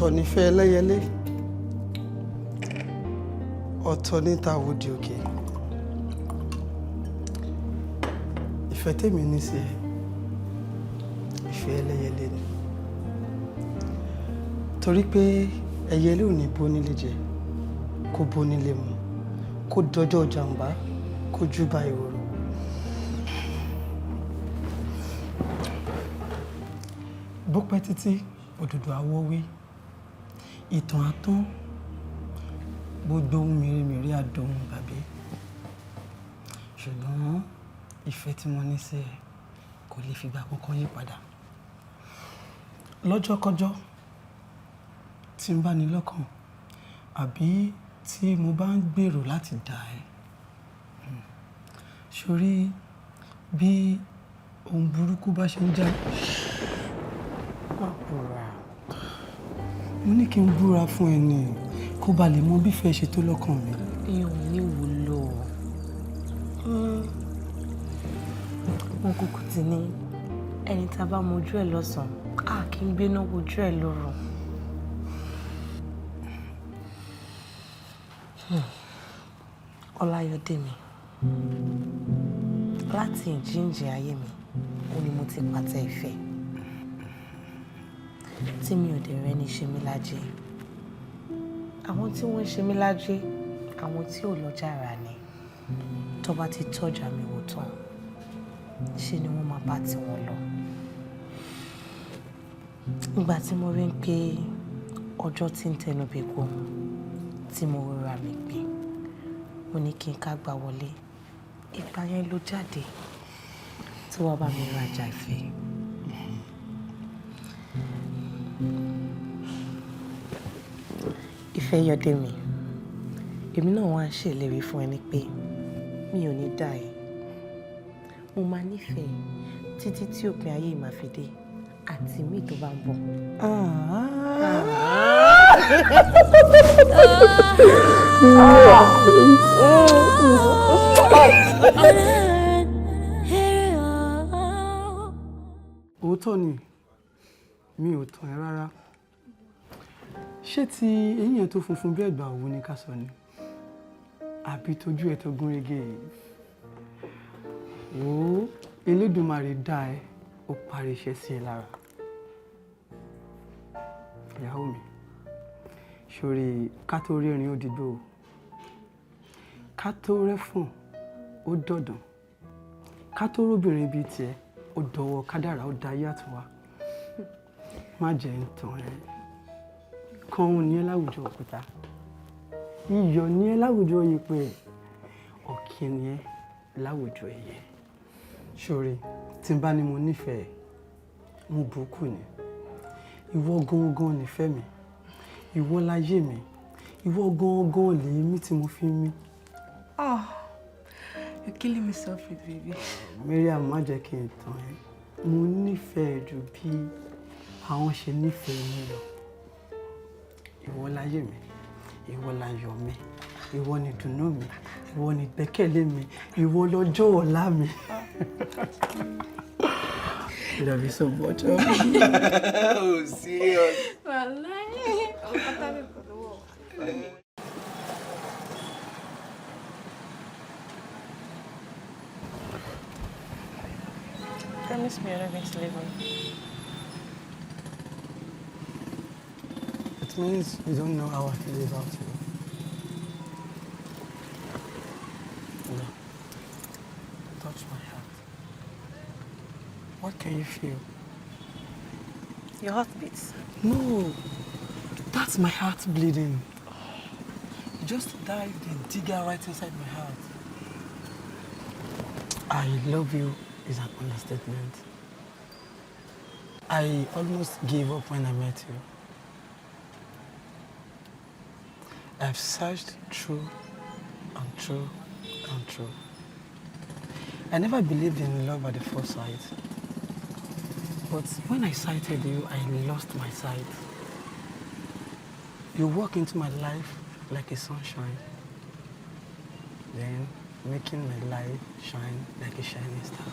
ọ̀tọ̀ nífẹ̀ẹ́ ẹlẹ́yẹlé ọ̀tọ̀ ní tàwọ̀dì òkè ìfẹ́ tèmi ní sí ìfẹ́ ẹlẹ́yẹlé ni torí pé ẹyẹlé ò ní bónílé jẹ kó bónílé mu kó dọjọ́ jàǹbá kó júbà ìwòrò. bó pẹ́ títí òdòdó àwọ̀wé ìtàn àtán gbogbo ohun mèremère àdóhun bàbí ṣùgbọ́n ìfẹ́ tí mo ní sí ẹ kò lè fìgbà kankan yí padà lọ́jọ́kọ́jọ́ tí n bá ní lọ́kàn àbí tí mo bá ń gbèrò láti dà ẹ́ sórí bí ohun burúkú bá ṣe ń jà mo ní kí n búra fún ẹ ní kó ba lè mọ bí fẹ́ ṣe tó lọ́kàn mi. èèyàn ní wúlò wọn kúkú ti ní ẹni tá a bá mojú ẹ lọ́sàn-án a kì í gbéná wojú ẹ lóru. Ọláyọdémi láti ìjíǹde ayé mi ó ní mo ti pàtẹ ìfẹ́ tí mi ò dẹ̀ rẹ́ni ṣe mí lájẹ àwọn tí wọ́n ṣe mí lájẹ àwọn tí ò lọ́jà rà ni tó bá ti tọ́jà mi wò tán ṣe ni wọ́n máa bá tiwọn lọ. Ìgbà tí mo rí pé ọjọ́ tí ń tẹnu bèkó tí mo rọra mi gbé mo ní kí n ká gbà wọlé ìgbà yẹn ló jáde tí wọ́n bá mi rajà ìfẹ́. Ìfẹ́ yọdé mi èmi náà wá ń ṣèlérí fún ẹni pé mi ò ní dà ẹ́ mo máa nífẹ̀ẹ́ títí tí òpin ayé máa fi dé àti míì tó bá ń bọ̀. òótọ́ ni mi ò tàn ẹ́ rárá ṣé ti eyín ẹ̀ tó funfun bí ẹ̀gbà òwú ni ká sọ ni àbí tójú ẹ̀ tó gún régé yìí wò ó Elédùmarè dá ẹ ó parí iṣẹ́ sí ẹ lára ìyàwó mi sórí ká tó rẹ́rìn ó dìgbò ká tó rẹ́fọ̀n ó dọ̀dàn ká tó róbìnrin bíi tiẹ̀ ó dọwọ́ kádàrá ó dayé àtúnwá má jẹ́ ń tàn ẹ́ kan òun ní ẹ láwùjọ òkúta iyọ̀ ní ẹ láwùjọ yẹ̀pẹ̀ ọ̀kín ní ẹ láwùjọ ẹyẹ sórí tí n bá ní mo nífẹ̀ẹ́ mo bùkún ni ìwọ gangan nífẹ̀ẹ́ mi ìwọ láyé mi ìwọ gangan lèémí tí mo fi ń mí. You're killing me softly, baby. Mariam má jẹ́ kí n tàn ẹ́ mo nífẹ̀ẹ́ ju bí àwọn ṣe nífẹ̀ẹ́ mi lọ ìwọ láyé mi ìwọ láyọ̀ mi ìwọ ni dùnnú mi ìwọ ni gbẹ́kẹ̀lé mi ìwọ lọ́jọ́ ọ̀la mi. Love you so much. Oh, serious. Promise me you're not going to leave me. It means you don't know how I feel about you. No. Touch my heart. What can you feel? Your heart beats. No. That's my heart bleeding. You just dived in, digger right inside my heart. I love you is an understatement. I almost gave up when I met you. I've searched through and through and through. I never believed in love at the first sight. But when I sighted you, I lost my sight. You walk into my life like a sunshine, then making my life shine like a shining star.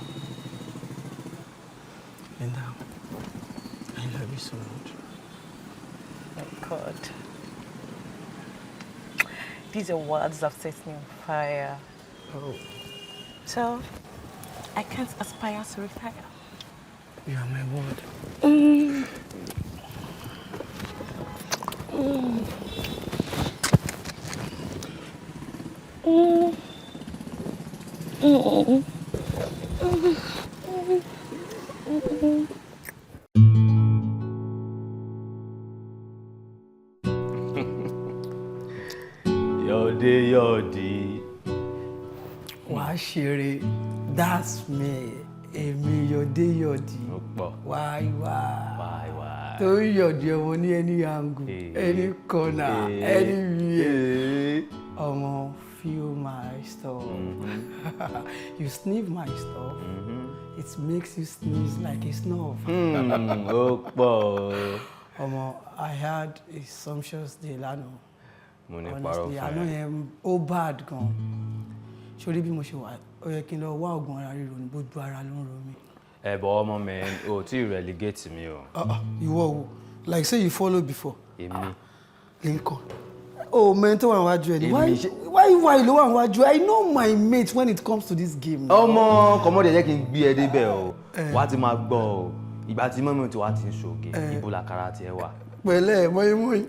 And I love you so much. God. These are words that set me on fire. Oh. So, I can't aspire to retire. You are my word. Yodi. Wàá ṣeré, that's me. Èmi Yodi. Why? Tó ń yọ̀dí ọmọ ní any angle, any corner, anywhere. Ọmọ, feel my stuff. You sniff my stuff. It makes you sneeze like a snuff. Ọmọ, I had a sumptuous day lánàá. Honestly, I know him bad gan. Ṣorí bí mo ṣe wà, ó yẹ kí n lọ wá oògùn ara ríro ní gbogbo ara ló ń ro mi. But ọmọ man, o ti relegate me o. Ìwọ wo? Like say you follow before. Èmi. Lincoln. Oh man, tó wà níwájú ẹni. Why ló wà níwájú? I know my mates when it comes to this game. Ọmọ, kọ́mọdé jẹ́ kí n gbé ẹ débẹ̀ o. Wá ti máa gbọ́ o. Ìgbà tí mọ́mí tí wá ti ń ṣoge, ibo làkàrà tiẹ̀ wà. Pẹ̀lẹ́, mọ́yìnmọ́yìn.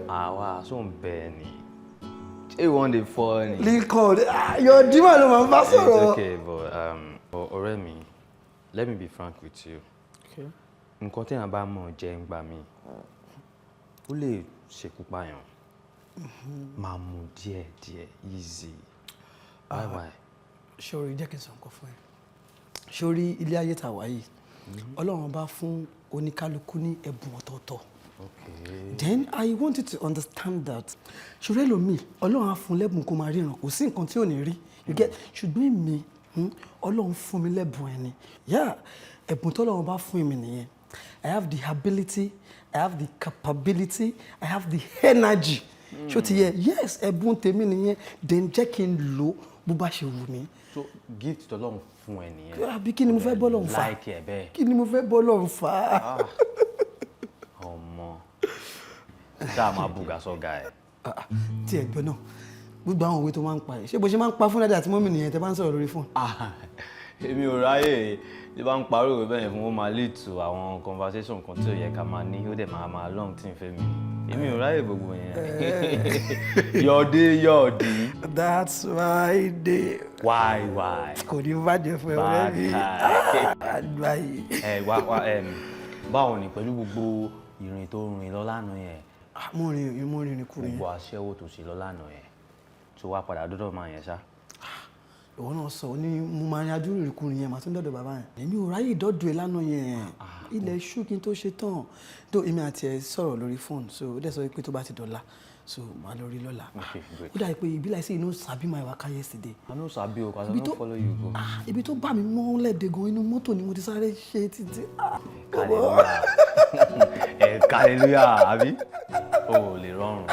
Àwa sọ ń bẹ ni. Ṣé wọ́n dey funny? Lincoln, your demon ló máa ń bá sọ̀rọ̀. It's okay, but ọ̀rẹ́ mi, let me be frank with you. Okay. Nǹkan tí èèyàn bá mọ̀ jẹ́ ń gbà mí, ó lè ṣekú pààyàn. Máa mú díẹ̀, easy. Why? Ṣorí, jẹ́ kí n sọ nǹkan fún ẹ. Ṣorí, ilé ayé tá wà yìí, Ọlọ́run bá fún oníkálukú ní ẹ̀bùn ọ̀tọ̀ọ̀tọ̀. Okay. Then I want you to understand that ṣòro ẹlòmíì Ọlọ́run á fún lẹ́bùn kó máa ríran kò sí nǹkan tí ò ní rí you get ṣùgbọ́n mi Ọlọ́run fún mi lẹ́bùn ẹni ẹ̀bùn tọ́lọ́run bá fún mi nìyẹn I have the ability I have the capability I have the energy ṣó ti yẹ yes ẹ̀bùn tèmi nìyẹn then jẹ́ kí n lò bó bá ṣe wù mí. So gift tọ́lọ́run fún ẹ nìyẹn. àbí kí ni mo fẹ́ bọ́ lọ́run fà like ẹ bẹ́ẹ̀. kí ni mo fẹ́ bọ́ lọ́run fà. Ṣá máa bùgà sọ́gà ẹ̀. Tí ẹ̀gbọ́n náà gbogbo àwọn òwe tó máa ń pa ẹ̀ ṣé bó ṣe máa ń pa fún dádì àti mọ́mì nìyẹn tẹ́ bá ń sọ̀rọ̀ lórí fóònù. Èmi ò ráyè tí bá ń parọ́ òwe bẹ́ẹ̀ fún ó máa lead to àwọn conversation kan tí ò yẹ ká máa ní ó dẹ̀ máa long tí ń fẹ́ mi. Èmi ò ráyè gbogbo yẹn. Yọ̀dí. That's my day. Why? Kò ní bàjẹ́ fún ẹ ọ̀rẹ́ mi. Báwo ni pẹ̀lú gbogbo ìrìn tó rìn lọ lánàá yẹn? Mo rìn kúrò yẹn. Gbogbo aṣẹ́wó tó ṣe lọ lánàá yẹn tó wá padà dọ́dọ̀ máa yẹn ṣá. Ìwọ náà sọ ní mo máa rin ajú rìn kúrò yẹn màá tún dọ́dọ̀ bàbá yẹn. Èmi ò ráyè dọ́dọ̀ ẹ lánàá yẹn. Ilẹ̀ ṣú kí n tó ṣe tán. Tó èmi àti ẹ sọ̀rọ̀ lórí fóònù so ó dẹ̀ sọ pé tó bá ti dọ̀la so màá lọ rí lọ́la. Okay, great. Ó dà pé ibi láì sí inú sabi my waka yesterday. I no sabi o cause I no follow you go. Ibi tó bá mi mọ́ lẹ́ẹ̀dẹ̀ gan inú mọ́tò ni mo ti sáré ṣe títí. Hallelujah, àbí? O lè rọrùn.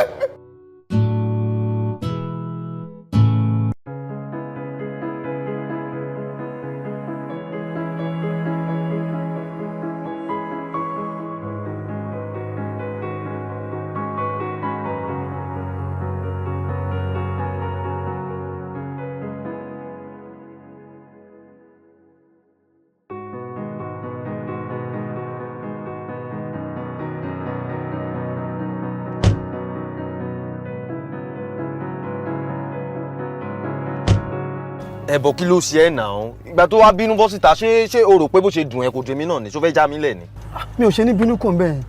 Ẹ̀bọ̀ kí ló ṣe ẹ́ náà? Ìgbà tó wá bínú bọ́ síta ṣé o rò pé bó ṣe dùn ẹ́ kò dùn mí náà ni? Ṣó fẹ́ já mi lẹ̀ ni? Mi ò ṣe ní bínú kàn bẹ́ẹ̀.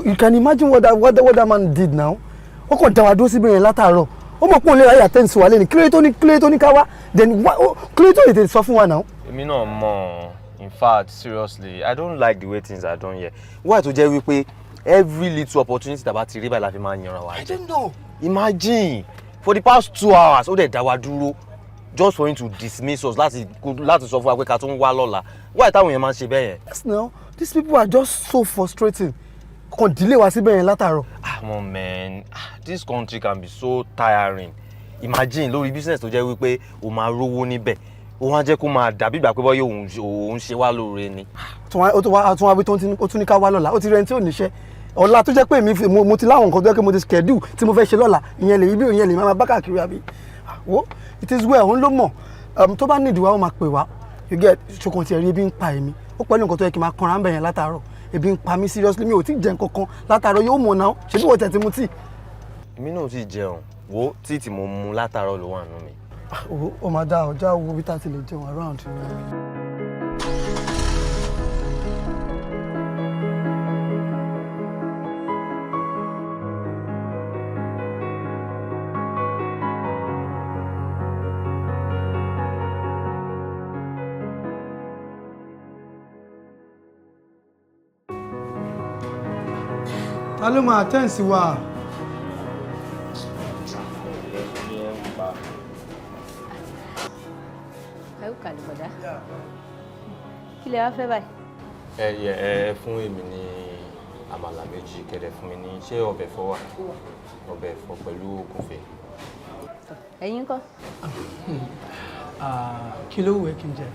You can imagine what that man did now. Ó kàn dá wa dúró síbẹ̀ yẹn látàárọ̀. Ó mọ̀ pé òun lè ráyè attend sí wa lẹ́nu. Kílódé tó ní ká wá. Then kílódé tó lè tètè sọ fún wa náà. Èmi náà mọ̀. In fact, seriously, I don't like the way things are done here. Why tó jẹ́ wípé every little opportunity tàbá ti rí báyìí la fi máa yanra wa. I don't know. Imagine for the past 2 hours ó dẹ̀ dá wa dúró. Just for him to dismiss us láti sọ fún wa pé ká tún wá lọ́la. Why táwọn yẹn máa ń ṣe bẹ́ẹ̀ yẹn? Yes now, these people are just so frustrating. Kàn delay wá síbẹ̀ yẹn látàárọ̀. Come on man, this country can be so tiring. Imagine lórí business tó jẹ́ wípé o máa rówó níbẹ̀. O wá jẹ́ kó máa dàbí ìgbà pé bọ́yọ̀ òun ṣe wá lóore ni. Ó tún wá bí ó tún ní ká wá lọ́la. Ó ti rẹ̀ ní tí ò níṣẹ́. ọ̀la tó jẹ́ pé mo ti láwọn nǹkan tó jẹ́ pé mo ti schedule tí mo fẹ́ ṣe lọ́la ìyẹn lè ibi ìyẹn lè máa bá káàkiri àbí wo it is well òun ló mọ̀ tó bá nídìí wa ó máa pè wá you get ṣokùn tí ẹ̀rí ebi ń pa èmi ó pẹ̀lú nǹkan tó yẹ kí n máa kanra ń bẹ̀yẹn látàárọ̀ ebi ń pa mí seriously mi ò tí ì jẹun kankan látàárọ̀ yóò mọ̀ náà ṣé bí wọ́n tẹ̀ tí mo tì. èmi náà ti jẹun wo tí tí mo mu látàárọ̀ ló wà nù mí. ó máa dá ọjà wo bí tá a ti lè jẹun around. ta ló máa tẹ́ sí wa. ẹ kà lè bọ̀dá kí lè wá fẹ́ báyìí. ẹ fún èmi ní àmàlà méjì kẹ̀dẹ̀ fún mi ní ṣé ọbẹ̀ ẹ̀fọ́ wà ọbẹ̀ ẹ̀fọ́ pẹ̀lú ògúnfe. ẹ̀yin ńkọ́. kí ló wù ẹ́ kí n jẹ.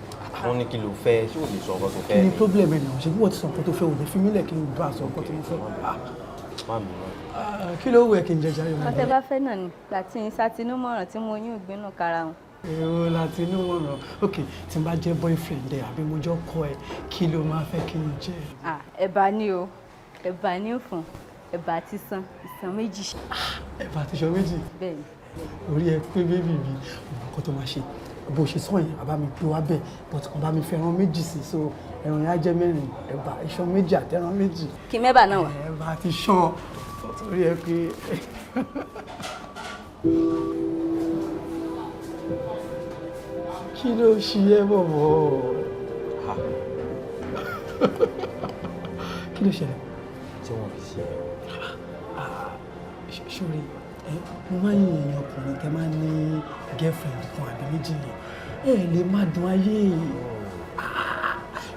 wọ́n ní kí ló fẹ́ ṣé ò lè sọ ọkọ tó fẹ́ kí ni problem ẹ̀ náà ṣe bí wọ́n ti sọ ọkọ tó fẹ́ òde fi mílẹ̀ kí n bá a sọ ọkọ tó ń fẹ́. kí ló wù ẹ́ kí n jẹ jáde. ọtẹ bá fẹ́ náà ni láti ń ṣàtinúmọ̀ràn tí mo yún ìgbínú karahun. èrò láti inú wọn rọ ok tí n bá jẹ́ boyfriend ẹ àbí mo jọ kọ ẹ kí ló máa fẹ́ kí n jẹ. ẹ̀bà ni o ẹ̀bà ni ó fún ẹ̀bà àti ìsàn méjì. ẹ̀bà àti ìsàn méjì. bẹ́ẹ̀ni. orí ẹ pé bébì mi nǹkan tó máa ṣe bó ṣe sọ yẹn bàbá mi gbé wá bẹ́ẹ̀ but kàn bá mi fẹ́ ẹran méjì sí so ẹran yẹn á jẹ́ mẹ́rin ẹ̀bà ìsàn méjì àti ẹran méjì. kí mẹ́bà náà wà. ẹ̀bà àti ìsàn orí ẹ pé. kí ló ṣe ẹ́ bọ̀bọ̀? kí ló ṣẹlẹ̀? tí wọ́n fi ṣe ṣórí mo máa ń yin èèyàn ọkùnrin tẹ máa ń ní girlfriend kan àbí méjì yẹn ẹ lè má dùn ayé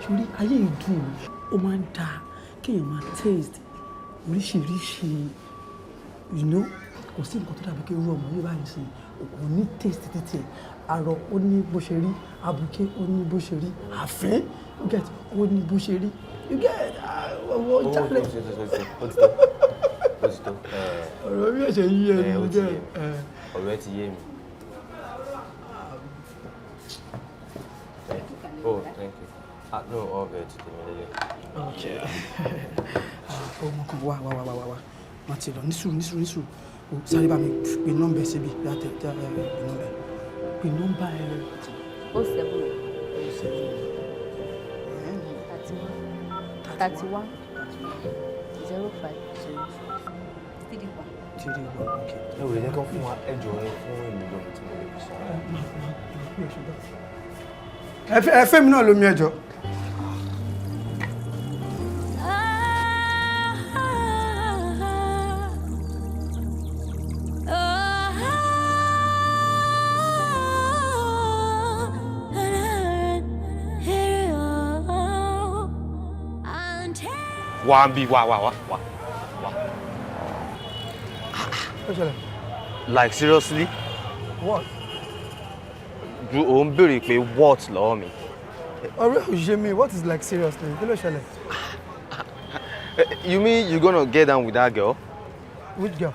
ṣórí ayé ìdùn ó máa ń da kéèyàn máa taste oríṣiríṣi you know kò sí nǹkan tó dàbí kí irú ọmọ yìí báyìí sí kò ní taste títí ẹ̀ àrọ̀ ó ní bó ṣe rí abuké ó ní bó ṣe rí àfẹ́ you get ó ní bó ṣe rí you get ọwọ́ jálẹ̀. ọ̀rọ̀ bí ẹ̀ṣẹ̀ yí ẹ ní jẹ́ ọ̀rọ̀ ẹ ti yé mi. Oh, thank you. No, ọbẹ̀ ti tèmi lélẹ̀. Okay. Ọmọ kan wá wọ́n ti lọ ní sùúrù sáré bá mi pe nọ́mbà ẹ̀ síbi láti pe nọ́mbà ẹ̀. 31 05 okay. ẹ wò lè jẹ́ kán fún wa ẹjọ́ ẹ fún èmi lómi tí mo lè fi sọ. ẹ fẹ́ mi náà lómi ẹjọ́. wá ń bí wá. Like seriously? What? O ń béèrè pé what lọ́wọ́ mi. ọ̀rẹ́ òṣìṣẹ́ mi what is like seriously kí ló ṣẹlẹ̀. You mean you gonna get down with that girl? Which girl?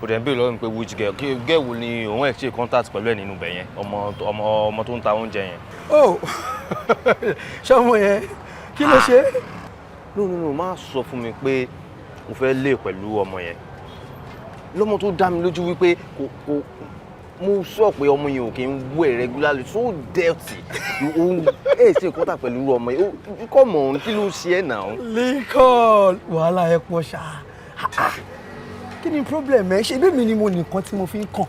O dẹ̀ ń béèrè lọ́wọ́ mi pé which girl? Girl wo ni òun exchange contact pẹ̀lú ẹ̀ nínú ibẹ̀ yẹn? Ọmọ tó ń ta oúnjẹ yẹn. Oh ṣé ọmọ yẹn kí ló ṣe? No, má sọ fún mi pé mo fẹ́ lé pẹ̀lú ọmọ yẹn. Lọ́mọ tó dá mi lójú wípé mo sọ pé ọmọ yẹn ò kí ń wẹ̀ regularly so dirty. Òun ṣe contact pẹ̀lú ọmọ yẹn. Come on, kí ló ṣe ẹ́ náà? Lincoln wàhálà ẹ pọ̀ ṣá. Kí ni problem ẹ ṣe bí mi ni mo nìkan tí mo fi ń kàn.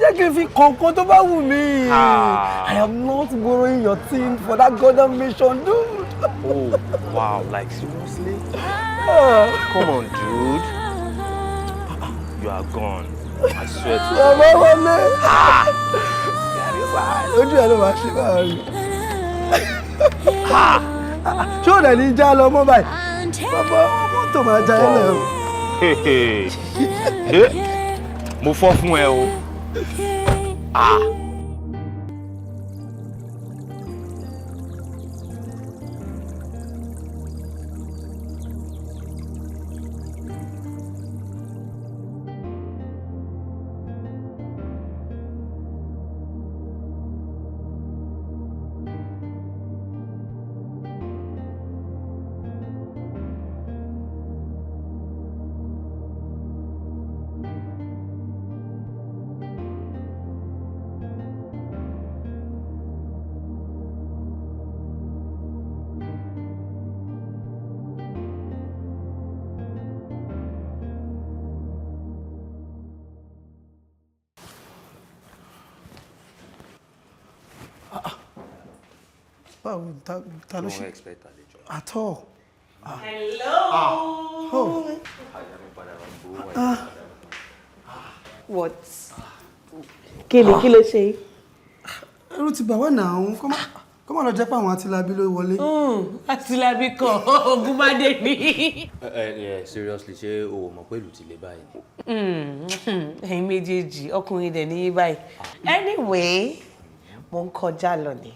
Jẹ́ kí n fi kọ̀ọ̀kan tó bá wù mí. I am not borrowing your thing for that goddamn mission, dude. Oh, wow, like seriously? Come on, dude. You are gone. I swear to you. Bàbá wọlé. Ojú ẹ̀ ló máa ṣe máa rí. Ṣé ò dẹ̀ ní já lọ mọ́ báyìí? Bàbá mọ́tò máa já ẹ lẹ̀ o. Mo fọ́ fún ẹ o. Báwo ta ló ṣe? Don't expect àlejò. At all. Hello. What? Kí ló ṣe? Ẹ̀rù ti bà wá náà. Kó má lọ jẹ́ pé àwọn Àtìlábí ló wọlé. Àtìlábí kan, Ògúnmádé ni. Seriously, ṣé o mọ̀ pé ìlú ti le báyìí? Ẹ̀yin méjèèjì, ọkùnrin dẹ̀ ní báyìí. Anyway, mo ń kọjá lọ ni.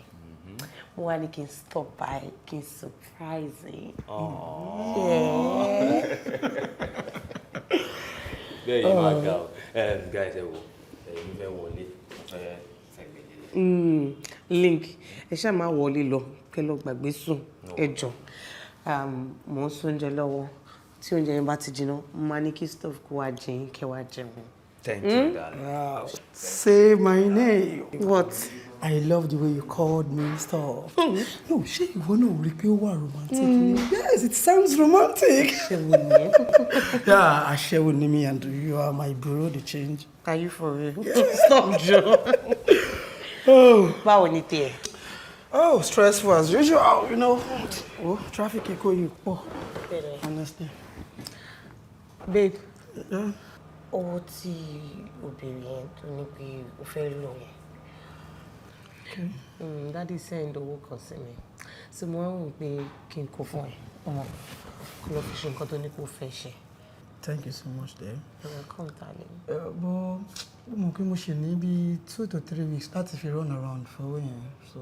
Mo wá ní kí n stop by, kí n surprise yín. Bẹ́ẹ̀ yìí máa ga o. Guys, ẹ wo, ẹ̀yin fẹ́ wọlé. Link, ẹ ṣáà máa wọlé lọ, kẹ́ lọ gbàgbé sùn, ẹ jọ̀ọ́. Mo ń sóúnjẹ lọ́wọ́. Tí oúnjẹ yẹn bá ti jiná, mo máa ní kí stove kó wá jẹun, kẹ́ wá jẹun. Thank you, darling. Say my name. What? I love the way you called me stuff. No, ṣé ìwọ náà rí pé ó wà romantic? Yes, it sounds romantic. Yeah, aṣẹ́wó ni mi and you are my bureau de change. Are you for real? Stop, Joe. Báwo ni tiẹ̀? Oh, stressful as usual, you know. Oh, traffic Èkó yìí pọ̀. Honestly. Babe. Yeah. Owó tí obìnrin yẹn tó ní pé ó fẹ́ lò yẹn. Daddy send owó kan sí mi. So mo rò pé kí n kó fún ẹ. Ọmọ kó lọ fi ṣe nǹkan tó ní kó fẹ́ ṣe. Thank you so much, dear. You're welcome, darling. But mo kí mo ṣe ní bí 2 to 3 weeks láti fi run around for owó yẹn. So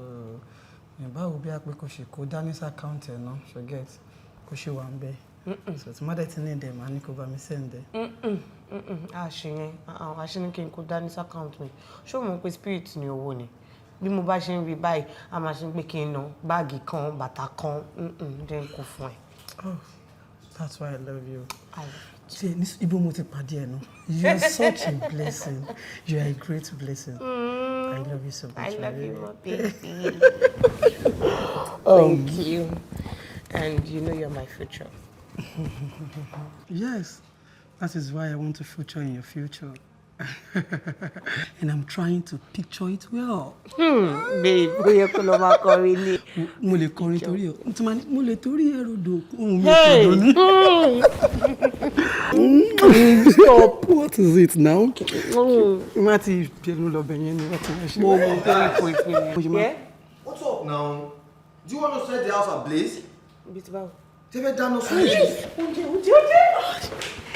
báwo bí a pé kò ṣe kó dání sí account ẹ̀ náà, forget kò ṣe wà ń bẹ́ẹ̀. So tí má dẹ̀ ti ní ẹ̀dẹ̀ máa ní kó bá mi send ẹ̀. Àṣẹ ní kí n kó dání sí account mi. Ṣé o mọ̀ pé spirit ni owó ni? Bí mo bá ṣe ń rí báyìí, a máa ṣe ń pé kí n ná báàgì kan, bàtà kan, jẹ́ n kó fún ẹ. Oh, that's why I love you. I love you. See, ibo mo ti pàdé ẹ no. You are such a blessing. You are a great blessing. I love you so much. I love you, my baby. Thank you. And you know you're my future. Yes, that is why I want to feature in your future. And I'm trying to picture it well. Babe, bóyá kó lọ máa kọrin ni. Mo lè kọrin torí o. Mo lè torí ẹrọ̀dọ̀ ohun mi kò ní. Stop. What is it now? Má ti bẹ̀rù lọ bẹ̀yẹn ni wọ́n ti rẹ̀ ṣe. Mo mú torí kò ìpínlẹ̀. What's up now? Do you want to set the house ablaze? Bíi báwo? Ṣé fẹ́ dáná sun yìí? Oúnjẹ.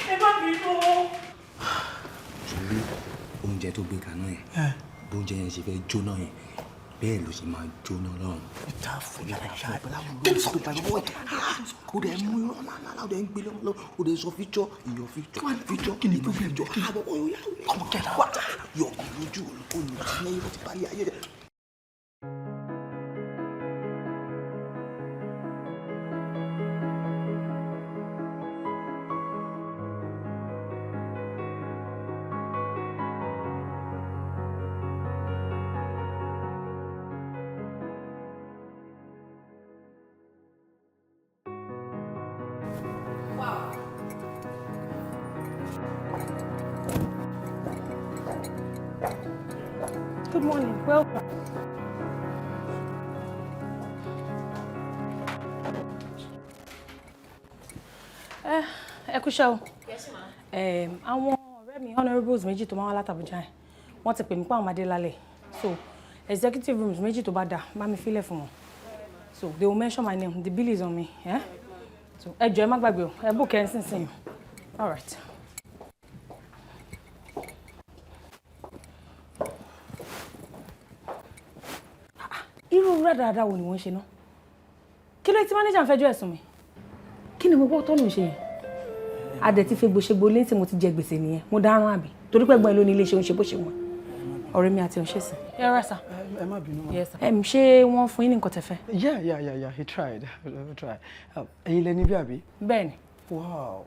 Ẹ má bínú. Ṣùgbọ́n oúnjẹ tó gbé kaná yẹn, bóúnjẹ yẹn ṣe fẹ́ jóná yẹn, bẹ́ẹ̀ ló ṣe máa jóná lọ́rùn. Ìta fún mi láìka ìbáláwo. Kí ni sọ pé báyìí wọ́n kò dẹ̀ mú irọ́ máa dẹ̀ ń gbé lọ́wọ́ o dẹ̀ sọ fíjọ́ ìyọ̀ fíjọ́ kí ni problem jọ àbọ̀ ọmọ kẹta wà yọ̀ ọ̀gbìn lójú olùkọ́ lẹ́yìn wọ́n ti parí ayé rẹ̀. Good morning. Welcome. Ẹ kú iṣẹ́ o. Yes, ma'am. Àwọn ọ̀rẹ́ mi honourables méjì tó máa wá láti Abuja yẹn, wọ́n ti pè mí pé àwọn máa dé lálẹ́. So, executive rooms méjì tó bá dà, bá mi fílẹ̀ fún wọn. So, they will mention my name. The bill is on me. Yeah? So, ẹ jọ̀ọ́ ẹ má gbàgbé o. Ẹ book ẹ nísinsìnyí. All right. Irú rádaràda wo ni wọ́n ṣe ná? Kí ló tí manager ń fẹjọ́ ẹ̀sùn mi? Kí ni mo gbọ́ tó ló ń ṣe yẹn? Adẹ̀ ti fi gbòṣègbò lé tí mo ti jẹ gbèsè nìyẹn. Mo dáràn àbí. Torí pé ẹ̀gbọ́n ẹ ló ní ilé ṣe ń ṣe bó ṣe wọ́n. Ọ̀rẹ́ mi àti òṣèṣì. Ẹ rà sà. Ẹ má bínú ma. Yes sir. Ṣé wọ́n fún yín ní nǹkan tẹ́ fẹ́? Yeah. He tried. Ẹ̀yin lẹ ní bí àbí? Bẹ́ẹ̀ni. Wow.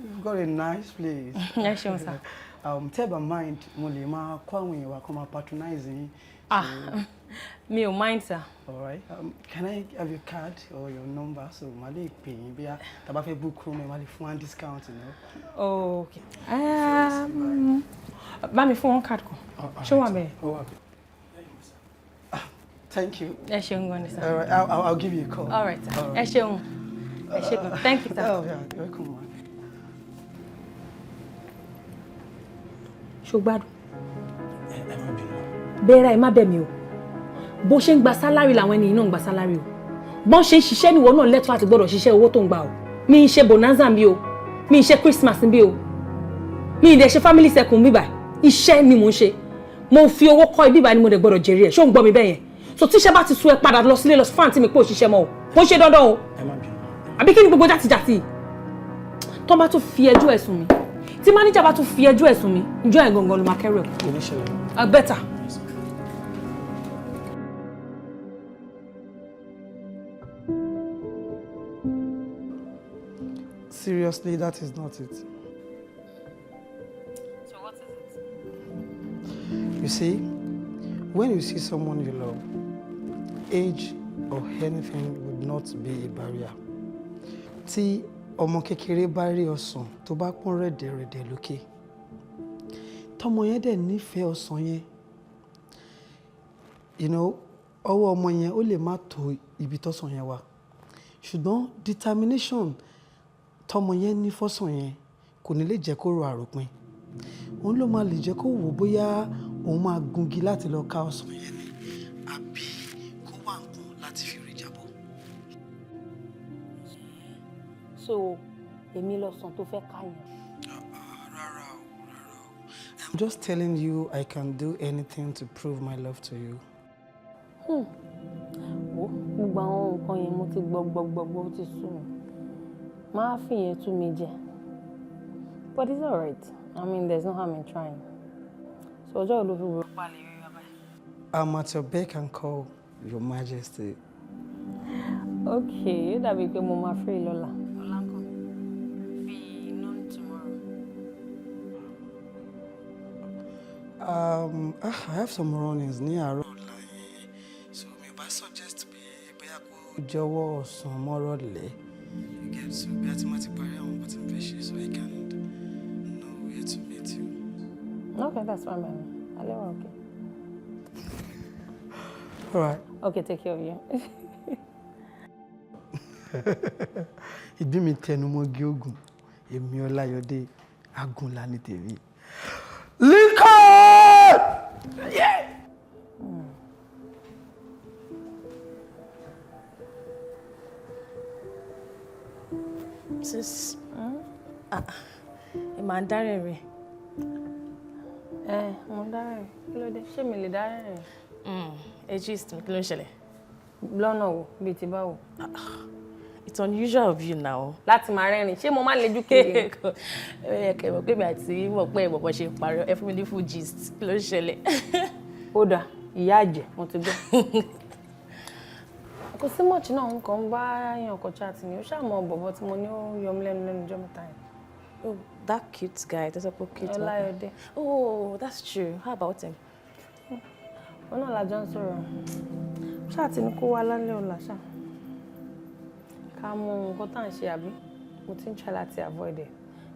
You've got a nice place. Ẹ ṣeun sà. Tell my mind, mo lè máa kó àwọn èèyàn wá kó máa patronize yín. Mi ò mind sir. All right. Can I have your card or your number so ma lè pè yín bí a tá bá fẹ́ book room ẹ ma lè fún one discount, you know. Okay. Bá mi fún wọn card kan. Ṣé wà bẹ́ẹ̀? Ó wà bẹ́ẹ̀. Thank you. Ẹ ṣeun gan ni sir. All right, I'll give you a call. All right sir. Ẹ ṣeun. Ẹ ṣe gan. Thank you sir. Oh, yeah, you're welcome. Ṣùgbọ́n Ẹ má bínú. bẹ́ẹ̀rẹ̀ ẹ má bẹ̀ mí o. Bó ṣe ń gba sálárì làwọn ènìyàn náà ń gba sálárì o. Bọ́n ṣe ń ṣiṣẹ́ níwọ náà lẹ́tọ̀ọ́ àti gbọ́dọ̀ ṣiṣẹ́ owó tó ń gbà o. Mi ń ṣe bonanza bí o. Mi ń ṣe Christmas bí o. Mi ń dẹ̀ ṣe family second bí báyìí. Iṣẹ́ ni mò ń ṣe. Mo fi owó kọ́ ibi báyìí ni mo dẹ̀ gbọ́dọ̀ jèrè ẹ̀. Ṣó ń gbọ́ mi bẹ́ẹ̀ yẹn? So tíṣẹ́ bá ti sún ẹ padà lọ sílé lọ sí fáǹtì mi pé òṣìṣẹ́ mọ́ o. Kò ṣe dandan o. Ẹ má bínú. Àbí kí ni gbogbo jàtijàti? Tó bá tún fi ẹjọ́ ẹ̀sùn mi. Tí máníjà bá tún fi ẹjọ́ ẹ̀sùn mi, ǹjọ́ ẹ̀ gangan ló máa kẹ́rù ẹ̀. Kò ní ṣẹlẹ̀. Better. Seriously, that is not it. So what is it? You see, when you see someone you love, age or anything would not be a barrier. Tí ọmọ kékeré bá rí ọsàn tó bá pọ́n rẹ̀dẹ̀rẹ̀dẹ̀ lókè, tọmọ yẹn dẹ̀ nífẹ̀ẹ́ ọsàn yẹn, ọwọ́ ọmọ yẹn ó lè má tó ibi tọ́sàn yẹn wà. Ṣùgbọ́n determination tọmọ yẹn ní fọ́sàn yẹn kò ní lè jẹ́ kó ro àròpin. Òun ló máa lè jẹ́ kó wò bóyá òun máa gungi láti lọ ká ọsàn yẹn ni àbí kó wá nǹkan láti fi rí jábọ̀. So, èmi lọ́sàn tó fẹ́ ká yẹn. Rárá o. I'm just telling you I can do anything to prove my love to you. Gbogbo àwọn nǹkan yẹn mo ti gbọ́ ó ti sú mi. Máa fi yẹn tú mi jẹ. But it's alright. I mean, there's no harm in trying. So ọjọ́ ló fi wúro palẹ̀ rí bàbá. I'm at your beck and call, Your Majesty. Okay, ó dàbí pé mo máa free lọ́la. Ọ̀la ńkọ́? Bí noon tomorrow. I have some runnings ní àárọ̀ ọ̀la yẹn, so mi ò bá suggest pé bóyá kó jọ̀wọ́ ọ̀sán mọ́rọ̀ lẹ̀. You get so bí a ti máa ti parí àwọn nǹkan tí mo fẹ́ ṣe so I can know where to meet you. Okay, that's fine by me. Alẹ́ wa okay. All right. Okay, take care of you. Ìdí mi tẹnu mọ́ gí ogun, èmi Ọláyọdé, Agúnlá ní tèmi. Lincoln! Yeah! Sis, ẹ máa ń dárẹ̀ rẹ̀. Mo dárẹ̀. Kí ló dé? Ṣé mi lè dárẹ̀ rẹ̀? Ẹ gist mi, kí ló ń ṣẹlẹ̀? Lọ́nà wo? Bíi ti báwo? It's unusual of you now. Láti máa rẹ́rìn. Ṣé mo máa ń lejú kiri? Ẹ kẹ́ mọ̀ pé mi àti mọ̀ pé ìbọ̀bọ̀ ṣe parọ́ ẹ fún mi ní full gist. Kí ló ń ṣẹlẹ̀? Ó dà, ìyá àjẹ́, mo ti gbọ́. Kò sí mọ̀ọ́chì náà nǹkan ń bá yàn ọkọ̀ chat ni. Ó ṣàmọ̀ bọ̀bọ̀ tí mo ní ó yọ mí lẹ́nu ọjọ́ mẹ́ta yẹn. Oh, that cute guy. That's a cute Olaiya. Oh, that's true. How about him? Ó náà la jọ ń sọ̀rọ̀. Ṣáà ti ní kó wá lálẹ́ ọ̀la ṣá. Ká mú nǹkan tá à ń ṣe àbí? Mo ti ń try láti avoid ẹ̀.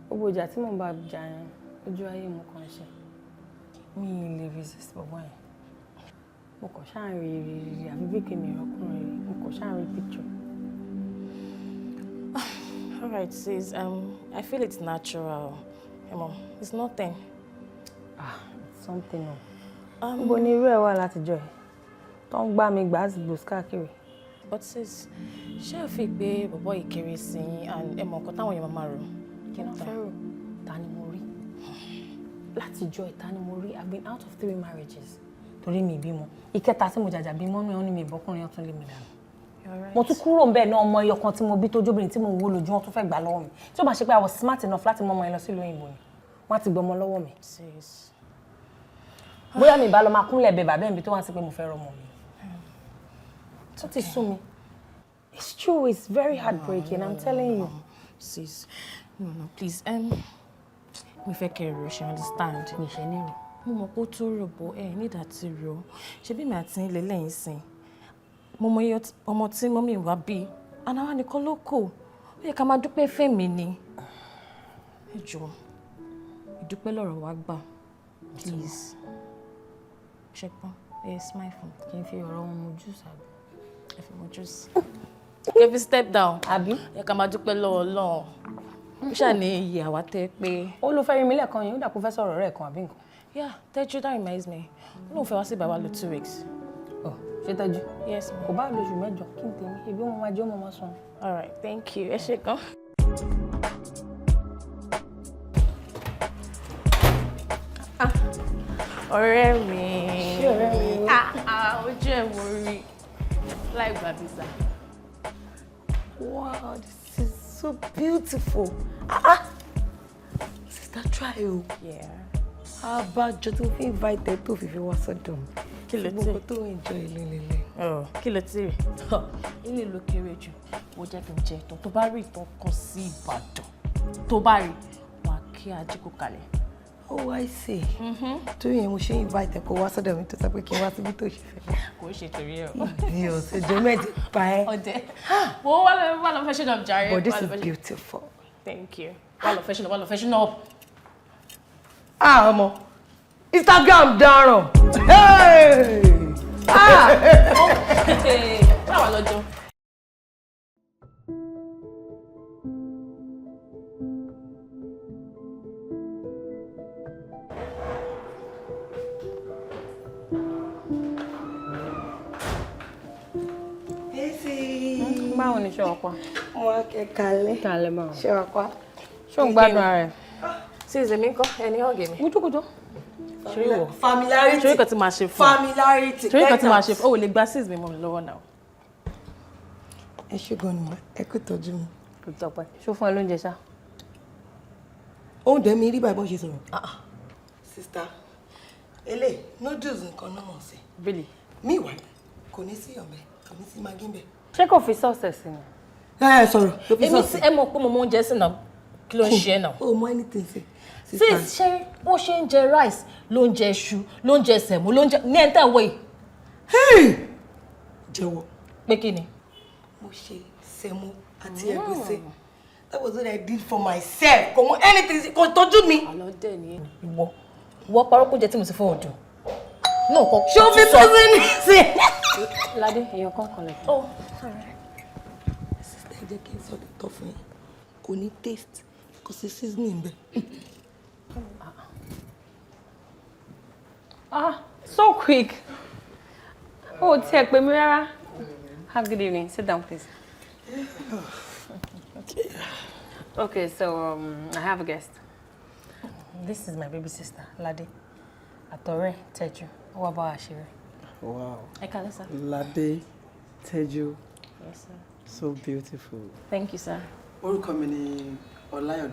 Gbogbo ìjà tí mò ń bá jà yẹn, ojú ayé mo kàn ṣe. Mi ì lè resist bọ̀bọ̀ yẹn. Mo kàn ṣáà ń rí àbí bí kèmí ọkùnrin rí. Mo kàn ṣáà ń rí picture. All right, sis. I feel it's natural. It's nothing. It's something o. Níbo ni irú ẹ̀ wà látijọ́ ẹ̀? Tó ń gbá mi gbàásìgbòs káàkiri. But sis, ṣé o fi pé bọ̀bọ̀ yìí kéré sí yín and ẹ mọ̀ nǹkan táwọn èèyàn máa rò? Kí ló fẹ́ rò? Ta ni mo rí? Látijọ́ ẹ̀ ta ni mo rí? I've been out of 3 marriages. Torí mi bímọ. Ìkẹta tí mo jàjà bímọ nú ẹ̀ wọ́n ní mi ìbọ́kùnrin ọ̀tún lé mi dànù. Mo tún kúrò ńbẹ̀ náà ọmọ ẹyọ kan tí mo bí tó jóbìnrin tí mo ń wò lójú wọn tún fẹ́ gbà lọ́wọ́ mi. Tí ó bá ṣe pé I was smart enough láti mọ ọmọ yẹn lọ sílùú òyìnbó ni. Wọ́n á ti gbọmọ lọ́wọ́ mi. Sis. Bóyá mi bá lọ máa kúnlẹ̀ bẹ bàbá mi tó wá sí pé mo fẹ́ rọmọ mi. Tó ti sú mi. It's true, it's very heartbreaking, I'm telling you. Sis, no, please. Mi fẹ́ kẹ́ ro, she understand. Mi ṣe ní rò. Mo mọ̀ pé ó tó rò bó ẹ ní ìdàtí rò. Ṣé bí mi àti ilé lẹ́yìn sìn? Mo mọ iye ọmọ tí mọ́mí wá bí. And àwa nìkan ló kù. Ó yẹ ká máa dúpẹ́ fẹ́mi ni. Ẹ jọ̀ọ́, ìdúpẹ́ lọ̀rọ̀ wa gbà. Please. Ṣé gbọ́n? It's my fault. Kí n fi ọ̀rọ̀ wọn mu juice àbí? Ẹ fi mu juice. Kí n fi step down. Àbí? Ẹ ká máa dúpẹ́ lọ́wọ́ Ọlọ́run. Ó ṣáà ní iye àwa tẹ́ pé. Ó ló fẹ́ rí mi lẹ́ẹ̀kan yẹn, ó dà kó fẹ́ sọ̀rọ̀ rẹ̀ kan àbí nǹkan. Yeah, Teju, that reminds me. Ó lóun fẹ́ wá sí bàbá lo 2 weeks. Oh, ṣé Teju? Yes, ma'am. Kò bá lóṣù mẹ́jọ kí n tèmi, ebi ó máa jẹ́ ó máa sùn. All right, thank you. Ẹ ṣé gan. Ọ̀rẹ́ mi. Ṣé ọ̀rẹ́ mi? Ojú ẹ̀ mo rí. Láì gba visa. Wow, this is so beautiful. Sister, try o. Yeah. Abájọ tó fi invite ẹ tó fi wá sọ́dọ̀ mi. Kí ló Gbogbo tó enjoy ilé. Kí ló ti rí? Ilé ló kéré jù. Ó jẹ́ kí n jẹ ìtàn tó bá rí ìtàn kan sí Ìbàdàn. Tó bá rí, wà kí ajé kó kalẹ̀. Oh, I see. Torí yẹn mo ṣe invite ẹ kó wá sọ́dọ̀ mi tó sọ pé kí n wá síbi tó ṣe fẹ́. Kò ṣe torí ẹ̀. Bí o ṣe jẹ́ mẹ́tì pa ẹ́. Ọ̀dẹ̀. Wo wá lọ fashion up Jaye. But this is beautiful. Thank you. Wá lọ fashion up. Ọmọ. Instagram dáràn. Báwa lọ́jọ́. Báwo ni ṣé wà pa? Wọ́n kẹ́ kalẹ̀. Kalẹ̀ báwo? Ṣé wà pa? Ṣé o ń gbádùn ara ẹ̀? Sí ìsinmi ńkọ́ ẹni ọ̀gẹ̀ mi. Kújúkújú. Ṣé ìwọ? Familiarity. Ṣé ìkọ̀ tí màá ṣe fún? Familiarity. Ṣé ìkọ̀ tí màá ṣe fún? O ò lè gba sí ìsinmi mọ́ mi lọ́wọ́ náà. Ẹ ṣé gan ni ẹ kú tọ́jú mi. Kò tọpẹ́. Ṣó fún ẹ lóúnjẹ ṣá? Oúnjẹ mi rí báyìí bọ́n ṣe sọ̀rọ̀. Sista, eléyìí noodles nǹkan náà mọ̀ sí. Really? Meanwhile, kò ní sí ọ̀bẹ, kò ní sí magí ńbẹ̀. Ṣé kò fi sọ́ọ̀sì sí ni? Sọ̀rọ̀ ló fi Èmi sọ́ọ̀sì. ẹ mọ̀ pé mo mọ oúnjẹ sí náà. Kí ló ń ṣe ẹ náà? O mọ anything sí. Sí ṣé ó ṣe ń jẹ rice ló ń jẹ iṣu ló ń jẹ sẹ̀mó ló ń jẹ ní ẹ̀ ń tẹ̀ wọ̀ yìí. Jẹ́wọ́. Pé kí ni? Mo ṣe sẹ̀mó àti ẹ̀gúsí. That was what I did for myself. Kò mọ anything, kò tọ́jú mi. Àlọ́ dẹ̀ ni ìwọ parọ́ kó jẹ tí mo ti fún ọdún. Náà kọ́ ṣé o fi tọ́jú ní sí. Ládé èèyàn kan kan lẹ̀. Oh, sorry. Sister, ẹ jẹ́ kí n sọ òtítọ́ fún yín. Kò ní taste, kò sí seasoning ńbẹ̀. So quick. Oh, tiẹ̀ pè mí rárá. Have a good evening. Sit down, please. Okay, so I have a guest. This is my baby sister, Lade. Àtọ̀rẹ́ Teju. Ó wá bá wa ṣeré. Wow. Ẹ kálẹ́ sir. Lade, Teju. Yes, sir. So beautiful. Thank you, sir. Orúkọ mi ni Olaiya.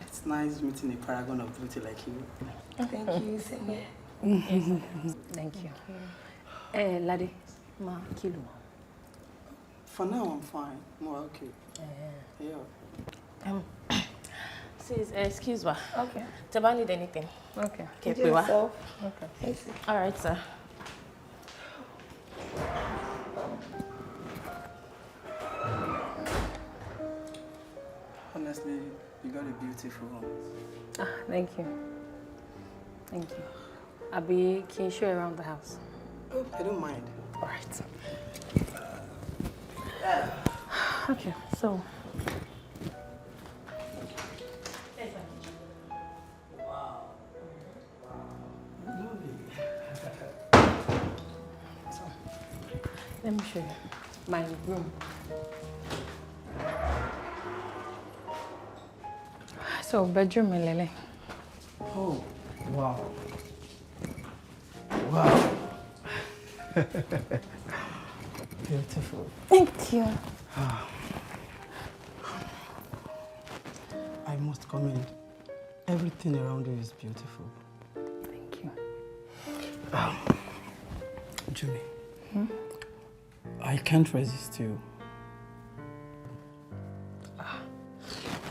It's nice meeting a paragon of beauty like you. Thank you, Senya. Thank you. Lade, ma kilo. For now, I'm fine. More okay. Yeah. Sis, excuse me. Okay. Taba need anything? Okay. Okay, pé wá. Okay. All right, sir. Honestly, you got a beautiful one. Thank you. Thank you. Abi, can you show you around the house? Oh, I don't mind. All right. Okay, so. Let me show you my room. So, bedroom, Lele. Oh, wow. Wow. Beautiful. Thank you. I must comment. Everything around you is beautiful. Thank you. Julie, I can't resist you.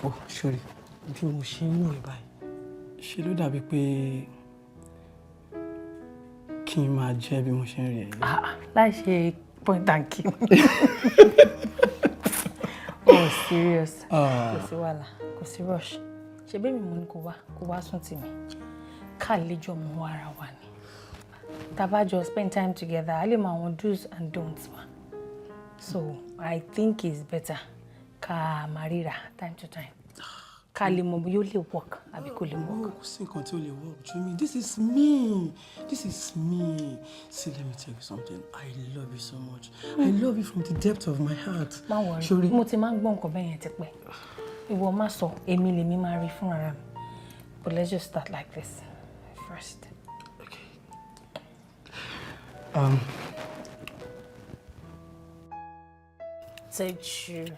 Oh, sorry. Bí mo ṣe ń wò ẹ́ báyìí, ṣe ló dàbí pé kí n máa jẹ́ bí mo ṣe ń rí ẹ yìí. Láì ṣe point and kill. Oh, serious. Kò sí wàhálà, kò sí rush. Ṣebí mi mo ní kó wá sùn tì mí. Ká lè jọ mọ ara wa ni. Tabajo spend time together. I my own do's and don'ts. So I think it's better ka marira time to time. Kalimo you only work. I be calling work. Work. This is me. This is me. See, let me tell you something. I love you so much. I love you from the depth of my heart. Don't worry. Mo ti máa gbọ́ nǹkan bẹ́ẹ̀ yẹn tipẹ́. Ìwọ má sọ, èmi lèmi máa rí fún ara mi. But let's just start like this first. Okay. Teju.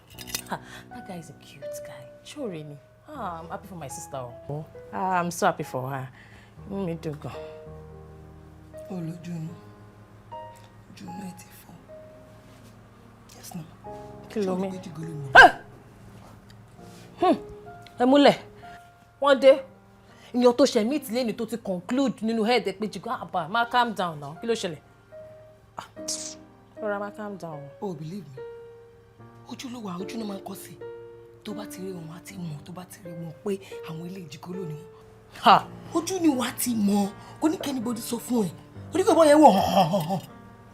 That guy is a cute guy. Sure, me. I'm happy for my sister. I'm so happy for her. Me too. Go. Oh, look, June 84. Yes, no. Kilo me. Emule. One day, in your to share meet lẹ́ni tó ti conclude nínú head pé jigo aba, ma calm down now. Kí ló ṣẹlẹ̀? Ora ma calm down. Oh, believe me. Ojú ló wà, ojú no man kọ sí. Tó bá ti rí wọn wá ti mọ̀, tó bá ti rí wọn pé àwọn ilé jigolo ni. Ha, ojú ni wá ti mọ̀. Kò ní anybody sọ fún ẹ. Ó ní ko bo yẹn wò.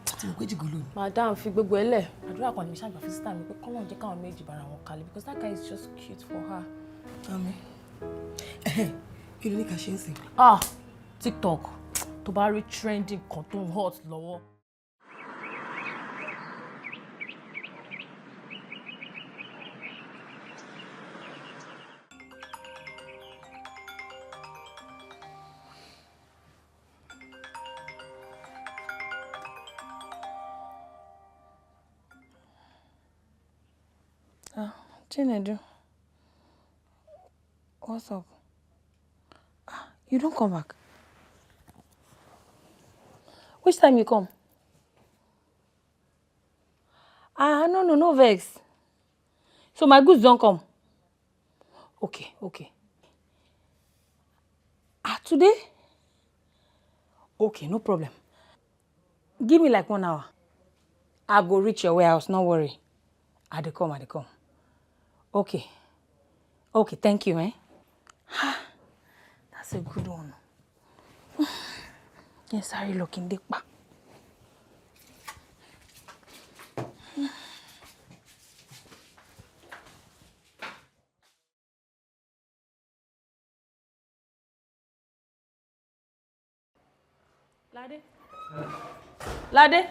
Ti mọ̀ pé jigolo ni. Madam fi gbogbo ẹlẹ̀. Àdúrà kan ni mi ṣàgbà fi sister mi pé kọ́lọ́run jẹ́ káwọn méjì bára wọn kalẹ̀ because that guy is just cute for her. Amen. Kí ló ní ká ṣe ń sìn? TikTok. Tó bá rí trending kan tó ń hot lọ́wọ́. Chinedu, what's up? You don't come back. Which time you come? No vex. So my goods don't come. Okay. Today? Okay, no problem. Give me like 1 hour. I go reach your warehouse, no worry. I dey come. Okay, thank you, eh? That's a good one. Yes, sorry, looking deep. Lade?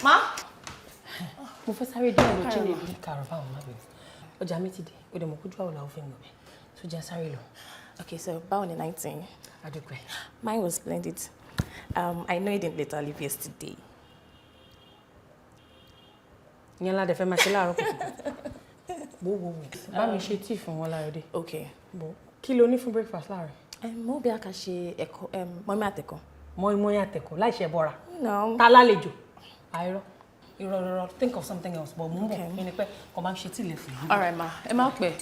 Ma? Mo fẹ́ sáré dé ọ̀dọ̀ Chinedu caravan ma be. Ọjà mi ti dé. O de mo kuju awo la o fe mo be. So jẹ́ sáré lọ. Okay, so báwo ni 19? Adúpẹ́. Mine was splendid. I know you didn't later leave yesterday. Ìyẹn la dẹ̀ fẹ́ máa ṣe láàárọ̀ kùtùkùtù. Wo. Bá mi ṣe tea fún wọn láyọ̀dé. Okay. Bo. Kí ló ní fún breakfast láàárọ̀? Mo bí a ká ṣe ẹ̀kọ mọ́mí àtẹ̀kọ. Mọ́ínmọ́ín àtẹ̀kọ́ láì ṣe bọ́ra. No. Ta lálejò. Àìrọ́. Irọ́. Think of something else. But mo ń bọ̀. Mi ni pé kò máa ṣe tea lè fún mi. All right, ma. Ẹ má pẹ́.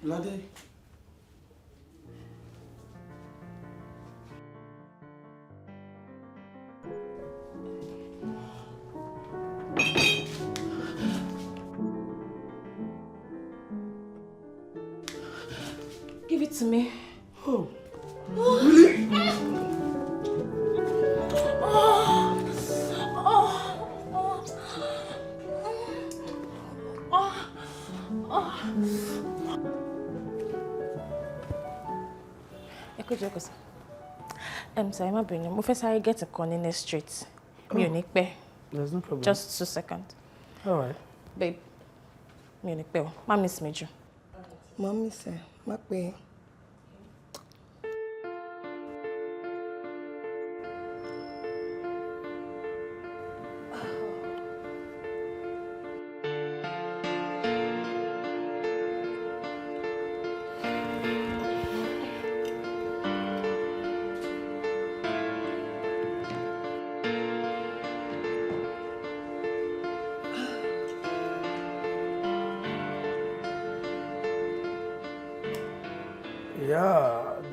Lade. Give it to me. Oh. Really? Sorry, má bínú. Mo fẹ́ sáré get nǹkan ní next street. Mi ò ní pẹ́. There's no problem. Just 2 seconds. All right. Babe, mi ò ní pẹ́ o. Má miss mi jù. Má miss ẹ, má pẹ́.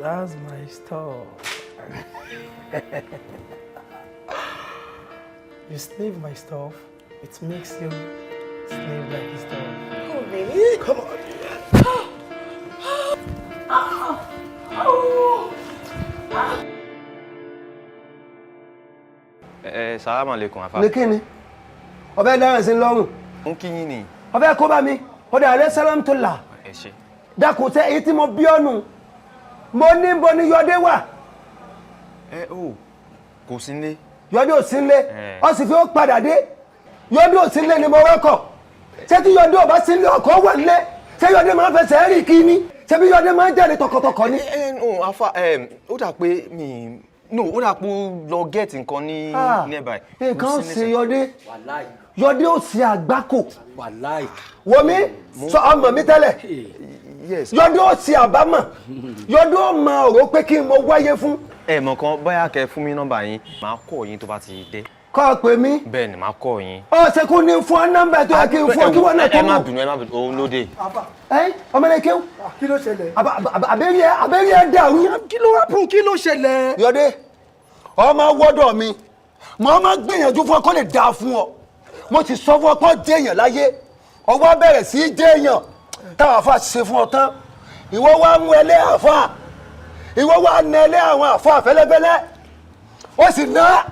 That's my stuff. You sniff my stuff, it makes you sniff like this stuff. Oh, really? Come on. Salaam alaikum afa. Ní kíni? Ọbẹ̀ dáhùn sí lọ́rùn. Ń kí yín ni. Ọbẹ̀ kó bá mi. Ọdẹ àrẹ sẹ́lẹ̀m tó là. Ẹ ṣé. Dákun tẹ́ èyí tí mo bí ọ́nù. Mo ní bo ni Yọdé wà. Kò sí nílé. Yọdé ò sí nílé. Ó sì fi ó padà dé. Yọdé ò sí nílé ni mo wọ́kọ̀. Ṣé tí Yọdé ò bá sí nílé ọkọ̀ wà nílé? Ṣé Yọdé máa ń fẹsẹ̀ rìn kí ni? Ṣé bí Yọdé máa ń jáde tọkọtọkọ ni? Afa ó dà pé mi ó dà pé lọ get nǹkan ní nearby. Nǹkan ó ṣe Yọdé. Yọdé ò sí àgbákò. Wò mí sọ ọmọ mi tẹ́lẹ̀. Yọdé ò sí àbámọ̀. Yọdé ò mọ ọ̀rọ̀ pé kí n mo wáyé fún. Mọ̀ kan bóyá kẹ́ fún mi nọ́mbà yín màá kọ́ yín tó bá ti dé. Kọ́ pè mí. Bẹ́ẹ̀ ni màá kọ́ yín. Ó ṣe kú ní fún ọ nọ́mbà tó yẹ kí n fún ọ kí wọ́n náà tó mọ̀. Ẹ má bínú òun ló dé. Ọmọ ilé kéwù. Kí ló ṣẹlẹ̀? Àbẹ́rí ẹ dàrú. Kí ló happen? Kí ló ṣẹlẹ̀? Yọdé ọmọ wọ́dọ̀ mi mo máa gbìyànjú fún ọ kó lè dáa fún ọ mo ti sọ fún ọ pé ó jẹ́yàn láyé ọwọ́ bẹ̀rẹ̀ sí í jẹ́yàn táwọn àfa ṣe fún ọ tán ìwọ wá mú ẹlẹ́ àfa ìwọ wá na ẹlẹ́ àwọn àfa fẹ́lẹ́fẹ́lẹ́ ó sì ná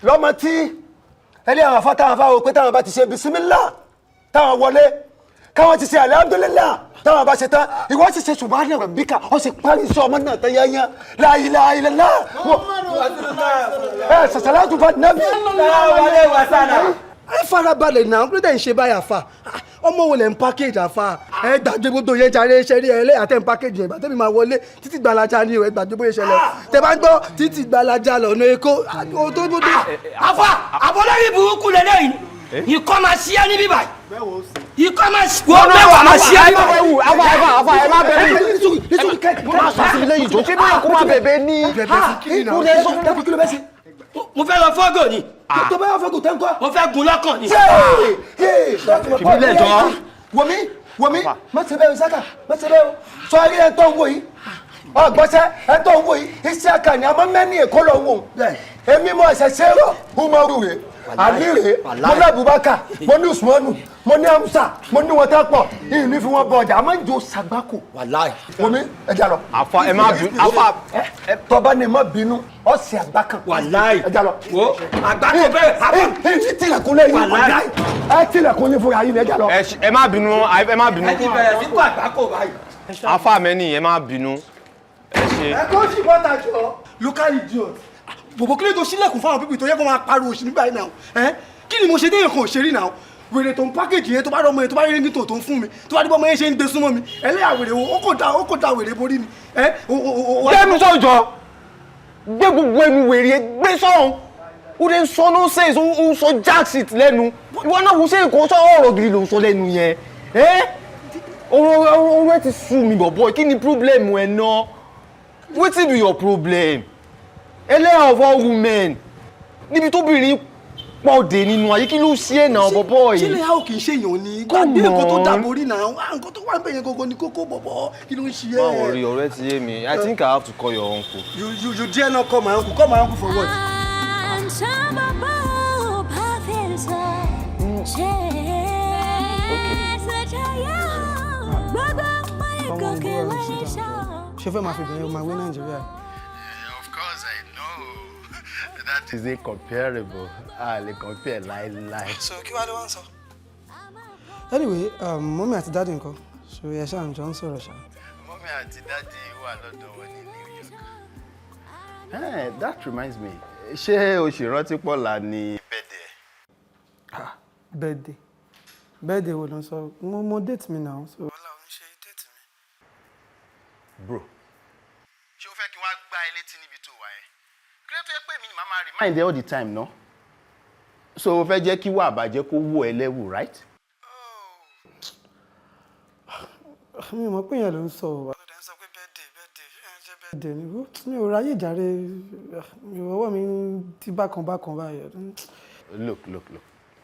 lọ́mọ tí ẹlẹ́ àwọn àfa táwọn àfa wò pé táwọn bá ti ṣe bisimilá táwọn wọlé káwọn ti ṣe alhamdulillah táwọn bá ṣe tán ìwọ ti ṣe subhana rabbika ó sì parí iṣẹ́ ọmọ náà tán yányán la ilaha illallah sàṣàlátù fún nàbí. Ẹ farabalẹ̀ náà kí ló dé ń ṣe báyà fa ọmọ wo lẹ̀ ń package àfa ẹ gbàgbé gbogbo yẹn jàre ṣẹ́rí ẹ lẹ́yìn àtẹ̀ ń package yẹn bàtẹ́ mi máa wọlé títí gbalaja ni ẹ gbàgbé bóyá ṣẹlẹ̀ tẹ bá gbọ́ títí gbalaja lọ́nà Èkó tó gbogbo. àfa àbọ̀lẹ́rì burúkú lélẹ́yìn ikọ́ máa ṣí ẹ níbí báyìí ikọ́ máa ṣí wọ́n mẹ́wàá máa ṣí ẹ níbí báyìí. àfa ẹ má bẹ̀rẹ̀ mo máa sọ sí ilé ìjọ ṣé báyọ̀ kó má bẹ̀bẹ̀ ní. mo fẹ́ lọ fọ́gò ni. tó bá yà fọ́gò tẹ́ ń kọ́. mo fẹ́ gun lọ́kàn ni. ìbílẹ̀ jọ. wòmí má ṣe bẹ́ẹ̀ sáká má ṣe bẹ́ẹ̀ sọ eré ẹ̀ tó ń wò yìí ọgbọ́sẹ́ ẹ̀ tó ń wò yìí iṣẹ́ àkànní àmọ́ mẹ́ni èkó lọ wò èmi mọ ẹ̀sẹ̀ ṣẹ́rọ̀ Umaru rè Ali rè mo ní Abubakar mo ní Usmanu mo ní Amusa mo ní wọn tẹ́ pọ̀ ìyìn ní fi wọn bọ ọjà àmọ́ ń jò sàgbákò wòmí ẹja lọ. àfa ẹ má bínú àfa tọba ni má bínú ọ̀sẹ̀ àgbákan ẹja lọ. wo àgbákò bẹ́ẹ̀ ẹ tilẹ̀kùn lẹ́yìn wàláì ẹ tilẹ̀kùn yín fúnra yín ẹja lọ. ẹ má bínú ẹ má bínú. ẹ ti bẹ̀rẹ̀ sí kó àgbákò báyìí. àfa mẹ́ni ẹ má bínú. ẹ ṣe. ẹ kó sì bọ́ta jọ local idiot. bòbò kí ló tó sílẹ̀kùn fáwọn pípì tó yẹ kó máa pariwo òsì nígbà yìí náà kí ni mo ṣe déyàn kan ò ṣe rí náà wèrè tó ń pákéjì yẹn tó bá rọmọ yẹn tó bá rí ríngì tó ń fún mi tó bá dé bọ́mọ yẹn ṣe ń gbé súnmọ́ mi ẹlẹ́yà wèrè wo ó kò da wèrè borí ni. gbẹ́nu sọ̀jọ́ gbé gbogbo ẹnu wèrè gbé sọ̀hún ó dé sọ no sense ó sọ jacksit lẹ́nu ìwọ náà wò ṣe kò sọ ọ̀rọ̀ gidi ló sọ lẹ́nu yẹn ọ̀rọ̀ ẹ ti sú mi bọ̀bọ̀ kí ni problem ẹ náà wetin be your problem ẹlẹ́yà of all women níbi tóbìnrin pọ̀dé nínú ayé kí ló ṣe é náà bọ̀bọ̀ yìí. sílẹ̀ àwọn kì í ṣe èèyàn ní gbàgbé nǹkan tó dàbò rí náà nǹkan tó wà ń bẹ̀yẹn gógó ní kókó bọ̀bọ̀ kí ló ń ṣe é. báwo rí ọ̀rẹ́ ti yé mi I think I have to call your uncle. you dare not call my uncle for what. ṣé fẹ́ máa fi bẹ̀rẹ̀ máa wé Nàìjíríà. Of course I know that is incomparable le compare láíláí. so kí wàá ló wá ń sọ. anyway mọ́mí àti dáàdì nǹkan so ẹ ṣáà ń jọ ń sọ̀rọ̀ ṣáà. mọ́mí àti dáàdì wà lọ́dọ̀ wọn ní New York. That reminds me ṣé o ṣì rántí pọ̀lá ní birthday? birthday wo ló ń sọ mo date mi náà. so wàhálà ò ń ṣe date mi. bro ṣé o fẹ́ kí wọ́n á gbá ẹ létí níbi tó wà ẹ́ kí ló tó yẹ pé mi ni màá máa remind all the time no so o fẹ́ jẹ́ kí wà bàjẹ́ kó wò ẹ lẹ́wù right. mi ò mọ̀ pé yẹn ló ń sọ o. àlọ́dẹ ń sọ pé birthday ni mi ò ráyè jàre ọwọ́ mi ti bákan báyìí. look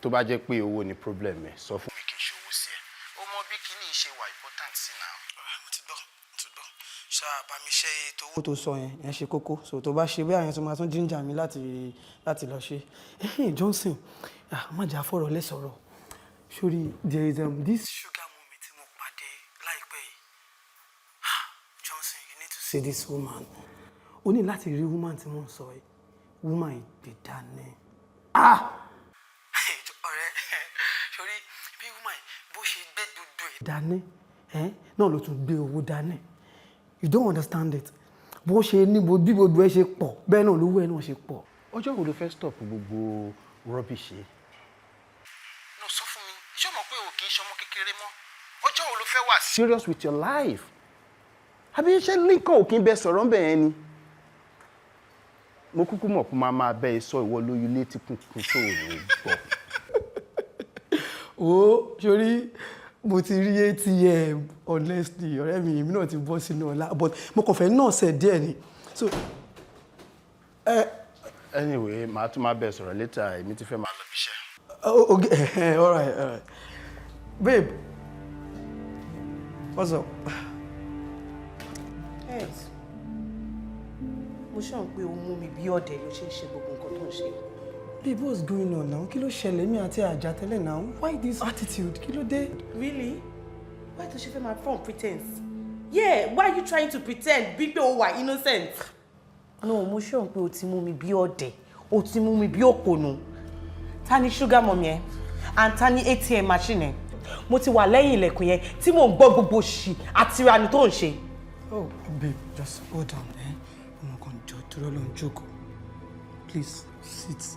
tó bá jẹ́ pé owó ni problem ẹ sọ fún mi kí n ṣòwò sí ẹ ó mọ bí kíní ṣe wà important sí náà. mo ti gbọ́ ṣáà bá mi ṣe ó tó sọ yẹn ṣe kókó so tó bá ṣe bí àyẹn tó máa tún jíjà mi láti lọ ṣe Johnson má jà fọ̀rọ̀ lẹ́sọ̀rọ̀ sórí there is this sugar mommy tí mo pàdé láìpẹ́ yìí Johnson you need to see this woman o ní láti rí woman tí mo ń sọ yìí woman yìí dé dání ọ̀rẹ́ sórí bí woman yìí bó ṣe gbé gbogbo ẹ̀ dání náà ló tún gbé owó dání you don't understand it bó ṣe ní bí gbogbo ẹ ṣe pọ̀ bẹ́ẹ̀ náà lówó ẹ náà ṣe pọ̀. ọjọ́ wo ló fẹ́ stop gbogbo rubbish yìí. no sọ fún mi ṣé o mọ̀ pé o kì í ṣọmọ kékeré mọ́ ọjọ́ wo ló fẹ́ wà serious with your life àbí ṣé lincoln ò kí ń bẹ sọ̀rọ̀ ń bẹ̀ yẹn ni. mo kúkú mọ̀ pé máa bẹ́ ẹ sọ ìwọ lóyún létí kùnkùn tó ò ní gbọ́. o sori mo ti rí ATM honestly ọ̀rẹ́ mi èmi náà ti bọ́ sínú ọ̀la but mo kàn fẹ́ náà ṣe díẹ̀ ni so anyway màá tún máa bẹ̀ sọ̀rọ̀ later èmi ti fẹ́ máa lọ bíṣẹ́. okay all right babe what's up. Yes. Mo ṣàn pé o mú mi bí ọ̀dẹ̀ ló ṣe ń ṣe gbogbo nǹkan tó ń ṣe. Babe, what's going on now? Kí ló ṣẹlẹ̀ mi àti àjà tẹ́lẹ̀ now? Why this attitude? Kí ló dé? Really? Why do you feel my phone pretense? Yeah, why are you trying to pretend bí pé o wà innocent? No, mo ṣàn pé o ti mú mi bí ọ̀dẹ̀, o ti mú mi bí òpònú. Ta ni sugar mom yẹn? And ta ni ATM machine yẹn? Mo ti wà lẹ́yìn ilẹ̀kùn yẹn tí mò ń gbọ́ gbogbo ṣì àti ìranù tó ń ṣe. Oh, babe, just hold on, I'm going to draw on Joko. Please, sit.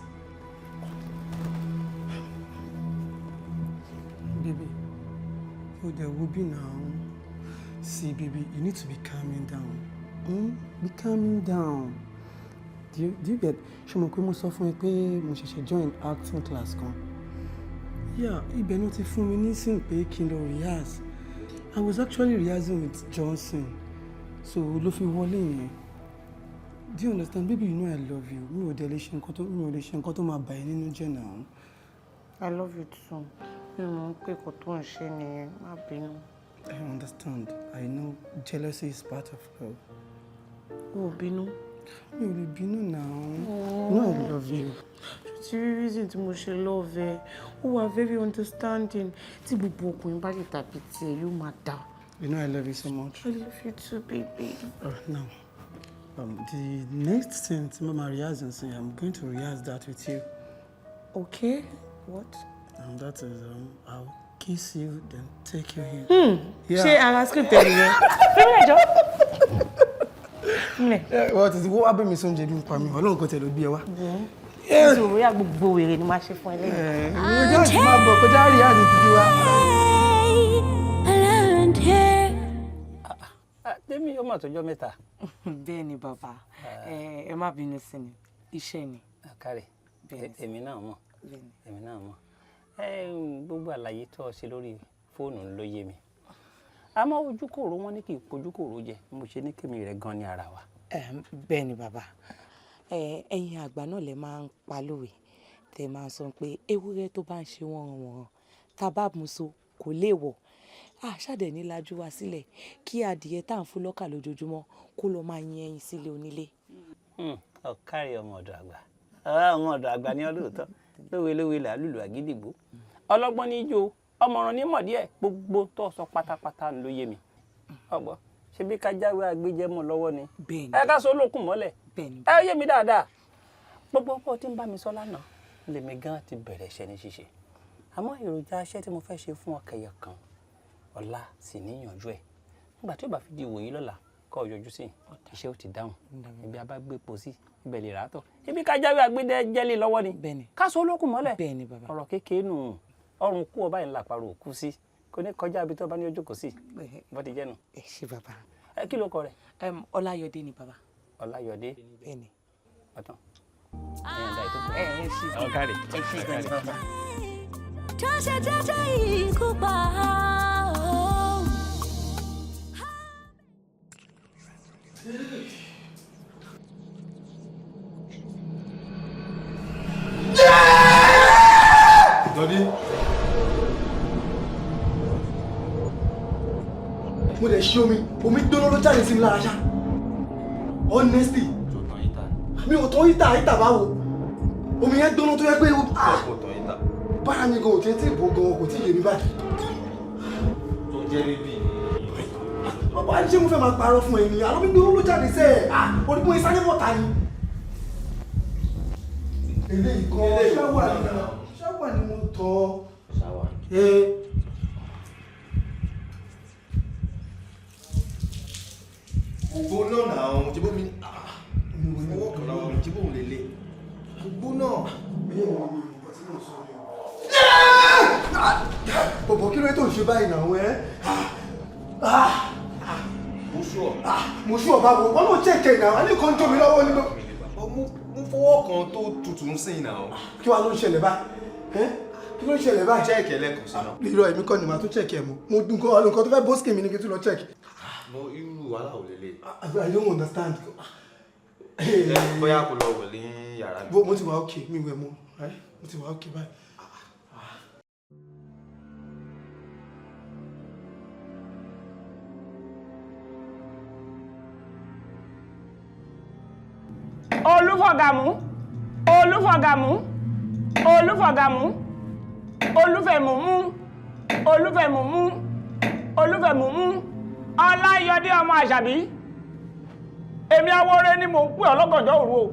Baby, there will be now. See, baby, you need to be calming down. Be calming down. Do you get? Ṣé mo pé mo sọ fún ẹ pé mo ṣẹ̀ṣẹ̀ join acting class kan. Yeah, ibẹ̀ náà ti fún mi nísìn pé kí n lọ rehearse. I was actually rehearsing with Johnson. So ló fi wọlé yẹn. Do you understand? Baby, you know I love you. Mi ò dẹ̀ lè ṣe nǹkan tó máa bà ẹ́ nínú jẹ́ náà. I love you too. Mi mọ̀ pé kò tó ń ṣe nìyẹn, má bínú. I understand. I know jealousy is part of love. O bínú. Mi ò lè bínú now. No, I love you. The reason tí mo ṣe love ẹ, ó wà very understanding. Tí gbogbo ọkùnrin bá lè tàbí tiẹ̀ yóò máa dà. You know I love you so much. I love you too, baby. Now, the next thing Mama rehearsing, I'm going to rehearse that with you. Okay. What? And that is, I'll kiss you, then take you in. Yeah. Ṣé ara script ẹ nìyẹn? Fẹ́mi lẹ́jọ́. What is it? What happened to me? Sonje didn't pa mi. Ọlọ́run kò tẹ̀ ló bí ẹ wá. Ṣé o rí gbogbo wèrè ni máa ṣe fún ẹ lẹ́yìn? Mo jẹ́ máa bọ̀ kọjá rehearse títí wá. Tèmi yóò máa tọjọ́ mẹ́ta. Bẹ́ẹ̀ ni bàbá, ẹ má bínú sí ni, iṣẹ́ ni. Àkàrẹ̀, èmi náà mọ̀. Èmi náà mọ̀. Gbogbo àlàyé tó o ṣe lórí fóònù ló yé mi. Àmọ́ ojúkòrò wọn ní kì í pojúkòrò jẹ, mo ṣe ní kémi rẹ̀ gan ní ara wa. Bẹ́ẹ̀ ni bàbá, ẹ̀yin àgbà náà lè máa ń pa lówe, tẹ máa sọ pé ewúrẹ́ tó bá ń ṣe wọ́n tá bá mú so kò lè wọ̀. Ṣàdẹ̀ ní lajú wa sílẹ̀ kí adìyẹ tá à ń fún lọ́kà lójoojúmọ́ kó lọ máa yin ẹyin sílé onílé. Ọ̀kárí ọmọ ọ̀dọ̀ àgbà. Ọmọ ọ̀dọ̀ àgbà ní ọlọ́ọ̀tọ́. Lówelówe là lùlù àgídìgbò. Ọlọ́gbọ́n ní ijó, ọmọràn ní mọ̀díẹ̀, gbogbo tó sọ pátápátá ló yé mi. Ọgbọ́, ṣe bí ká jáwé agbéjẹ́mọ̀ lọ́wọ́ ni. Ẹ ká sọ olókùn mọ́lẹ̀. Ẹ yé mi dáadáa. Gbogbo ọ̀pọ̀ tí ń bá mi sọ lánàá, lèmi gan ti bẹ̀rẹ̀ iṣẹ́ ní ṣíṣe. Àmọ́ èròjà iṣẹ́ tí mo fẹ́ ṣe fún ọkẹyẹ kan, ọ̀la sì níyànjú ẹ̀. Nígbà tí ó bá fi di ìwòyí lọ́la, kọ́ yọjú sí iṣẹ́ ó ti dáhùn. Ibi abá gbé po sí, ibẹ̀ lè ràátọ̀. Ibi ká jáwé agbéjẹ́lé lọ́wọ́ ni. Ká sọ olókùn mọ́lẹ̀. Ọ̀rọ̀ kékeré nù. Ọrùn kú ọba yìí ńlá parọ́ òkú sí. Kò ní kọjá ibi tó bá ní ojú kò sí. Bọ́ ti jẹ́nu. Ẹ ṣé bàbá. Kí ló kọ rẹ̀? Ọláyọdé ni bàbá. Ọláyọdé. Bẹ́ẹ̀ni. Ọ̀tán. Ẹ̀yìn ọ̀dà ètò kù. Ẹ ṣé. Ọ̀kárì. Ẹ ṣé gan-an bàbá. Jọ́ṣẹ́ ikú pa á. Dọ́dí. Mo lè ṣí omi gbóná ló jáde sí mi lára ṣá. honestly. Mi ò tán ìta báwo. Omi yẹn gbóná tó yẹ pé bára mi gan ò tí ìbò gan kò tí yé mi báyìí. Tó jẹ́ bíbí. Bàbá ṣé mo fẹ́ máa parọ́ fún ẹni? Àlọ́ mi gbóná ló jáde sẹ́ẹ̀. Onígbó ìsáré bọ̀ta ni. Eléyìí kan ṣáwà ni mo tọ́. Ògbó náà nà àwọn jíbó mi owó kan láwọn mi jíbó lè lè. Ògbó náà. Bọ̀bọ̀ kí ló tó ń ṣe báyìí náà wẹ́? Mo ṣú ọ̀bá wo, wọ́n ló chẹ́kẹ̀ náà, wọ́n ní kan jó mi lọ́wọ́ nínú. Mo fọwọ́ kan tó tutù ń sìn náà. Kí wàá ló ń ṣẹlẹ̀ báyìí? Kí ló ń ṣẹlẹ̀ báyìí? Chẹ́ẹ̀kì ẹlẹ́kùn sí náà. Irọ́ èmi kọ́ ni màá tún chẹ́kì ẹ̀ mọ́. Mo nǹkan tó fẹ́ bóṣkì mi ní kí n tún lọ chẹ́kì. Mo irú wàhálà ò lè lè. I don't understand. Bóyá kò lọ wẹ̀ ní yàrá mi. Mo ti wà ókè, mi wẹ̀ mọ́. Mo ti wà ókè báyìí. Olúfọ̀gàmú olúfẹ̀mùmú Ọláyọdé ọmọ Àṣàbí. Èmi Awore ni mò ń pè ọlọ́gànjọ́ òru o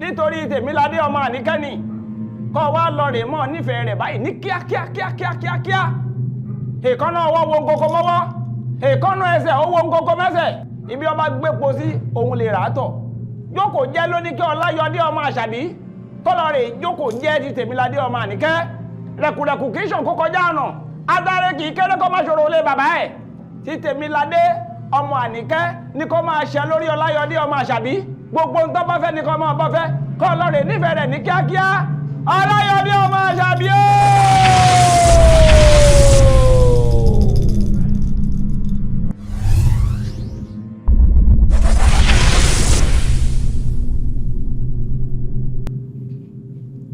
nítorí Tèmiládé ọmọ Àníkẹ́ni kọ́ wá lọ rè mọ́ nífẹ̀ẹ́ rẹ̀ báyìí ní kíákíá. Èkánná ọwọ́ wo ngoko mọ́wọ́, èkánná ẹsẹ̀ ó wo ngoko mẹ́sẹ̀, ibi ọba gbépo sí òun lè rà á tọ̀. Jókòó jẹ́ lóní kí Ọláyọdé ọmọ Àṣàbí tọ́lọ rè jókòó jẹ́ ti Tèmiládé ọmọ Àníkẹ́. Rẹ̀kùrẹ̀kù kì í ṣàn kó kọjá ọ̀nà, adáre kì í kéré kó má ṣòro lé bàbá ẹ̀. Tí Tèmiládé ọmọ Àníkẹ́ ní kó máa ṣe lórí Ọláyọdé ọmọ Àṣàbí, gbogbo ń tó bá fẹ́ ní kó máa bọ́ fẹ́, kọ́ lọ rè nífẹ̀ẹ́ rẹ̀ ní kíákíá. Ọláyọdé ọmọ Àṣàbí ooo.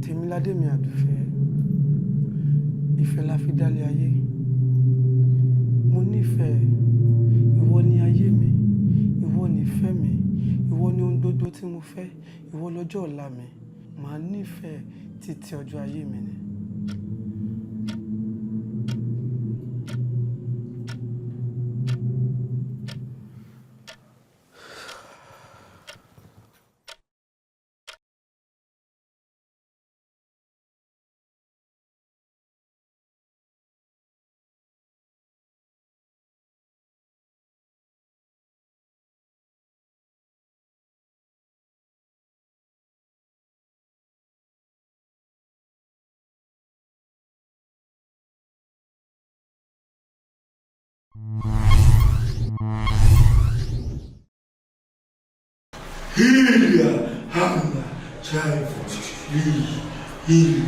Tèmiládé mi àdùfẹ́, ìfẹ́ la fi dálé ayé. Mo nífẹ̀ẹ́, ìwọ ni ayé mi, ìwọ ni ìfẹ́ mi, ìwọ ni ohun gbogbo tí mo fẹ́, ìwọ lọ́jọ́ ọ̀la mi. Màá nífẹ̀ẹ́ títí ọjọ́ ayé mi ni. Hilya Hanna Chaivu Hilya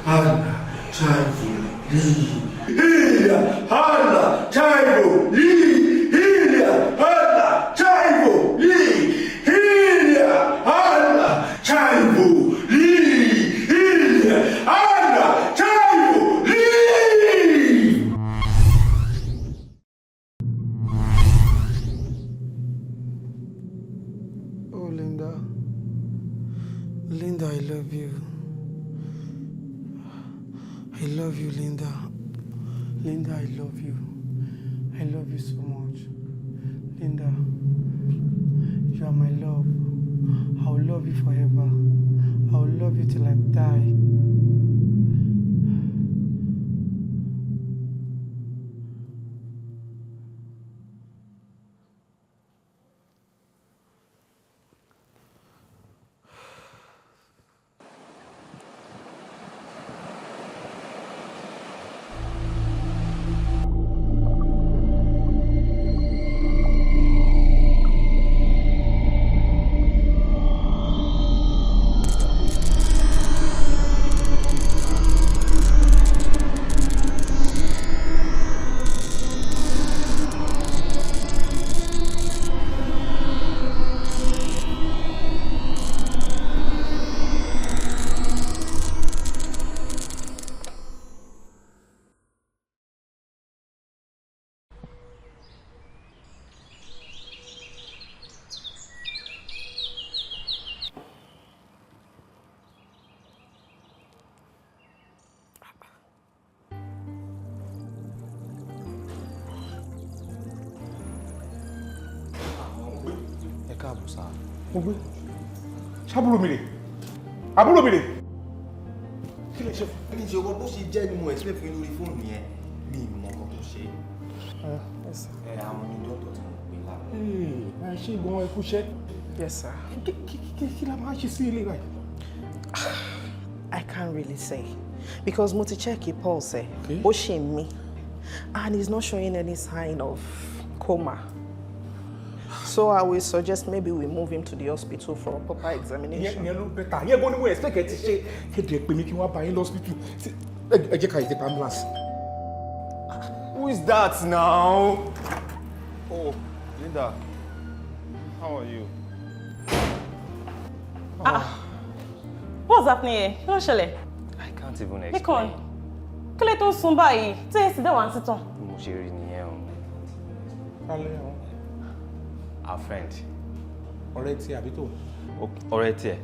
Hanna Chaivu Hilya Hanna Chaivu Hilya Hanna Chaivu Hilya Hanna Chaivu Hilya Hanna Chaivu. Linda, I love you. I love you, Linda. Linda, I love you. I love you so much. Linda, you are my love. I will love you forever. I will love you till I die. mo gbé ṣàbúrò mi rè àbúrò mi rè. Kí lè ṣe fún? Kí ni ṣe owó bó ṣe jẹ́ ni mo explain fún yín lórí fóònù yẹn mi ì mọ nǹkan tó ṣe. Àwọn ní dọ́tọ̀ tí mo pè lára. Ṣé gan ẹ kúṣẹ́? Yes, sir. Kí la máa ṣe sí ilé báyìí? I can't really say because mo ti check your pulse. Ó ṣe mí and he's not showing any sign of coma. So I will suggest maybe we move him to the hospital for a proper examination. Yẹn ló bẹ́tà. Yẹn bó ni mo expect ẹ ti ṣe kéde pé mi kí wọ́n bá yín lọ hospital. Ẹ jẹ́ ká yìí take ambulance. Who is that now? Oh, Linda. How are you? What's happening here? Kí ló ṣẹlẹ̀? I can't even explain. Nikon, kí ló tó ń sun báyìí? Tí èsì dẹ̀ wá ń títàn. Mo ṣe rí nìyẹn o. Kálẹ̀ o. Our friend. Ọ̀rẹ́ tí àbí tó? Ọ̀rẹ́ tiẹ̀.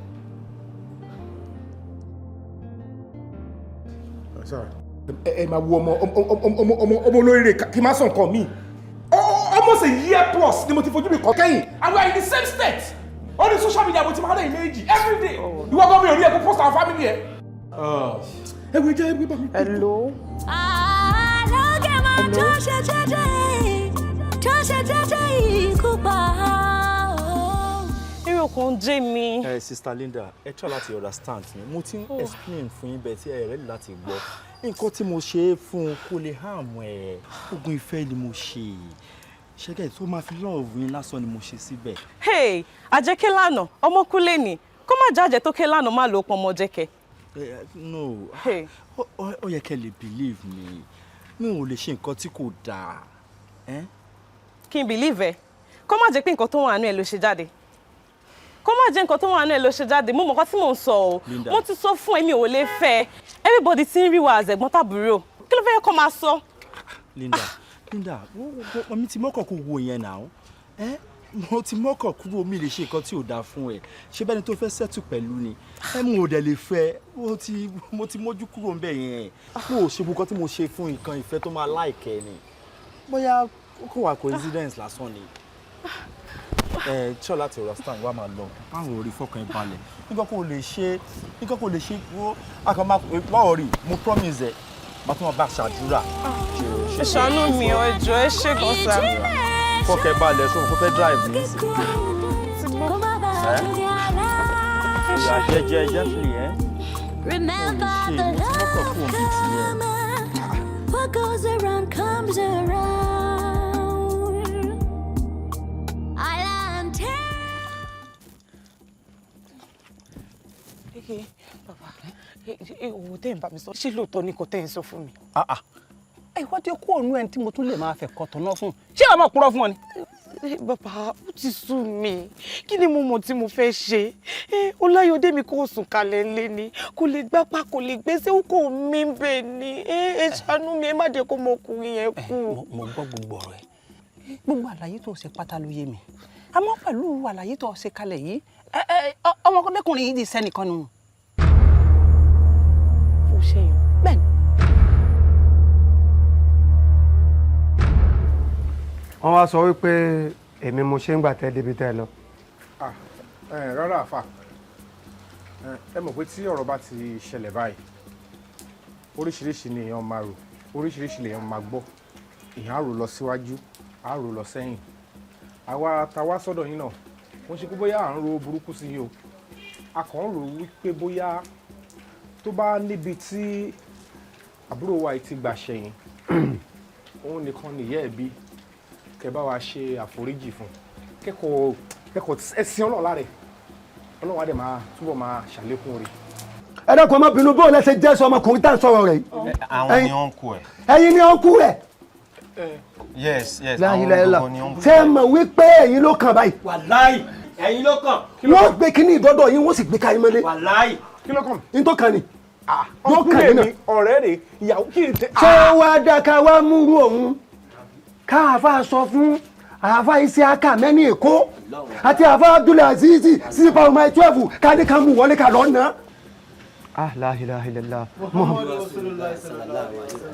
Ẹ máa wo ọmọ olóríire kí n má sọ nǹkan míì. Almost a year plus ni mo ti fojú mi kàn kẹ́yìn and we are in the same state. On the social media mo ti máa lẹ́yìn méjì every day. Ìwọ gan mi ò rí ẹ kó post our family ẹ. Ẹ wo jẹ́ ẹgbẹ́ bá mi. Hello. Àlọ́gẹ̀ máa tó ṣe jẹ́jẹ́ ikú pa á. Irú kan jẹ́ mi. Sister Linda, ẹ try láti understand mi. Mo ti ń explain fún yín bẹ́ẹ̀ tí ẹ ready láti gbọ́. Nǹkan tí mo ṣe fún un kò lè harm ẹ̀. Ogun ìfẹ́ ni mo ṣe. Ṣẹ́gẹ̀ tó máa fi love yín lásán ni mo ṣe síbẹ̀. Hey, àjẹkẹ́ lánàá, ọmọ kú lẹ́nìí. Kó má jájẹ tó ké lánàá má lò pọ̀ mọ́ jẹ́kẹ́. No, ó yẹ kẹ́ lè believe me. Mi ò lè ṣe nǹkan tí kò dáa. Kí n believe ẹ? Kó má jẹ́ pé nǹkan tó wà nínú ẹ ló ṣe jáde. Kó má jẹ́ nǹkan tó wà nínú ẹ ló ṣe jáde. Mo mọ̀ nǹkan tí mò ń sọ o. Mo ti sọ fún ẹ mi ò lè fẹ́. Everybody ti ń rí wa àzẹ̀gbọ́n tàbúrò. Kí ló fẹ́ kó máa sọ? Linda, mi ti mọ́kàn kó wo yẹn náà. Mo ti mọ́kàn kúrò mi lè ṣe nǹkan tí ò dáa fún ẹ. Ṣé bẹ́ni tó fẹ́ settle pẹ̀lú ni? Mo ò dẹ̀ lè fẹ́. Mo ti mójú kúrò ńbẹ̀ yẹn. Mo ò ṣe nǹkan tí mo ṣe fún nǹkan ìfẹ́ tó máa like ni. Bóyá kó wà coincidence lásán ni. Ṣọ́ láti understand wá máa lọ. Báwo orí fọkàn ẹ balẹ̀? Nǹkan kò lè ṣe wo àkànmá báwo rí mo promise ẹ. Màá tún máa bá ṣàdúrà. Ẹ ṣàánú mi o, ẹ jọ̀ọ́ ẹ ṣé gan sa. Fọkàn balẹ̀ sọ kó fẹ́ drive ní sí. Ìyá jẹ́jẹ́ gently Remember the love. What goes around comes around. ALANTERE. Bàbá, owó tẹ́ ń bá mi sọ, ṣé lóòótọ́ ni kò tẹ́ ń sọ fún mi? Ìwọ́n tí kó òun ẹni tí mo tún lè máa fẹ́ kọ́tọ̀ náà fún. Ṣé ọmọ purọ́ fún ọ ni? Bàbá, ó ti sú mi. Kí ni mo mọ̀ tí mo fẹ́ ṣe? Ọláyọdé mi kò sùn kalẹ̀ ńlé ni. Kò lè gbápá, kò lè gbẹ́sẹ̀, ó kò mí bẹ́ẹ̀ ni. Ẹ ṣàánú mi, ẹ má jẹ́ kó ọmọkùnrin yẹn kú. Mo gbọ́ gbogbo ọ̀rọ̀ ẹ̀. Gbogbo àlàyé tó ṣe pátá ló yé mi. Àmọ́ pẹ̀lú àlàyé tó ṣe kalẹ̀ yìí, ọmọkùnrin yìí di sẹ́nìkan nù. Ó ṣèyàn. Bẹ́ẹ̀ni. Wọ́n wá sọ wípé èmi mo ṣe ń gbà tẹ́ débi tẹ́ lọ. Rárá àfà, ẹ mọ̀ pé tí ọ̀rọ̀ bá ti ṣẹlẹ̀ báyìí oríṣiríṣi ni èèyàn máa rò, oríṣiríṣi lèèyàn máa gbọ́. Èèyàn á rò lọ síwájú, á rò lọ sẹ́yìn. Àwa ta wá sọ́dọ̀ yín náà wọ́n ṣe pé bóyá à ń ro burúkú sí yín o. A kàn ń rò wípé bóyá tó bá níbi tí àbúrò wa ti gbà ṣẹ̀yìn òun nìkan nìyẹ́ ẹ̀ bí kẹ́ bá wa ṣe àforíjì fún kẹ́kọ̀ọ́ ẹ̀sìn ọlọ́ọ̀lá rẹ̀ ọlọ́wà dẹ̀ máa túbọ̀ máa ṣàlékún rẹ̀. Ẹ dákun ọmọ bínú bó lẹ́sẹ̀ jẹ́ sọ ọmọkùnrin tá à ń sọ̀rọ̀ rẹ̀. Àwọn ni ọ̀nkù ẹ̀. Ẹ̀yin ni ọ̀nkù rẹ̀. Yes, àwọn gbogbo ni ọ̀nkù. Ṣé ẹ mọ̀ wípé ẹ̀yin ló kàn báyìí? Wàláì, ẹ̀yin ló kàn. Wọ́n gbé kíní ìdọ́dọ̀ yín wọ́n sì gbé káyín mọ́lé. Wàláì. Kí ló kàn? Ní tó kàn ní. Yóò kàn ní ọ̀rẹ́ rẹ̀ ìyàwó kí n tẹ. Ṣé wàá dáká wá múrú òun? Káàfà sọ fún àfà Isiaka mẹ́ni Èkó àti àfà Abdulaziz sí pàrọ̀mọ́ 12 káàdé kan mú wọlé ká lọ́nà. La ilaha illallah.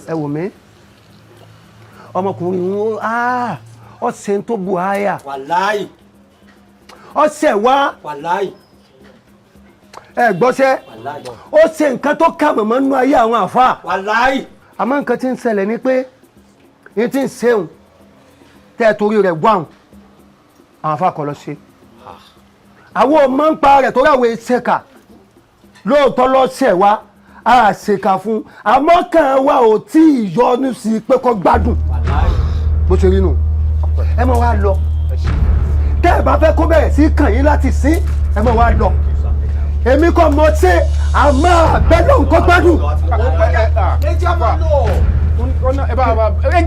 Ẹ wò mí ọmọkùnrin wọn ọ̀sẹ̀ tó bu àyà. Wàláì. ọ̀sẹ̀ wá. wàláì. ẹ gbọ́sẹ́ ó ṣe nǹkan tó kà mọ̀mọ́ nínú ayé àwọn àfa. wàláì. àmọ́ nǹkan tí ń ṣẹlẹ̀ ni pé ní tí ń ṣeun tẹ́ ẹ torí rẹ̀ gbọ́ àwọn àfa kọ́ lọ ṣe. àwọn ọmọ ń pa rẹ̀ torí àwọn ìṣèkà lóòótọ́ lọ́sẹ̀ wá a ṣèkà fún àmọ́ kan wa ò tí ì yọnu sí i pé kó gbádùn bó ṣe rí nù ẹ mọ̀ wá lọ tẹ́ ẹ bá fẹ́ kó bẹ̀rẹ̀ sí kàn yín láti sín ẹ mọ̀ wá lọ èmi kò mọ̀ ṣe àmọ́ àbẹ́ ló ń kó gbádùn. ẹ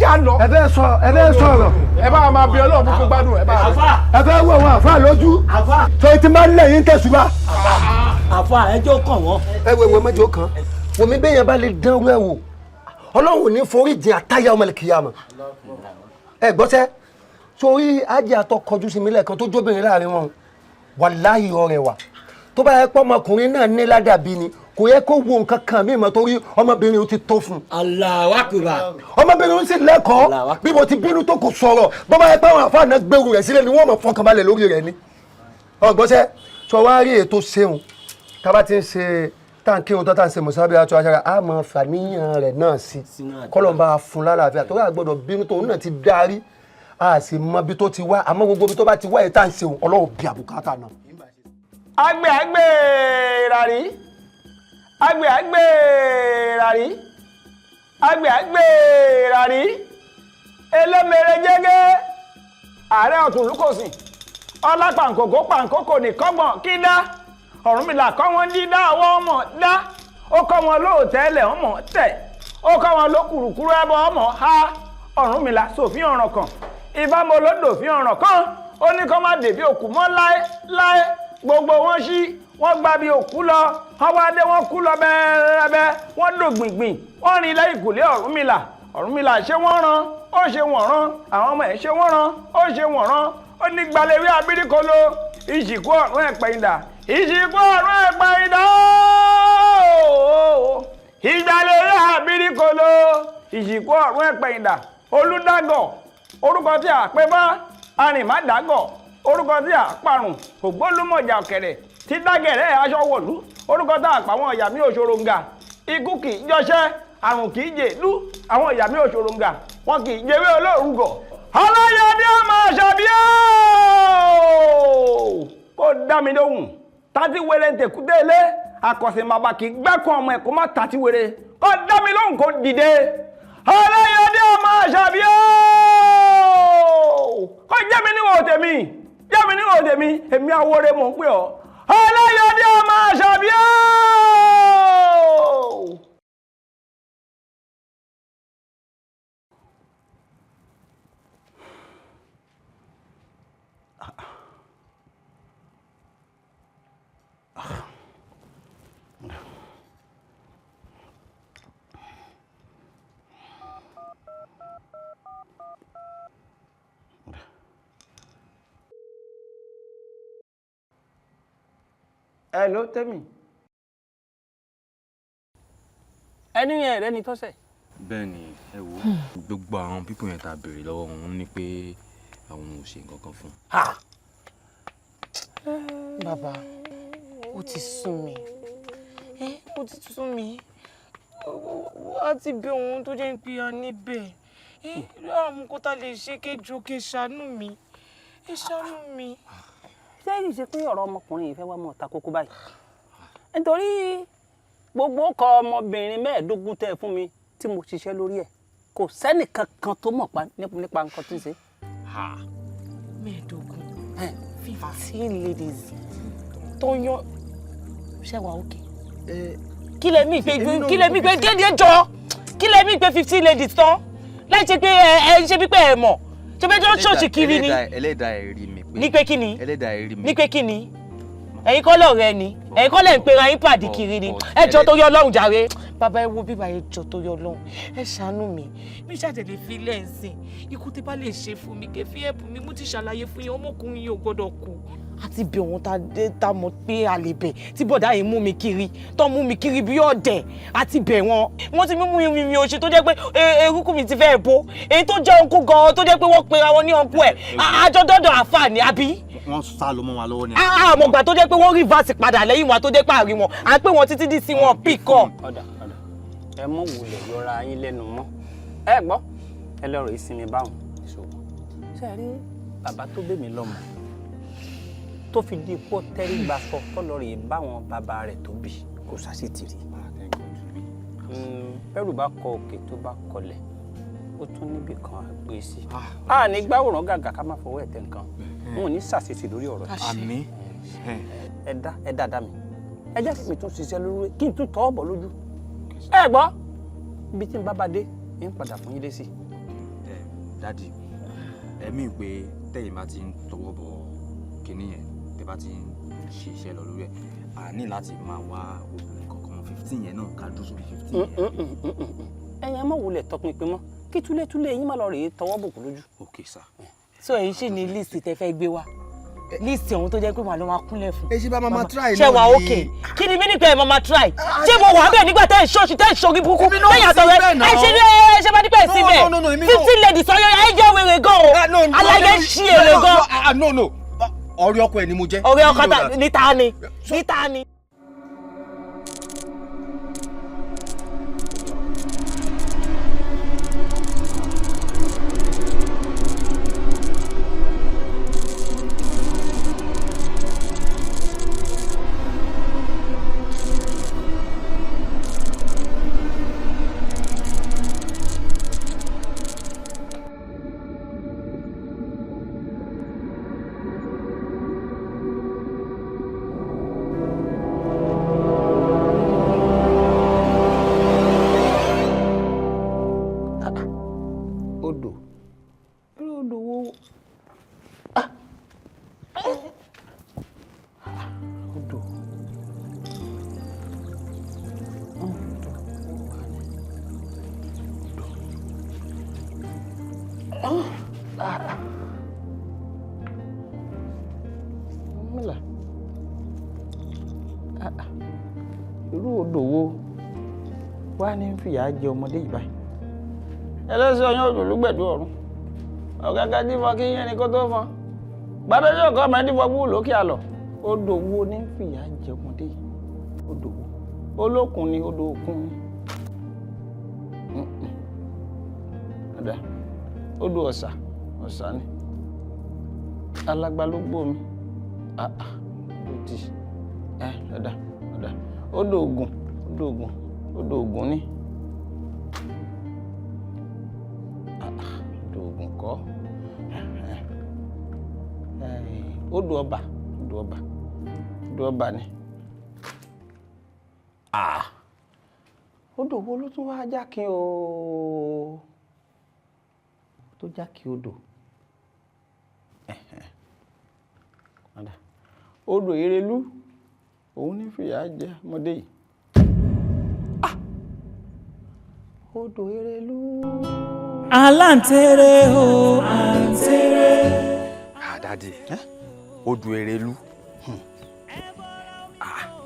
jẹ́ àlọ́. ẹ fẹ́ sọ̀rọ̀. ẹ bá máa bí ọlọ́run fún gbádùn ẹ bá. ẹ fẹ́ wọ wọn àfa lójú. tó ti máa ń lẹ́yìn tẹ̀sùbà. àfa ẹjọ́ kàn wọ́n. ẹ wo mẹ́jọ kan wòmí bẹ́yẹn bá lè dán rẹ̀ wò ọlọ́run ò ní forí jìn àtàyà ọmọ ìkìyàmọ̀. ẹ gbọ́sẹ́ sórí ajé àtọ kọjú sí mi lẹ́ẹ̀kan tó jóbìnrin láàrin wọn wàláhì ọ̀rẹ́ wa tó bá yẹ pé ọmọkùnrin náà ní ládàbí ni kò yẹ kó wo nǹkan kan mí mọ́ torí ọmọbìnrin ó ti tó fún un. Allahu Akbar. ọmọbìnrin ó sì lẹ́kọ̀ọ́ bí mo ti bínú tó kò sọ̀rọ̀ bó bá yẹ pé àwọn àfáà náà gbèrú rẹ̀ sílẹ̀ ni wọ́n mọ̀ fọkànbalẹ̀ lórí rẹ̀ ni. ọgbọ́sẹ́ sọ wá rí ètò ṣeun tá a bá ti ń ṣe táǹkì ohun tó tá à ń ṣe mùsàbí àti aṣáájú a máa fàníyàn rẹ̀ náà sí kọ́lọ̀ bá a fún lálàáfíà torí àgbọ̀dọ̀ bínú tó náà ti darí a sì mọ bí tó ti wá àmọ́ gbogbo bí tó bá ti wá èyí tá à ń ṣeun ọlọ́run bí àbùkátà náà. àgbẹ̀ ràrí àgbẹ̀ ràrí àgbẹ̀ ràrí elémèrè jẹ́gẹ́ ààrẹ ọ̀tún lúkòsìn ọlá pàǹkókò nìkọ́gbọ̀n kí dá Ọ̀rúnmìlà kọ́ wọn dídá ọwọ́ ọmọ dá ó kọ́ wọn lóòtẹ́lẹ̀ ọmọ tẹ̀ ó kọ́ wọn lókùrùkùrù ẹbọ ọmọ ha Ọ̀rúnmìlà sòfin ọ̀ràn kan ìbámu olódòfin ọ̀ràn kan ó ní kó má dèbí òkú mọ́ láé gbogbo wọn ṣí wọ́n gba bí òkú lọ wọ́n wá dé wọ́n kú lọ bẹ́ẹ̀rẹ́bẹ́ wọ́n dò gbìngbìn wọ́n rìn lẹ́yìn ìkùlé Ọ̀rúnmìlà ṣé wọ́n rán ó ṣe wọ́n rán àwọn ọmọ ẹ̀ ṣé wọ́n rán ó ṣe wọ́n rán ó ní gbalẹ̀wé abíríkolo ìsìnkú ọ̀run ẹ̀pẹ̀yìndà ìsìnkú ọ̀run ẹ̀pẹ̀yìndà ìgbàlẹ̀wé abíríkolo ìsìnkú ọ̀run ẹ̀pẹ̀yìndà olùdágọ̀ orúkọ tí a pè bá arìnmádàgọ̀ orúkọ tí a parùn ògbólúmọ̀jà ọ̀kẹ̀rẹ̀ tí dágẹ̀rẹ́ aṣọ wọ̀lú orúkọ tá a pa àwọn ìyá mi òṣòròǹgà ikú kì í jọṣẹ́ àrùn kì í jèlú àwọn ìyá mi òṣòròǹgà wọn kì í jẹwé olóòrùgọ̀ Ọláìyá ni a máa ṣàbíyá kó dá mi lóhùn tàti wèrè ń tèkúté ilé akọ̀sìn bàbá kì í gbẹ́kùn ọmọ ẹ̀ kó má tàti wèrè kó dá mi lóhùn kó dìde Ọláìyá ni a máa ṣàbíyá kó jẹ́ mi níwò tèmi èmi àwòrè mò ń pè ọ́ Ọláìyá ni a máa ṣàbíyá. Hello, Tẹ́mi. Ẹni yẹn rẹ ni tọ́sẹ̀. Bẹ́ẹ̀ni, ẹ wo gbogbo àwọn pípọ̀ yẹn tá a béèrè lọ́wọ́ wọn ní pé àwọn ò ṣe nǹkan kan fún. Bàbá, ó ti sún mi. Ó ti sún mi. A ti bí ohun tó jẹ́ ń pè á níbẹ̀. Àwọn kò tá lè ṣe kéjọ kí ṣàánú mi. Ẹ ṣàánú mi. Ṣé kìí ṣe pé ọ̀rọ̀ ọmọkùnrin yìí fẹ́ wá mọ̀ ta kókó báyìí? Nítorí gbogbo ọkọ ọmọbìnrin mẹ́ẹ̀ẹ́dógún tẹ́ ẹ fún mi tí mo ṣiṣẹ́ lórí ẹ̀ kò sẹ́nì kankan tó mọ̀ nípa nǹkan tí ń ṣe. 15 ladies tó yan ṣẹ́wà òkè. Kí lẹ mí pé kéde jọ kí lẹ mí pé 15 ladies tán láì ṣe pé ẹ ṣe bí pé ẹ mọ̀ ṣe pé jọ ṣọ́ọ̀ṣì kiri ni. Ẹlẹ́dàá ẹ̀ rí mi pé. Ní pé kí ni? Ẹlẹ́dàá ẹ̀ rí mi. Ní pé kí ni? Ẹ̀yin kọ́ lọ̀rẹ́ ni ẹ̀yin kọ́ lẹ̀ ń pera yín pàdé kiri ni ẹ jọ torí Ọlọ́run jàre bàbá ẹ wo bíbá ẹ jọ tó yọ lọ́hùn ẹ ṣàánú mi. mi ṣàtẹ̀lé fi lẹ́ǹsìn ikú tí bá lè ṣe fún mi kẹ́ fi ẹ̀bùn mi mo ti ṣàlàyé fún yín ọmọkùnrin yìí ò gbọ́dọ̀ kú. àti bí òun ta mọ̀ pé a lè bẹ̀ tí bọ̀dá yìí mú mi kiri tó mú mi kiri bí ọ̀dẹ̀ àti bẹ̀ wọ́n ti mú mi òṣì tó jẹ́ pé eruku mi ti fẹ́ bó èyí tó jẹ́ òǹkú gan-an tó jẹ́ pé wọ́n pera wọn ní òǹkú ẹ̀ àjọ dọ́dọ̀ àǹfààní àbí. wọ́n sá lọ mọ́ wa lọ́wọ́ ni. àmọ́ gbà tó jẹ́ pé wọ́n rìvásì padà lẹ́yìn wọn tó jẹ́ pé àrí wọn à ń pè wọ́n títí dì sí wọn píkọ̀. ọ̀dà ẹ mọ̀ wulẹ̀ yọra yín lẹ́nu mọ́ ẹ gbọ́ ẹ lọ́rọ̀ ìsinmi báwọn ìṣòwò ṣe rí bàbá tó bẹ̀ mí lọ́mọ tó fi di ipò tẹ́rí gba sọ tọ́lọ́ rè báwọn bàbá rẹ̀ tó bì kò sásìtì rí. bẹ́rù bá kọ òkè tó bá kọlẹ̀ ó tún níbì kan àgbé sí. a ní gbàwòrán gàgà ká má fọwọ́ ẹ̀ tẹ̀ nǹkan wọn ò ní sàṣìṣì lórí ọ̀rọ̀ àmín. ẹ dáadáa mi ẹ jẹ́ kí mi tún ṣiṣẹ́ lórí kí n tún tọ́ ọ̀bọ̀ lójú. ẹ gbọ́ ibi tí n bá dé ń padà fún yín lé sí. dádì ẹ̀mí pé tẹ̀yìn bá ti ń tọwọ́ bọ̀ kínní yẹn tẹ́ bá ti ń ṣiṣẹ́ lọ lórí ẹ̀ a ní láti máa wá obìnrin kankan 15 yẹn náà ká dúró sórí 15 yẹn. ẹ̀yin má wulẹ̀ tọpinpin mọ́ kí túlétúlé yín má lọ rèé tọwọ́ bòkú lójú. ok sir. so èyí sì ní líìsì tẹ́ fẹ́ gbé wá líìsì ọ̀hún tó jẹ́ pé màá lọ máa kúnlẹ̀ fún. èyí bá máa try náà ni. ṣé wàá òkè kí ni mí ní pé ẹ máa try ṣé mo wà bẹ́ẹ̀ nígbà tẹ́ ẹ̀ ṣọ́ọ̀ṣì tẹ́ ẹ̀ ṣọ́ọ̀gì burúkú lẹ́yìn àtọ̀rẹ́ ẹ ṣe ní ẹ ṣe bá dípẹ́ síbẹ̀ 15 ladies ọ̀yọ́ ẹ jẹ́ wèrè gan-an aláyé ṣí èrè gan-an. ọ̀rẹ́ ọkọ ẹ̀ ni mo jẹ́. ọ̀rẹ́ ọkọ níta ni. irú odò wo wá ní fìyà jẹ ọmọdé yìí báyìí. ẹlẹ́sìn ọyàn òjò ló gbẹ̀dú ọ̀run ọ̀gágá dífọ́ kí yẹn ni kó tó fọ́n gbàdéjọ́ ọ̀kan ọmọ ẹ̀dínfọ́ bú lókè àlọ́ odò wo ní fìyà jẹ ọmọdé yìí odò wo olókun ni odò òkun ni ọ̀dà odò ọ̀sà ni alágbálógbò mi lòdì ọ̀dà odò Ògùn ni odò Ògùn kọ́ odò ọba ni odò wo ló tún wá jákin o tó jákin odò odò Erelú òun ní fìyà jẹ ọmọdé yìí odò Erelú. Alantere o Alantere. Dádì odò Erelú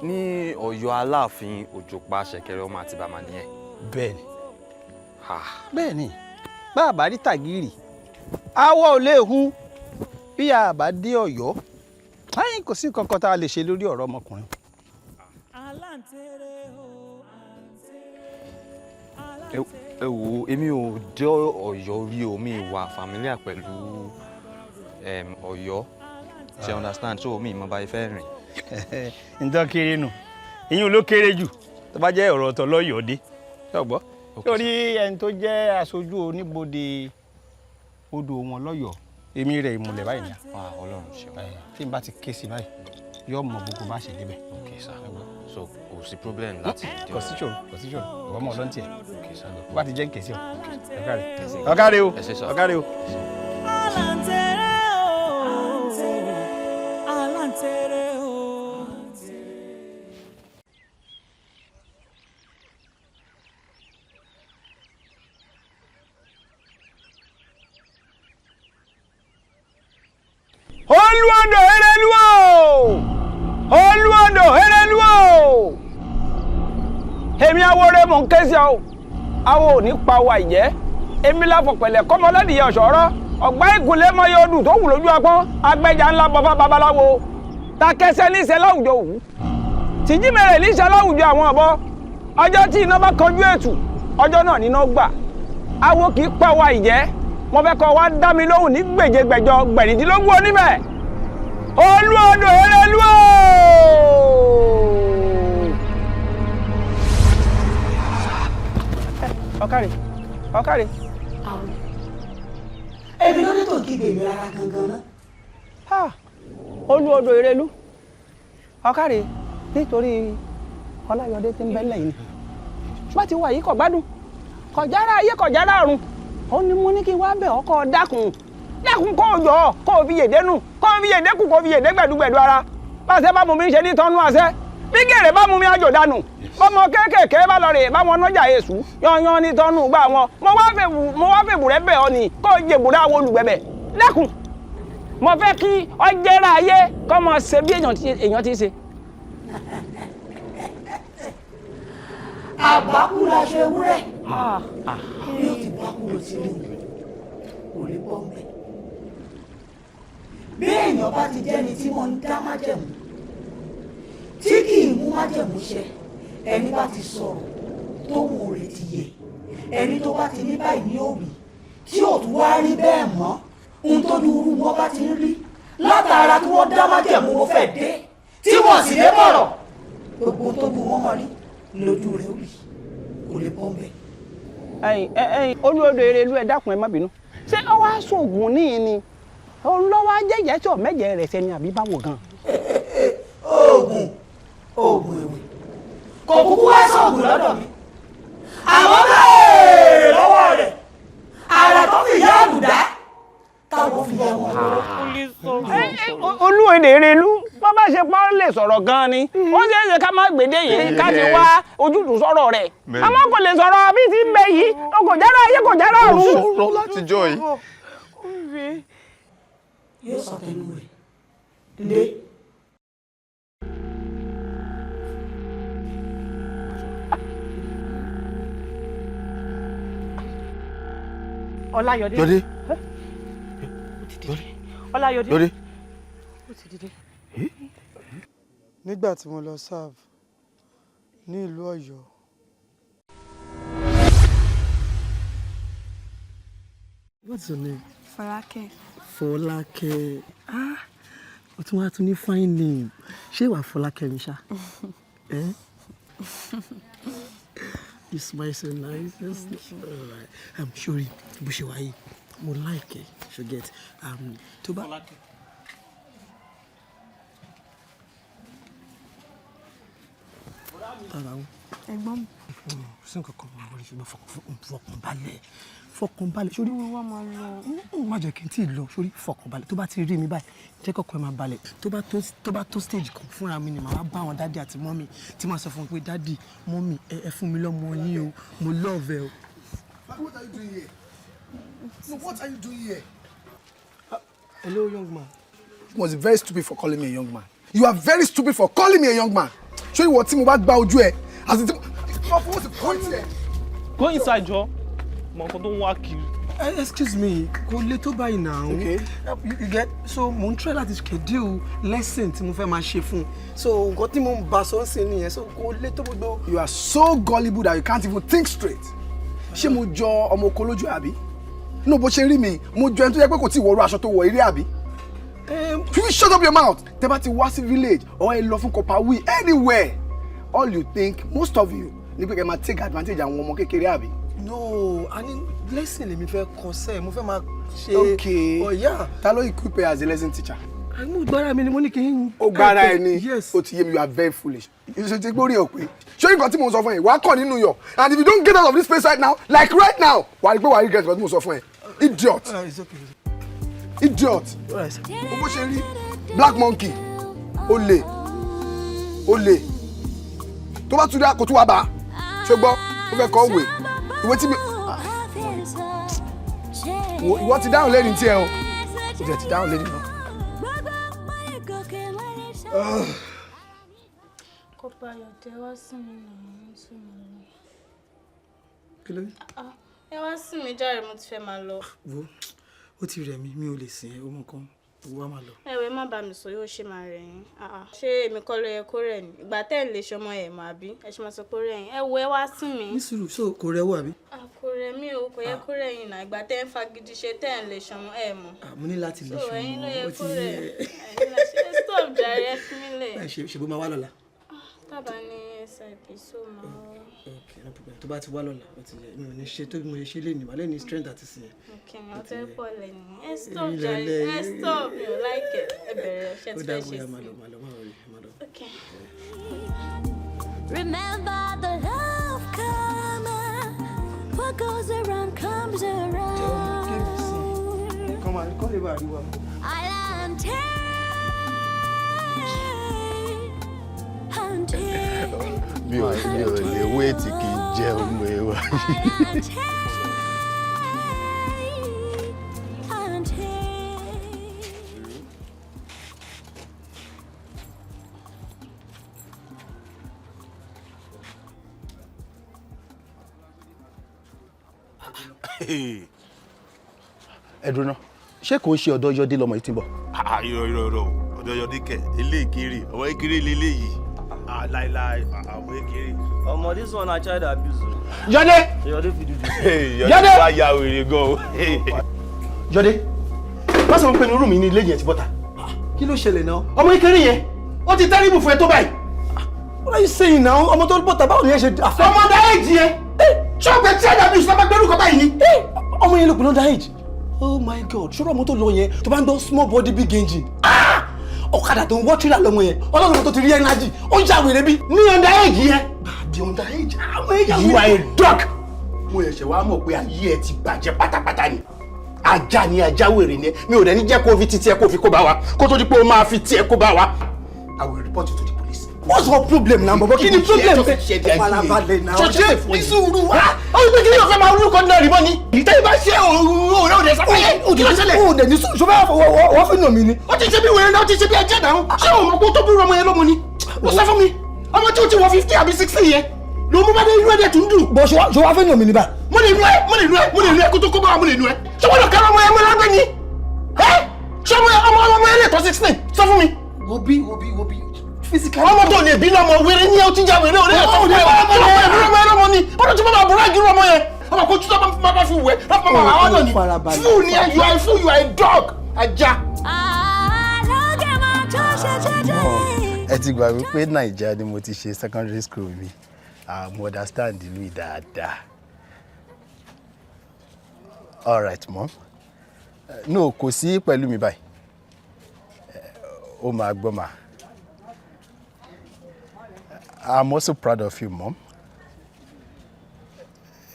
ní Ọ̀yọ́ Aláàfin Òjòpá ṣẹ̀kẹ̀rẹ̀ ọmọ àti bàmá nìyẹn. bẹ́ẹ̀ni bá a bá rí tàgìrì awọ ò lè hun bí a bá dé Ọ̀yọ́ kò sí kankan tá a lè ṣe lórí ọ̀rọ̀ ọmọkùnrin. ẹ wo èmi ò dé Ọ̀yọ́ rí o mi wà familiar pẹ̀lú Ọ̀yọ́ ṣe understand so mi mo bá ifẹ́ rìn. ǹtọ́ kéré nù ìyún ló kéré jù tó bá jẹ́ ọ̀rọ̀ ọ̀tọ̀ lọ́yọ̀ọ́ dé ṣọ̀gbọ́ torí ẹni tó jẹ́ aṣojú oníbodè odò wọn lọ́yọ̀ọ́ èmi rẹ̀ ìmùlẹ̀ báyìí ni. Ọlọ́run ṣe tí n bá ti ké sí báyìí yóò mọ gbogbo bá ṣe débẹ̀. ok sir so kò sí problem láti dé. kò sí ṣòro ìwọ mọ ọlọ́ntì ẹ̀ bó bá ti jẹ́ ń ké sí ọ ọ̀kàrẹ́ o ọ̀kàrẹ́ o. Alantere o Alantere o. awore mò ń ké sí ọ awo ò ní pa wa ìjẹ́ èmi láfọ̀ pẹ̀lẹ́ kọ́mọ lẹ́dìí ọ̀ṣọ́rọ́ ọ̀gbá ìkùnlé mọ́yé odù tó wù lójú ọpọ́n agbẹ́jà ńlá bọ́fá babaláwo ta kẹsẹ́ níṣẹ́ láwùjọ òwú tìjí mẹ́rẹ̀ níṣẹ́ láwùjọ àwọn ọ̀bọ ọjọ́ tí iná bá kọjú ètù ọjọ́ náà níná gbà awo kì í pa wa ìjẹ́ mo fẹ́ kọ́ wa dá mi lóhùn ní gbèjègbèjọ gbẹ̀rìndínlógún oníbẹ̀ olú odò erelú o. ọ̀kàrẹ̀ ọ̀kàrẹ̀. èmi ló ní tó kígbe mi rárá gangan náà. olú odò erelú ọ̀kàrẹ̀ nítorí ọláyọdé tí ń bẹ lẹ́yìn ni bá ti wà yìí kò gbádùn kọjára ayé kọjára ọ̀run ó ní mo ní kí wá bẹ̀ ọkọ dákun kó o jọ kó o fi yèdè nù kó o fi yèdè kù kó o fi yèdè gbẹ̀dúgbẹ̀dú ara bá a ṣe bá mu mi ṣe ní tọ́nú àṣẹ bí gèrè bá mu mi àjò dànù bọ́mọ kéékèèké bá lọ rè bá wọn nọ́jà èṣù yanyan ní tọ́nú gbà wọn mo wá fèbù rẹ bẹ̀ ọ ni kó o jèbùrẹ́ àwọn olùgbẹ̀bẹ̀ dákun mo fẹ́ kí ọjẹ́ra ayé kọ́ mọ ṣe bí èèyàn ti ṣe. àbákú la ṣe wúrẹ́ bí ó ti bákú ló ti rí kò lè bọ́ mbẹ́. bí èèyàn bá ti jẹ́ni tí wọ́n ń dá májẹ̀mú tí kì í mú májẹ̀mú ṣẹ ẹni bá ti sọ̀rọ̀ tó wò rẹ̀ ti yẹ ẹni tó bá ti ní báyìí ní òbí tí ò tún wá rí bẹ́ẹ̀ mọ́ ohun tó dúró wọn bá ti ń rí látara tí wọ́n dá májẹ̀mú wọn fẹ́ dé tí wọ́n sì lé bọ̀rọ̀ gbogbo tó dúró wọn mọ́ rí lójú rẹ̀ ó rí kò lè bọ́ mbẹ́. ẹ̀yin olóòdò erelú ẹ dákun ẹ má bínú ṣé ọwọ́ aṣọ ògùn níyìn ni olówó ajẹjẹ tí ọmẹjẹ rẹ sẹni àbí báwo gan. oògùn èwe kò kúkú wá sóògùn lọ́dọ̀ mi àwọn bẹ́ẹ̀ lọ́wọ́ rẹ̀ ààrẹ tó fi yá àbùdá táwọn fi yá wọn lọ́wọ́. olúwèdè erelú bó bá ṣe pọ́n lè sọ̀rọ̀ gan-an ni ó ṣe é ṣe ká má gbèdé yìí ká ti wá ojútùú sọ̀rọ̀ rẹ̀ àmọ́ kò lè sọ̀rọ̀ bí ti ń bẹ yìí o kò jára ayé kò jára ọ̀run. sọ̀rọ̀ látijọ́ yìí. yóò sọ tẹnu rẹ̀ lé. Ọláyọdé. Yọdé. Ọláyọdé. Yọdé. Ó ti dìde. Nígbà tí mo lọ serve ní ìlú Ọ̀yọ́. What's your name? Fọlákẹ́. Fọlákẹ́. O tún wá tún ní fine name. Ṣé wàá Fọlákẹ́ mi ṣá? You smile so nice. Yes. Alright. I'm sure bó ṣe wáyé. Mo like it. You get. Tó bá. Ẹ̀gbọ́n mi. Sí nǹkan kan máa wọlé ṣùgbọ́n fọkànbalẹ̀ sórí wọ́n máa lọ. má jẹ́ kí n tí ì lọ sórí fọkànbalẹ̀ tó bá ti rí mi báyìí jẹ́ kọ́kọ́ ẹ máa balẹ̀ tó bá tó stage kan fúnra mi ni màá bá àwọn dádì àti mọ́mì tí màá sọ fún un pé dádì mọ́mì ẹ fún mi lọ́mọ yín o mo love ẹ o. What are you doing here? No, what are you doing here? Hello, young man. You must be very stupid for calling me a young man. You are very stupid for calling me a young man. Show you what tí mo bá gba ojú ẹ. As in, what's the point here? Go inside, Joe. Mo nǹkan tó ń wá kiri. Excuse me, kò lè tó báyìí now. Okay. You get so mo ń try láti schedule lesson tí mo fẹ́ máa ṣe fún. So nǹkan tí mo ń bá sọ ń sìn nìyẹn. So kò lè tó gbogbo. You are so gullible that you can't even think straight. Ṣé mo jọ ọmọ oko lójú àbí? No, bó ṣe rí mi, mo jọ ẹni tó yẹ pé kò tí ì wọrú aṣọ tó wọ eré àbí? You shut up your mouth. Tẹ́ bá ti wá sí village or ẹ lọ fún Kopawi anywhere. All you think, most of you, ni pé kẹ́ máa take advantage àwọn ọmọ kékeré àbí? No, I mean lesson lèmi fẹ́ kọ́ sẹ́, mo fẹ́ máa ṣe. Okay. Oh yeah. Ta ló equip as a lesson teacher? Mo gbára mi ni mo ní kí n. Ó gbára ẹ ni. Yes. Ó ti yé mi, you are very foolish. Ìṣe ti gbórí ẹ̀ pé. Ṣé nǹkan tí mo sọ fún ẹ, wàá kọ̀ nínú yọ̀. And if you don't get out of this place right now, like right now, wàá rí pé wàá rí get nǹkan tí mo sọ fún ẹ. Idiot. It's okay. Idiot. Right. Bó ṣe rí black monkey, olè, tó bá tún dá kó tún wá bá a, ṣé gbọ́, ó fẹ́ kọ́ òwe, ìwé tí mi. Ìwọ ti dáhùn lẹ́ni tí ẹ o, ó jẹ́ ti dáhùn lẹ́ni náà. Bayọ̀dé wá sí mi náà ń sún mi lọ. Kí ló dé? Ẹ wá sí mi jàre mo ti fẹ́ máa lọ. Wo ó ti rẹ̀ mí mi ò lè sìn ẹ́ ọmọ kan owó á máa lọ. Ẹ̀wẹ̀ má bá mi sọ yóò ṣe máa rẹ̀ yín. Ṣé èmi kọ́ ló yẹ kó rẹ̀ ni? Ìgbà tẹ́ ẹ̀ lè ṣọmọ ẹ̀ mọ̀ àbí? Ẹ ṣe máa sọ kó rẹ̀ yín. Ẹ wo ẹ wá sí mi. Ní sùúrù so kò rẹwọ́ àbí? Kò rẹ̀ mí o kò yẹ kó rẹ̀ yín náà. Ìgbà tẹ́ ẹ̀ ń fagídí ṣe tẹ́ ẹ̀ lè ṣọmọ ẹ̀ mọ̀. Mo ní láti lè ṣọmọ. So ẹ̀yin ló yẹ kó rẹ̀. Stop jàre ẹ fi mí lẹ̀. Ṣe bó máa wá lọ́la? Tábà ní SIP so máa wá. Okay, no problem. Tó bá ti wá lọ́la ó ti yẹ mi ò ní ṣe tó bí mo ṣe ṣe lénìí màá lẹ́ni strength àti sìn. Okay, ni ọtẹ pọ̀ lẹ́nu. Ẹ stop jàre ẹ stop mi ò like ẹ bẹ̀rẹ̀ ṣe ti fẹ́ ṣe sí. Okay. Remember the love karma. What goes around comes around. Come on, call it back. Mi ò lè wéètì kí n jẹ ọmọ ẹ wá. Ẹ dúró ná, ṣé kò ń ṣe ọ̀dọ̀ Yọdé lọmọ yìí ti ń bọ̀? Irọ́ ọ̀dọ̀ Yọdé kẹ̀ eléyìí kéré ọmọ kékeré leléyìí láíláí ọmọ kékeré. Ọmọ this one na child abuse. Yọdé! Yọdé fi dúdú. Yọdé wá ya wèrè gan o. Yọdé, má sọ pé ní rúùmù ní ilé yẹn ti bọ́ta. Kí ló ṣẹlẹ̀ náà? Ọmọ kékeré yẹn, ó ti tẹ́rìbù fún ẹ tó báyìí. What are you saying now? Ọmọ tó bọ́ta báwo ni ẹ ṣe àfẹ́? Ọmọ dáhẹ́jì yẹn, ṣọ́ọ̀bù child abuse ló bá gbẹ́rù kọ́ báyìí ni. Ọmọ yẹn ló pinnu dáhẹ́jì. Oh my God, ṣọ́rọ̀ ọmọ tó lọ yẹn tó bá ń gbọ́ small body big engine. Ọ̀kadà tó ń wọ́ tírà lọ́mọ yẹn, ọlọ́run tó ti rí energy, ó ń jà wèrè bí. Ní underage yẹn. Bàbí underage, You are a dog. Mo ẹ̀ṣẹ̀ wá mọ̀ pé ayé ẹ ti bàjẹ́ pátápátá ni. Ajá ni ajá wèrè ni ẹ. Mi ò dẹ̀ ní jẹ́ kó fi títí ẹ kó fi kó bá wa. Kó tó di pé o máa fi tí ẹ kó bá wa. I will report you to the police. What's your problem now, Bobo? Kí ni problem? Farabalẹ̀ náà. Ṣọṣẹ́ ní sùúrù wá. Ó ní pé kí ni ọ̀fẹ́ máa orúkọ náà rí mọ́ ni. Ìtẹ́ ìbá ṣe òun òde sáfẹ́yẹ. Kí ló ṣẹlẹ̀? Ó dẹ̀ ní sùúrù. Ṣọfẹ́ wọ́n fi nà mí ni. Ó ti ṣe bí wèrè náà, ó ti ṣe bí ẹjẹ́ náà. Ṣé o mọ̀ pé ó tó búrú ọmọ yẹn lọ́mọ ni? Ó sọ fún mi. Ọmọ tí ó ti wọ 50 àbí 60 yẹn. Ló mú bá dé inú ẹ̀dẹ̀ tó ń dùn. Bọ̀ ṣọ wá fẹ́ nà mí ni bá. Mo lè nu ẹ kó tó kó bá wa mo lè nu ẹ. Ṣé wọ́n lọ kẹ́rọ ọmọ yẹn mọ́ lágbẹ́ ni? Ṣé ọmọ yẹn lè tọ́ 16? Sọ fún mi. Wo bí. Ọmọ tó lè bí lọ́mọ wèrè ní ọtí jà wèrè òde ẹ̀tọ́ fún ẹ̀ ọmọ ẹ̀ lọ́mọ ni bọ́dọ̀ tí wọ́n máa bọ̀rọ̀ àgìrì ọmọ yẹn ọmọ kò tún tó máa fi wẹ̀ lọ́pọ̀ máa wà wọ́n ní fún ni you are a fool, you are a dog ajá. Ẹ ti gbà wípé Naija ni mo ti ṣe secondary school mi mo understand ìlú yìí dáadáa. All right mom. No kò sí pẹ̀lú mi báyìí ó máa gbọ́ ma. I'm also proud of you, Mom.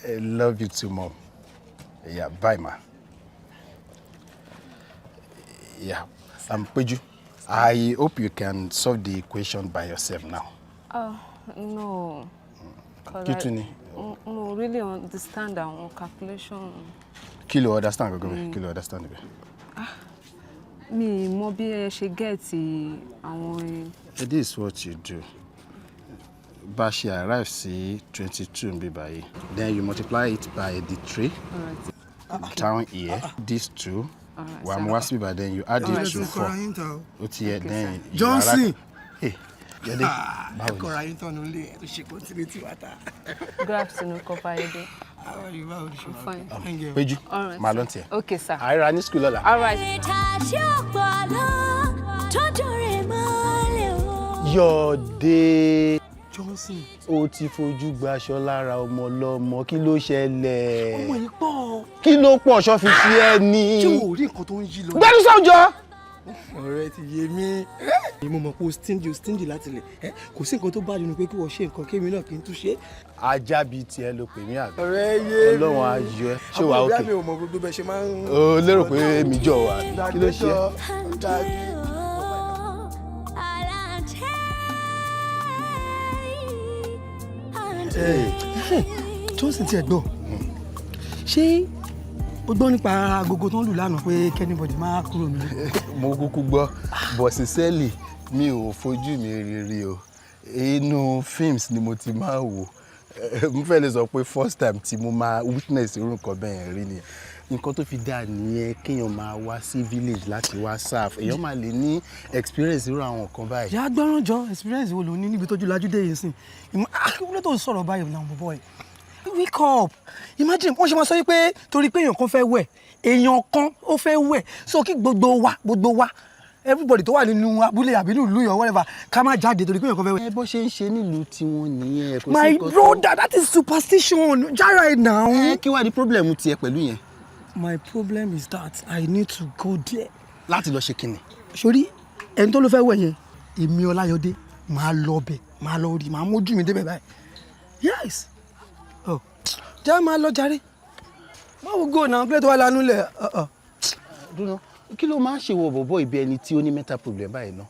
I love you too, Mom. Yeah, bye, ma. Yeah, Peju, I hope you can solve the equation by yourself now. Oh, no. Kituni. No, really understand our calculation. Kí ló understand, Gogo? Kí ló understand? Mi mọ̀ bí ẹ ṣe get àwọn. It is what you do. But she arrives see 22 in Bibai. Then you multiply it by the 3. Alright. Down here, these 2. Alright. But then you add it to 4. Okay, then Johnson. Hey, Good afternoon, Kopayede. How are you? I'm fine. Thank you. Peju, Alright. Malonte. Okay, sir. I ran in school. Alright. Yọdé. Johnson. Ó ti fojú gbaṣọ lára ọmọ ọlọ́mọ kí ló ṣẹlẹ̀? Ọmọ yìí pọ̀. Kí ló pọ̀ ṣọ́ fi ṣe ẹ́ ní? Ṣé o rí nǹkan tó ń yí lọ? Gbẹ́nu sọ́jọ́. Ọ̀rẹ́ ti yé mi. Mo mọ̀ pé o stingy láti lẹ̀. Kò sí nǹkan tó bá nínú pé kí wọ́n ṣe nǹkan kémi náà kí n tún ṣe. Ajá bíi tiẹ̀ ló pè mí àgbẹ̀. Ọ̀rẹ́ yé mi. Ọlọ́run á yọ ẹ́. Ṣé wàá òkè? Àbúrò mi ò mọ gbogbo bẹ́ẹ̀ ṣe máa ń. O lérò pé mi jọ wà. Kí ló ṣe ẹ́? Johnson ti ẹ̀ gbọ́. Ṣé o gbọ́ nípa agogo tó ń lù lánàá pé kẹ́nìbọ̀dì máa kúrò nílé? Mo kúkú gbọ́, but sincerely mi ò fojú mi rírí o. inú films ni mo ti máa wò. Mo fẹ́ lè sọ pé first time tí mo máa witness irú nǹkan bẹ́ẹ̀ rí ni. Nǹkan tó fi dáa nìyẹn kéèyàn máa wá sí village láti wá serve. Èèyàn máa lè ní experience irú àwọn nǹkan báyìí. Ìyá gbọ́ràn jọ experience wo ló ní níbi tójú lajú dé yìí sìn. Akíwúlé tó ń sọ̀rọ̀ báyìí náà bọ̀bọ̀ ẹ̀. Wake up! Imagine wọ́n ṣe máa sọ pé torí pé èèyàn kan fẹ́ wẹ̀, èèyàn kan ó fẹ́ wẹ̀, so kí gbogbo wa everybody tó wà nínú abúlé àbí nílùú yàn whatever ká má jáde torí pé èèyàn kan fẹ́ wẹ̀. Bó ṣe ń ṣe nílùú tiwọn nìyẹn. My brother, that is superstition. Jara it now. Kí wá di problem tiẹ̀ pẹ̀lú yẹn? My problem is that I need to go there. Láti lọ ṣe kíni? Sori, ẹni tó ló fẹ́ wẹ̀ yẹn, èmi Ọláyọdé, máa lọ bẹ̀, máa lọ rí, máa mójú mi débẹ̀ báyìí. Yes. Oh, jẹ́ máa lọ jàre. Báwo go náà, kílẹ̀ tó wà lánú lẹ̀? Dúró, kí ló máa ń ṣe wọ bọ̀bọ̀ ìbí ẹni tí ó ní mental problem báyìí náà?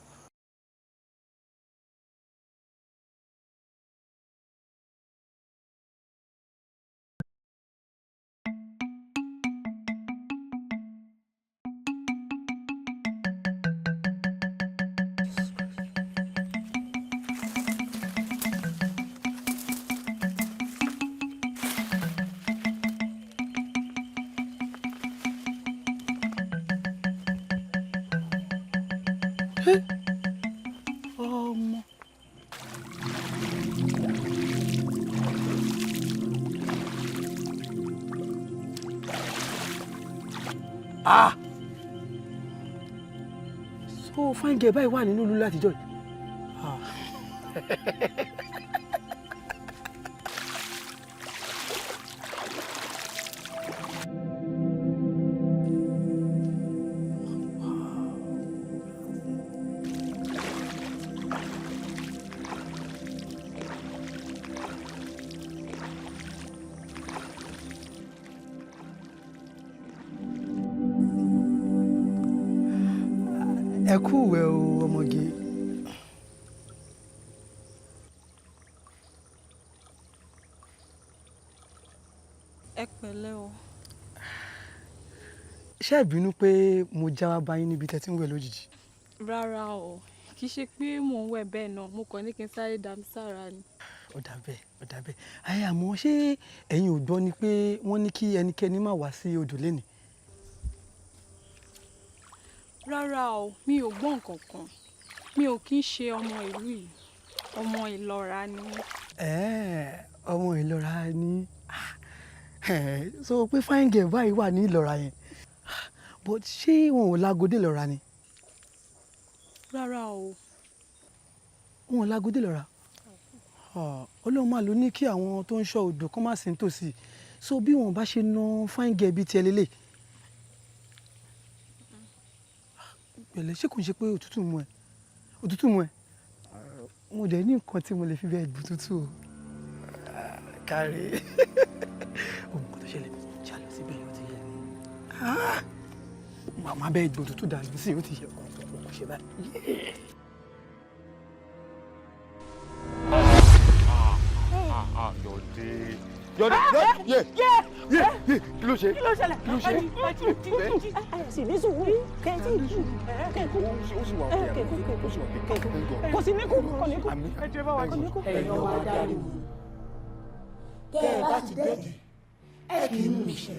Ọmọ. So fine girl báyìí wà nínú ìlú látijọ́ yìí. Ẹ kú ìwẹ̀ o ọmọge. Ẹ pẹ̀lẹ́ o. Ṣé ẹ bínú pé mo já wá bá yín níbi tẹ́ tí ń wẹ̀ lójijì? Rárá o, kì í ṣe pé mò ń wẹ̀ bẹ́ẹ̀ náà, mo kàn ní kí n sáré dà mí sára ni. Ó dà bẹ́ẹ̀, ó dà bẹ́ẹ̀. Ayé àmọ́ ṣé ẹ̀yin ò gbọ́ ni pé wọ́n ní kí ẹnikẹ́ni má wá sí odò lénìí? Rárá o, mi ò gbọ́ nǹkan kan. Mi ò kí ń ṣe ọmọ ìlú yìí. Ọmọ Ìlọra ni mí. Ọmọ Ìlọra ni. So pé fine girl báyìí wà ní Ìlọra yẹn. But ṣé wọn ò lágodé Ìlọra ni? Rárá o. Wọn ò lágodé Ìlọra? Ọlọ́run máa ló ní kí àwọn tó ń ṣọ́ odò kán má sí nítòsí. So bí wọn bá ṣe ná fine girl bíi tiẹ̀ lélẹ̀. Pẹ̀lẹ́, ṣé kò ń ṣe pé òtútù mú ẹ? Òtútù mú ẹ? Mo dẹ̀ ní nǹkan tí mo lè fi bẹ́ẹ̀ gbù tútù o. Kárí. Ohun kan tó ṣẹlẹ̀, ṣá lọ síbẹ̀ yóò ti yẹ. Màmá bẹ́ẹ̀ gbò tútù dànù sí yóò ti yẹ kò ṣe báyìí. Yọ̀dé kí ló ṣe? Kí ló ṣẹlẹ̀? Kí ló ṣe? Sì ní sùúrù kẹ́ẹ̀tì ìlú kẹ́ẹ̀kú. Ó sì wà òkè. Kò sí ní kú, kò ní kú. Ẹ̀yin ọmọ adarí wo? Tẹ́ ẹ bá ti dẹ́jì, ẹ kì í mú mi ṣe.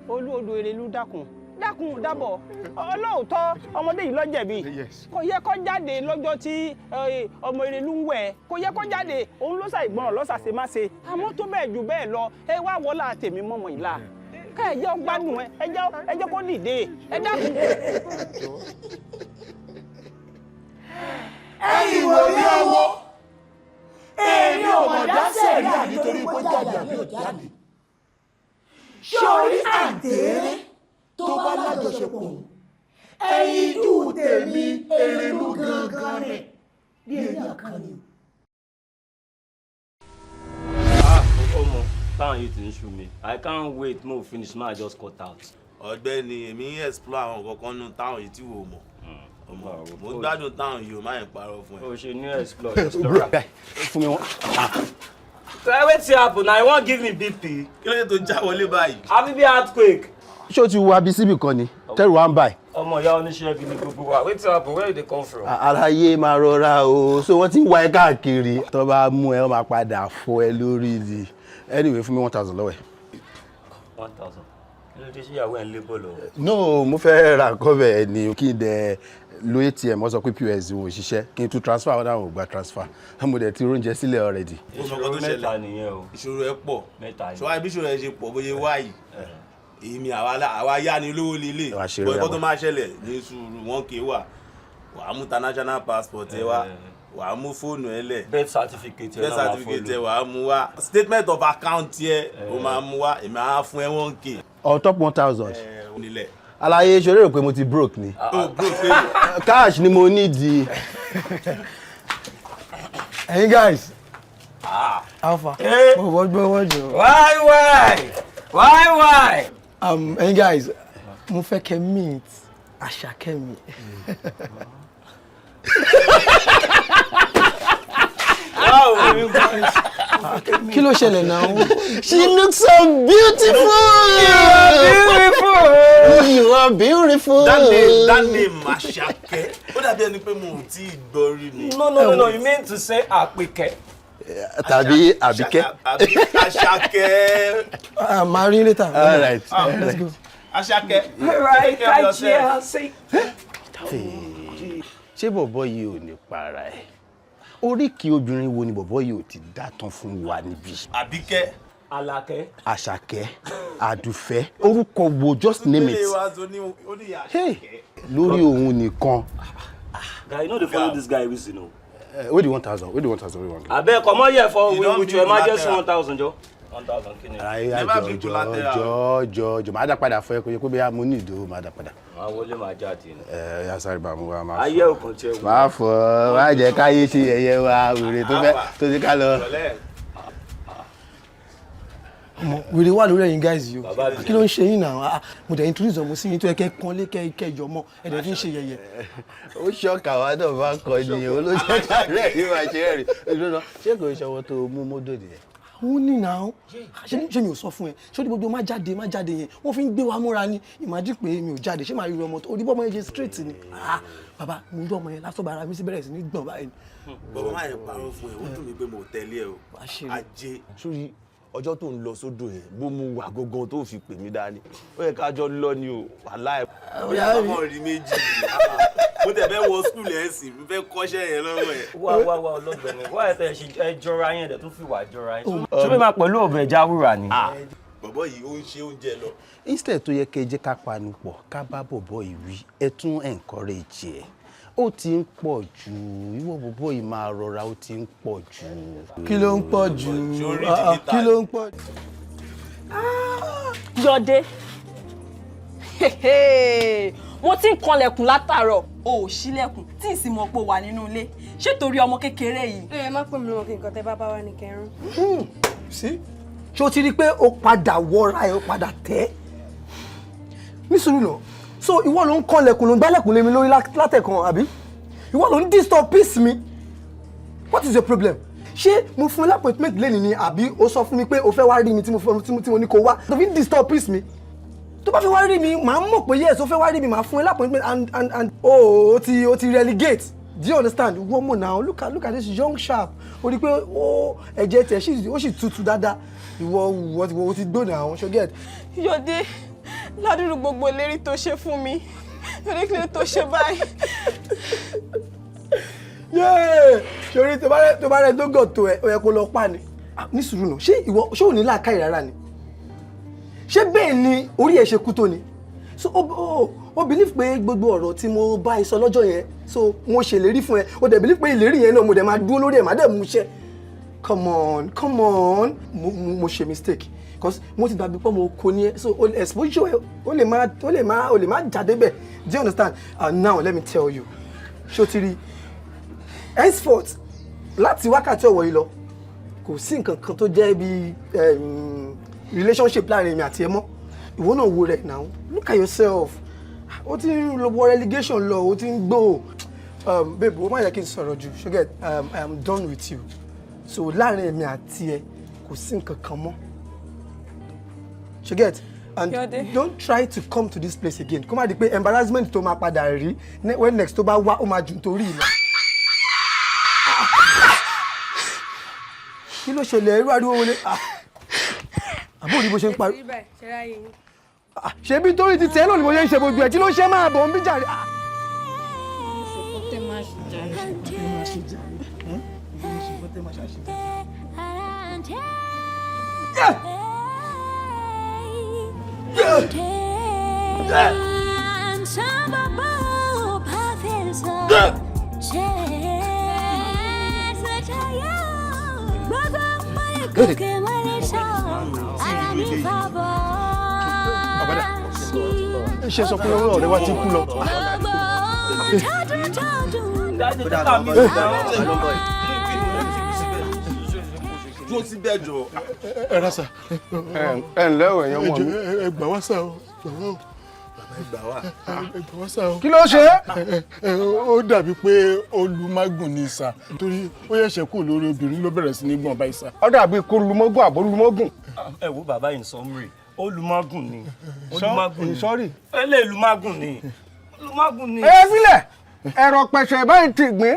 Olú odò Èrèlú dákun dábọ̀ ọlọ́ọ̀tọ́ ọmọdé yìí ló jẹ̀bi kò yẹ kó jáde lọ́jọ́ tí ọmọ Èrèlú ń wẹ̀ kò yẹ kó jáde òun ló ṣàìgbọràn lọ́sàsẹ́ má ṣe àmọ́ tó bẹ́ẹ̀ jù bẹ́ẹ̀ lọ ẹ wá wọlá tèmi mọ́mọ́ ìlà ká ẹ jẹ́ gbádùn ẹ jẹ́ kó dìde ẹ dákun. Ẹ̀yin wo ni ọwọ́ èmi ò mọ̀ dáṣẹ́ rí ànítorí pé jáde àbí ò jáde sórí àǹtẹ̀rẹ́ tó bá lájọṣepọ̀ ẹ̀yin dùn tèmi Èrèlú gangan rẹ̀ bí èèyàn kan ni. Ọmọ táwọn yìí ti ń ṣú mi I can't wait mo finish ma just cut out. Ọ̀gbẹ́ni èmi ń explore àwọn kankan nù táwọn yìí tí wò mọ̀ mo gbádùn táwọn yìí ò máa ń parọ́ fún ẹ. o ṣe ní explore. Fún mi wọn. Wetin happen na you wan give me BP. Kí ló dé tó já wọlé báyìí? Àbí bí earthquake. ṣé o ti wo abisíbì kan ni tẹ́rù wá ń báyìí. ọmọ ìyá oníṣẹ́ gidi gbogbo wa wetin happen where you dey come from. Àlàyé máa rọra o so wọ́n ti ń wá ẹ káàkiri tó bá mú ẹ wọ́n máa padà fọ́ ẹ lórí ni anyway fún mi 1,000 lọ́wọ́ ẹ̀. 1,000 kí ló dé sí ìyàwó ẹ̀ ń lé bọ́ọ̀lù. no mo fẹ́ ra nǹkan bẹ́ẹ̀ ni kí n dẹ̀ lo ATM wọ́n sọ pé POS ò ṣiṣẹ́ kí n tún transfer ọ̀dà ò gba transfer mo dẹ̀ ti róúnjẹ sílẹ̀ already. ìṣòro mẹ́ta nìyẹn o. ìṣòro ẹ pọ̀ mẹ́ta ni. ṣọwọ́ ibi ìṣòro ẹ ṣe pọ̀ bóyá wáyìí èmi àwa yá ni olówó lílé bọ́ ẹ̀kọ́ tó máa ṣẹlẹ̀ ní sùúrù wọn kì í wà á mú international passport ẹ wá wà á mú fóònù ẹ lẹ̀ birth certificate ẹ wà á mú wá statement of account ẹ o máa mú wá èmi á fún ẹ 1K. on top 1,000. onílẹ̀. Àlàyé ṣòro rò pé mo ti broke ni. Cash ni mo need. Hey guys. Alpha. What you? Why? Hey guys, mo fẹ́ kẹ́ meet Àṣàkẹ́mi. Kí ló ṣẹlẹ̀ náà? She looks so beautiful. You are beautiful. That name Àṣàkẹ́. Ó dàbí ẹni pé mo ò tí ì gbọ́ rí ni. No, you mean to say Àpèkẹ́. Tàbí Àbíkẹ́. Àṣàkẹ́. Marry later. All right. Let's go. Àṣàkẹ́. Right, Kachi. Ṣé bọ̀bọ̀ yìí ò ní para ẹ̀? Oríkì obìnrin wo ni bọ̀bọ̀ yìí ò ti dá tán fún wa níbí? Àbíkẹ́. Àlàkẹ́. Àṣàkẹ́. Àdùfẹ́. Orúkọ wo just name it. Lórí òun nìkan. Guy, you know they follow this guy with you know. Where the 1,000? Where the 1,000? Where the 1,000? Abeg, come on here for with your emergency 1,000, Joe. 1,000 kini. Jọ máa dá padà fún ẹ kó yẹ kó bẹ́ẹ̀ mo ní ìdó máa dá padà. Máa wọlé máa jáde ni. Ya sáré bá mu wá máa fọ. Ayé òkan tiẹ̀ wò. Máa fọ, máa jẹ́ káyé ṣe yẹ̀yẹ́ wa wèrè tó ti ká lọ. Wèrè wà lórí ẹ̀yin guys yìí o. Kí ló ń ṣe yín náà? Mo dẹ̀ introduce ọmọ sí yín tó yẹ kẹ́ kọ́lé kẹjọ mọ́ ẹ̀dẹ̀ fi ń ṣe yẹ̀yẹ́. Ó ṣọ́ọ̀kà wá náà bá kọ ni olóṣèlú rẹ̀ ní wàá ṣe rẹ̀ rí. Ṣé kò ń ṣọwọ́ tó mú mọ́dọ̀ nìyẹn? Ó ní náà ṣé mi ò sọ fún ẹ ṣé gbogbo má jáde yẹn wọ́n fi ń gbé wa múra ni ìmájí pé mi ò jáde ṣé màá rí ọmọ tó oníbọ̀ ọmọ yẹn ṣe straight ni bàbá mo rí ọmọ yẹn lásán bàrà mi sí bẹ̀rẹ̀ sí ní gbọ̀n báyìí. bàbá máa yẹ parọ́ fún ẹ ó dùn mí pé mo tẹ̀lé ẹ o ajé. sórí ọjọ́ tó ń lọ sódò yẹn bó mu wà gangan tó fi pè mí dání ó yẹ kájọ lọ ni o wàhálà ẹ. ó yà bá rí méjì mo tẹ̀ fẹ́ wọ skul ẹ̀ sì mo fẹ́ kọ́ṣẹ́ yẹn lọ́wọ́ ẹ̀. wá ọlọ́gbẹ̀ni wá ẹ̀ tẹ̀ ẹ jọra yẹn ẹ̀ tún fi wà jọra yẹn. ṣé bí máa pẹ̀lú ọ̀bẹ ẹja wúrà ni. bọ̀bọ̀ yìí ó ń ṣe oúnjẹ lọ. instead tó yẹ kẹ́ ẹ jẹ́ ká panu pọ̀ ká bá bọ̀bọ̀ yìí wí ẹ tún encourage ẹ̀ ó ti ń pọ̀ jù ìwọ bọ̀bọ̀ yìí máa rọra ó ti ń pọ̀ jù. kí ló ń pọ̀ jù kí ló ń pọ̀ jù. Yọ̀dé mo ti ń kanlẹ̀kùn látàárọ̀ o ò ṣílẹ̀kùn tí ì sì mọ̀ pé o wà nínú ilé ṣé torí ọmọ kékeré yìí. ẹ má pè mí lọ́wọ́ kí nǹkan tẹ́ bá bá wà ní kẹrin. sí ṣé o ti rí i pé o padà wọra ẹ o padà tẹ́ nísùúrù náà so ìwọ ló ń kanlẹ̀kùn ló ń gbálẹ̀kùn lé mi lórí látẹ̀kan àbí ìwọ ló ń disturb peace mi what is your problem ṣé mo fún ẹ lápẹ̀tmẹ́tì lẹ́nìí ni àbí o sọ fún mi pé o fẹ́ wá rí mi tí mo ní kó wá tó fi ń disturb peace mi tó bá fẹ́ wá rí mi màá mọ̀ pé yes o fẹ́ wá rí mi màá fún ẹ lápẹ̀tmẹ́tì and o ti relegate do you understand woman now look at this young sharp o rí pé o ẹ̀jẹ̀ tẹ̀ ó sì tutù dáadáa ìwọ ti gbóná àwọn ṣo get. Yọ̀dé ládùúrú gbogbo ìlérí tó ṣe fún mi lórí kílẹ̀ tó ṣe báyìí. ṣorí tó bá rẹ tó gọ̀ tó ẹ ó yẹ kó lọ pa ni ní sùúrù náà ṣé ò ní làákàyè rárá ni ṣé bẹ́ẹ̀ ni orí ẹ̀ ṣe kú tó ni so o believe pé gbogbo ọ̀rọ̀ tí mo bá ẹ sọ lọ́jọ́ yẹn so mo ṣèlérí fún ẹ o dẹ̀ believe pé ìlérí yẹn náà mo dẹ̀ máa dúró lórí ẹ̀ má dẹ̀ mú iṣẹ́ come on mo ṣe mistake because mo ti gbàgbé pé mo kò ní ẹ so exposure o lè má jáde bẹ́ẹ̀ do you understand now let me tell you ṣó ti rí henceforth láti wákàtí ọ̀wọ̀ yìí lọ kò sí nǹkan kan tó jẹ́ bí relationship láàrin mi àti ẹ mọ́ ìwọ náà wo rẹ̀ now look at yourself o ti ń wọ relegation lọ o ti ń gbó babe o má yẹ kí n sọ̀rọ̀ jù ṣùgbọ́n I am done with you so láàrin mi àti ẹ kò sí nǹkan kan mọ́ ṣùgbọ́n And don't try to come to this place again. Come on, the embarrassment to my padà rí when next to wá ó máa jù torí lọ. Kí ló ṣẹlẹ̀ irú ariwo wọlé? Àbó rí bó ṣe ń parí. Ṣebí torí ti tẹ́ lónìí mo ṣe ń ṣe gbogbo ẹ̀ tí ló ṣe máa bọ̀ ń bí jàre. Ṣé sọ pé ọ̀rẹ́ wa ti kú lọ? Dúró sí bẹ́ẹ̀ jọ. Ẹ rásà. Ẹ ǹlẹ́ o ẹ̀yàn mọ̀ mí. Ẹ gbà wá sá o. Gbà wá. Kí ló ṣe? Ó dàbí pé olùmágùn ni sà. Torí ó yẹ̀ṣẹ̀ kú lórí obìnrin ló bẹ̀rẹ̀ sí ní gbọ̀n báyìí sà. Ó dàbí kó lumọ́gùn àbó lumọ́gùn. Ẹ wo bàbá in summary, olùmágùn ni. Olùmágùn ni. Sorry. Olùmágùn ni. Olùmágùn ni. Ẹ sílẹ̀. Ẹ̀rọ pẹ̀sẹ̀ báyìí ti gbìn.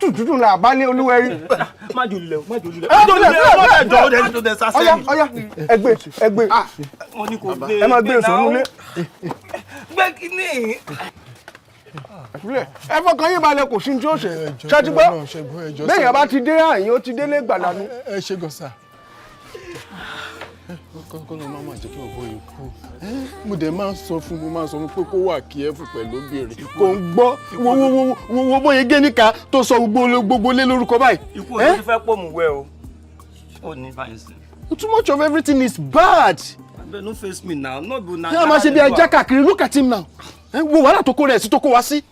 Tútù là bá lé olúwẹ̀rí. Má jò lulẹ̀, má jò lulẹ̀. Má jò lulẹ̀, má jò lulẹ̀ sásẹ̀. Ọya, ẹgbẹ́. Wọ́n ní kò gbé. Ẹ máa gbé èso nílé. Gbé kíní. Ẹ fọkàn yín balẹ̀ kò sí ní tí ó ṣe. Ṣé ti gbọ́? Bẹ́ẹ̀yàn bá ti dé àyín ó ti délé gbàdánù. Ẹ ṣe gọ̀sà. Kọ́nà máa máa jẹ́ kí ọ̀bọ yìí kú. Mo dẹ̀ máa ń sọ fún pé kó wà kíẹ́fù pẹ̀lú obìnrin. Kò ń gbọ́ wo bóyá gé níka tó sọ gbogbo lé lórúkọ báyìí. Ikú òní ti fẹ́ pò mú wẹ́ o. Ó ní báyìí sí. Too much of everything is bad. Abeg no face me now, no be na. Yá máa ṣe bí ajá káàkiri, look at him now. Wo wàhálà tó kó rẹ̀ sí tó kó wá sí.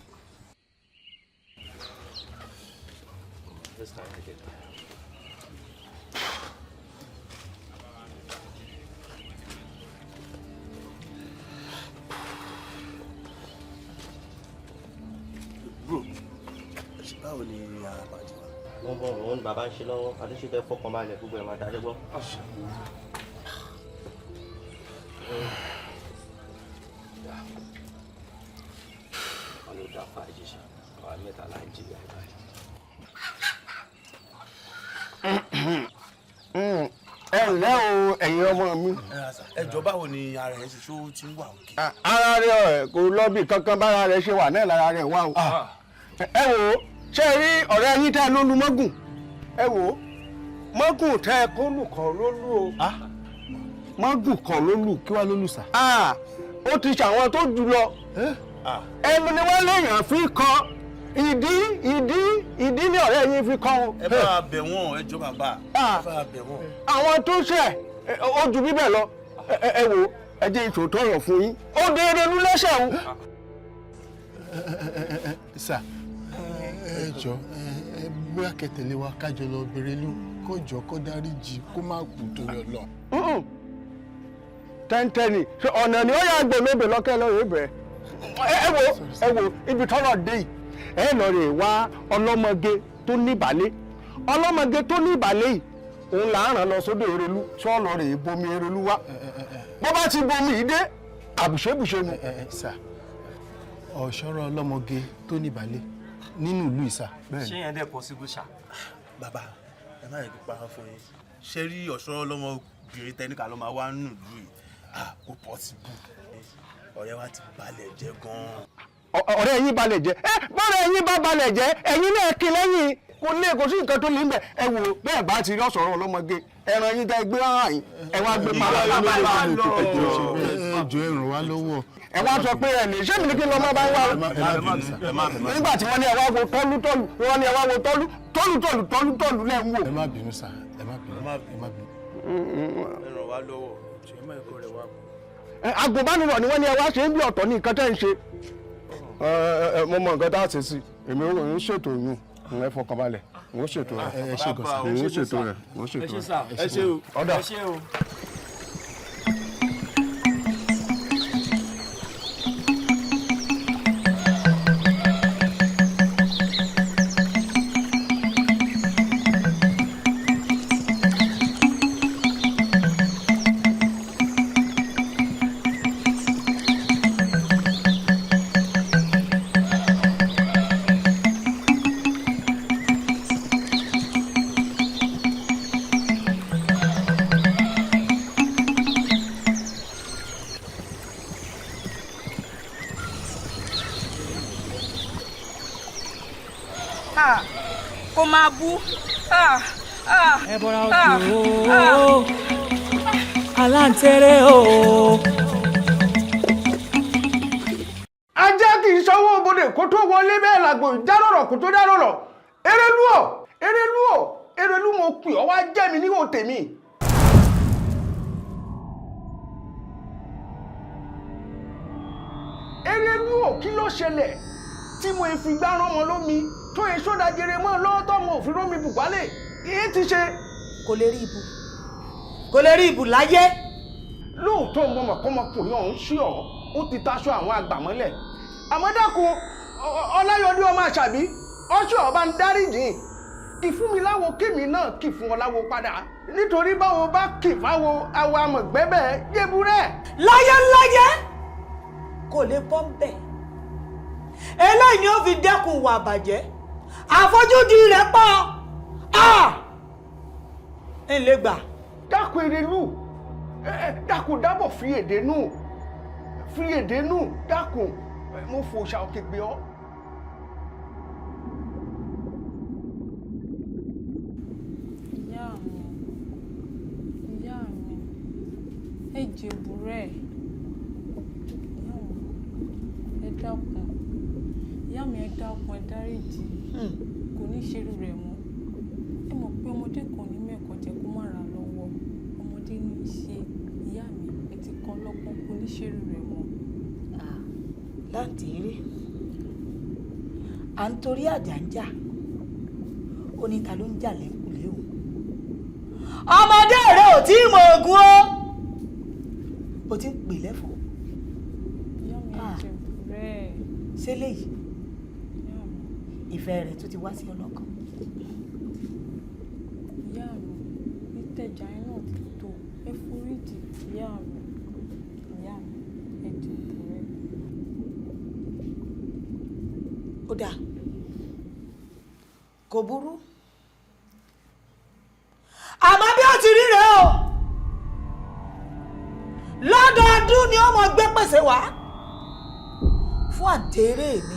Báwo ni àbájá wa? Wọ́n bọ̀ wọ́n ní bàbá ń ṣe lọ́wọ́, Adéṣẹ́fẹ́ fọkàn balẹ̀ gbogbo ẹ̀ máa dájọ́ gbọ́. Wọ́n ló dá fàájì ṣe, àwọn mẹ́ta là ń jìyà báyìí. Ẹ ǹlẹ́ o ẹ̀yin ọmọ mi. Ẹ jọ̀ọ́ báwo ni ara ẹ̀ ṣe ṣó ti ń wà òkè? Ara rẹ̀ kò lọ́bì kankan bára rẹ̀ ṣe wà náà lára rẹ̀ wá o. Ẹ wò ó ṣé ẹ rí ọ̀rẹ́ yín tẹ́ ló lu mọ́gùn? Ẹ wò ó mọ́gùn tẹ́ kó lù kàn ló lù o. Mọ́gùn kàn ló lù kí wá ló lù sà. Ó ti ṣàwọn tó jù lọ. Ẹnu ni wọ́n léèyàn fi kọ́. Ìdí ni ọ̀rẹ́ yín fi kọ́ o. Ẹ bá bẹ̀ wọ́n ẹ jọ̀ọ́ bàbá. Ẹ bá bẹ̀ wọ́n. Àwọn tó ṣẹ̀ ó ju bíbẹ̀ lọ. Ẹ wò ó ẹ jẹ́ ìṣòótọ́ ọ̀rọ̀ fún yín. Ó dé erelu lẹ́sẹ̀ o. Sà, ẹ jọ̀ọ́ bóyá kẹtẹ̀lé wa kájọ lọ bèrè lú kó jọ kó dáríjì kó má kú torí Ọlọ́run. Tẹ́ntẹ́nì ọ̀nà ni ó yà gbòmébè lọ́kẹ́ lọ́rọ̀ ibẹ̀. Ẹ wo ibi tọ́rọ̀ dé yìí ẹ lọ rè wá ọlọ́mọge tó ní ìbàlẹ̀. Ọlọ́mọge tó ní ìbàlẹ̀ yìí òun là ń ràn lọ sódò erelu tí wọ́n lọ rè bomi erelu wá. Bó bá ti bomi yìí dé àbùṣebùṣe nu. Sà, ọ̀ṣọ́rọ̀ ọlọ́mọge tó ní ìbàlẹ̀ nínú ìlú ìsà. Ṣé yẹn dẹ̀ possible ṣá? Bàbá ẹ má yẹ kó para fún yín. Ṣé rí ọ̀ṣọ́ ọlọ́mọbìnrin tẹ́níkà ló máa wá nínú ìlú yìí? Kò possible. Ọ̀rẹ́ wa ti balẹ̀ jẹ́ gan-an. Ọ̀rẹ́ yín balẹ̀ jẹ́ bọ́ọ̀rẹ́ yín bá balẹ̀ jẹ́ ẹ̀yin náà kí lẹ́yìn kò sí nǹkan tó lè ń bẹ̀. Ẹ wò bẹ́ẹ̀ bá ti rí ọ̀ṣọ́rọ̀ ọlọ́mọge ẹran yín dá gbé hàn yín ẹ wá gbé para ẹjọ́ ẹ ràn wá lọ́wọ́. Ẹ wá sọ pé ẹ lè ṣé mi ní kí n lọ máa bá ń wá o. Nígbà tí wọ́n ní ẹ wá wo tọ́lú wọ́n ní ẹ wá wo tọ́lú lẹ́ ń wò. Ẹ má bínú sà, ẹ má bínú. Ẹ ràn wá lọ́wọ́. Ṣé má ẹ̀kọ́ rẹ̀ wá bọ̀? Agùnbánirọ̀ ni wọ́n ní ẹ wá ṣe ń bí ọ̀tọ̀ ní nǹkan tẹ́ ń ṣe. Mo mọ nǹkan tá a ṣe sí èmi ò ń ṣètò yín ẹ fọkàn balẹ̀ n ó ṣètò rẹ̀ ẹ ṣe gọ̀sà n ó ṣètò rẹ̀ n ó ṣètò rẹ̀. Ẹ ṣé o. Ọ̀dà. Ẹ ṣé o. máa bú. Ẹ bọ́ra ojú aláǹtẹ̀rẹ̀ o. Ajá kì í sanwó bodè kó tó wọlé bẹ́ẹ̀ làgbò ìdárọ̀rọ̀ kó tó dárọ̀rọ̀. Erelú mo pè ọ́ wá jẹ́ mi níwò tèmi. Erelú kí ló ṣẹlẹ̀ tí mo fi gbá rán wọn lómi tó yẹ sódà jẹrẹ mọ́ lọ́wọ́ tó mo fi rómi bùgbálẹ̀ èyí ti ṣe. Kò lè rí ibu láyé. Lóòótọ́ mo mọ̀ kọ́mọkùnrin ọ̀hún sí ọ̀hún ó ti taṣọ àwọn àgbà mọ́lẹ̀. Àmọ́ dákun Ọláyọdé ọmọ Àṣàbí ọṣọ ọba ń dáríjì kì fún mi láwo kémi náà kì fún ọ láwo padà nítorí báwo bá kì fáwo àwọ amọ̀gbẹ́bẹ̀ yébú rẹ̀. Láyé kò lè bọ́ ń bẹ̀. Eléyìí ni ó fi dẹ́kun ìwà àbàjẹ́ àfojúdi rẹ̀ pọ̀ ń lè gbà. Dákun Erelú dákun dábọ̀ fi èdè nù dákun mo fò ṣàòkè gbé ọ. Ìyá mi ẹ jèbù rẹ̀ ẹ dákun ìyá mi ẹ dákun ẹ dáríjì kò ní ṣerú rẹ̀ mọ́ ẹ mọ̀ pé ọmọdé kan ní mẹ́kọ̀ọ́ jẹ́ kó má ra lọ́wọ́ ọmọdé ní í ṣe ìyá mi ẹ ti kọ́ lọ́gbọ́n kò ní ṣerú rẹ̀ mọ́. Láǹtẹ̀rẹ̀ à ń torí àjà ń jà ó ní ta ló ń jà lẹ́kùlé o. Ọmọdé rẹ ò tí ì mọ ogun o ti ń pè lẹ́fọ̀ọ́. Ìyá mi ẹ jèbù rẹ̀. Ṣé léyìí ìfẹ́ rẹ̀ tó ti wá sí ọlọ́kàn. Ìyá mi ìtẹ̀jà iná tó ẹ foríjì ìyá mi ẹ jèbù rẹ̀. Ó dáa kò burú àmọ́ bí ó ti rí rẹ̀ o lọ́dọọdún ni ó mọ gbé pèsè wá fún àǹtẹ̀rẹ̀ mi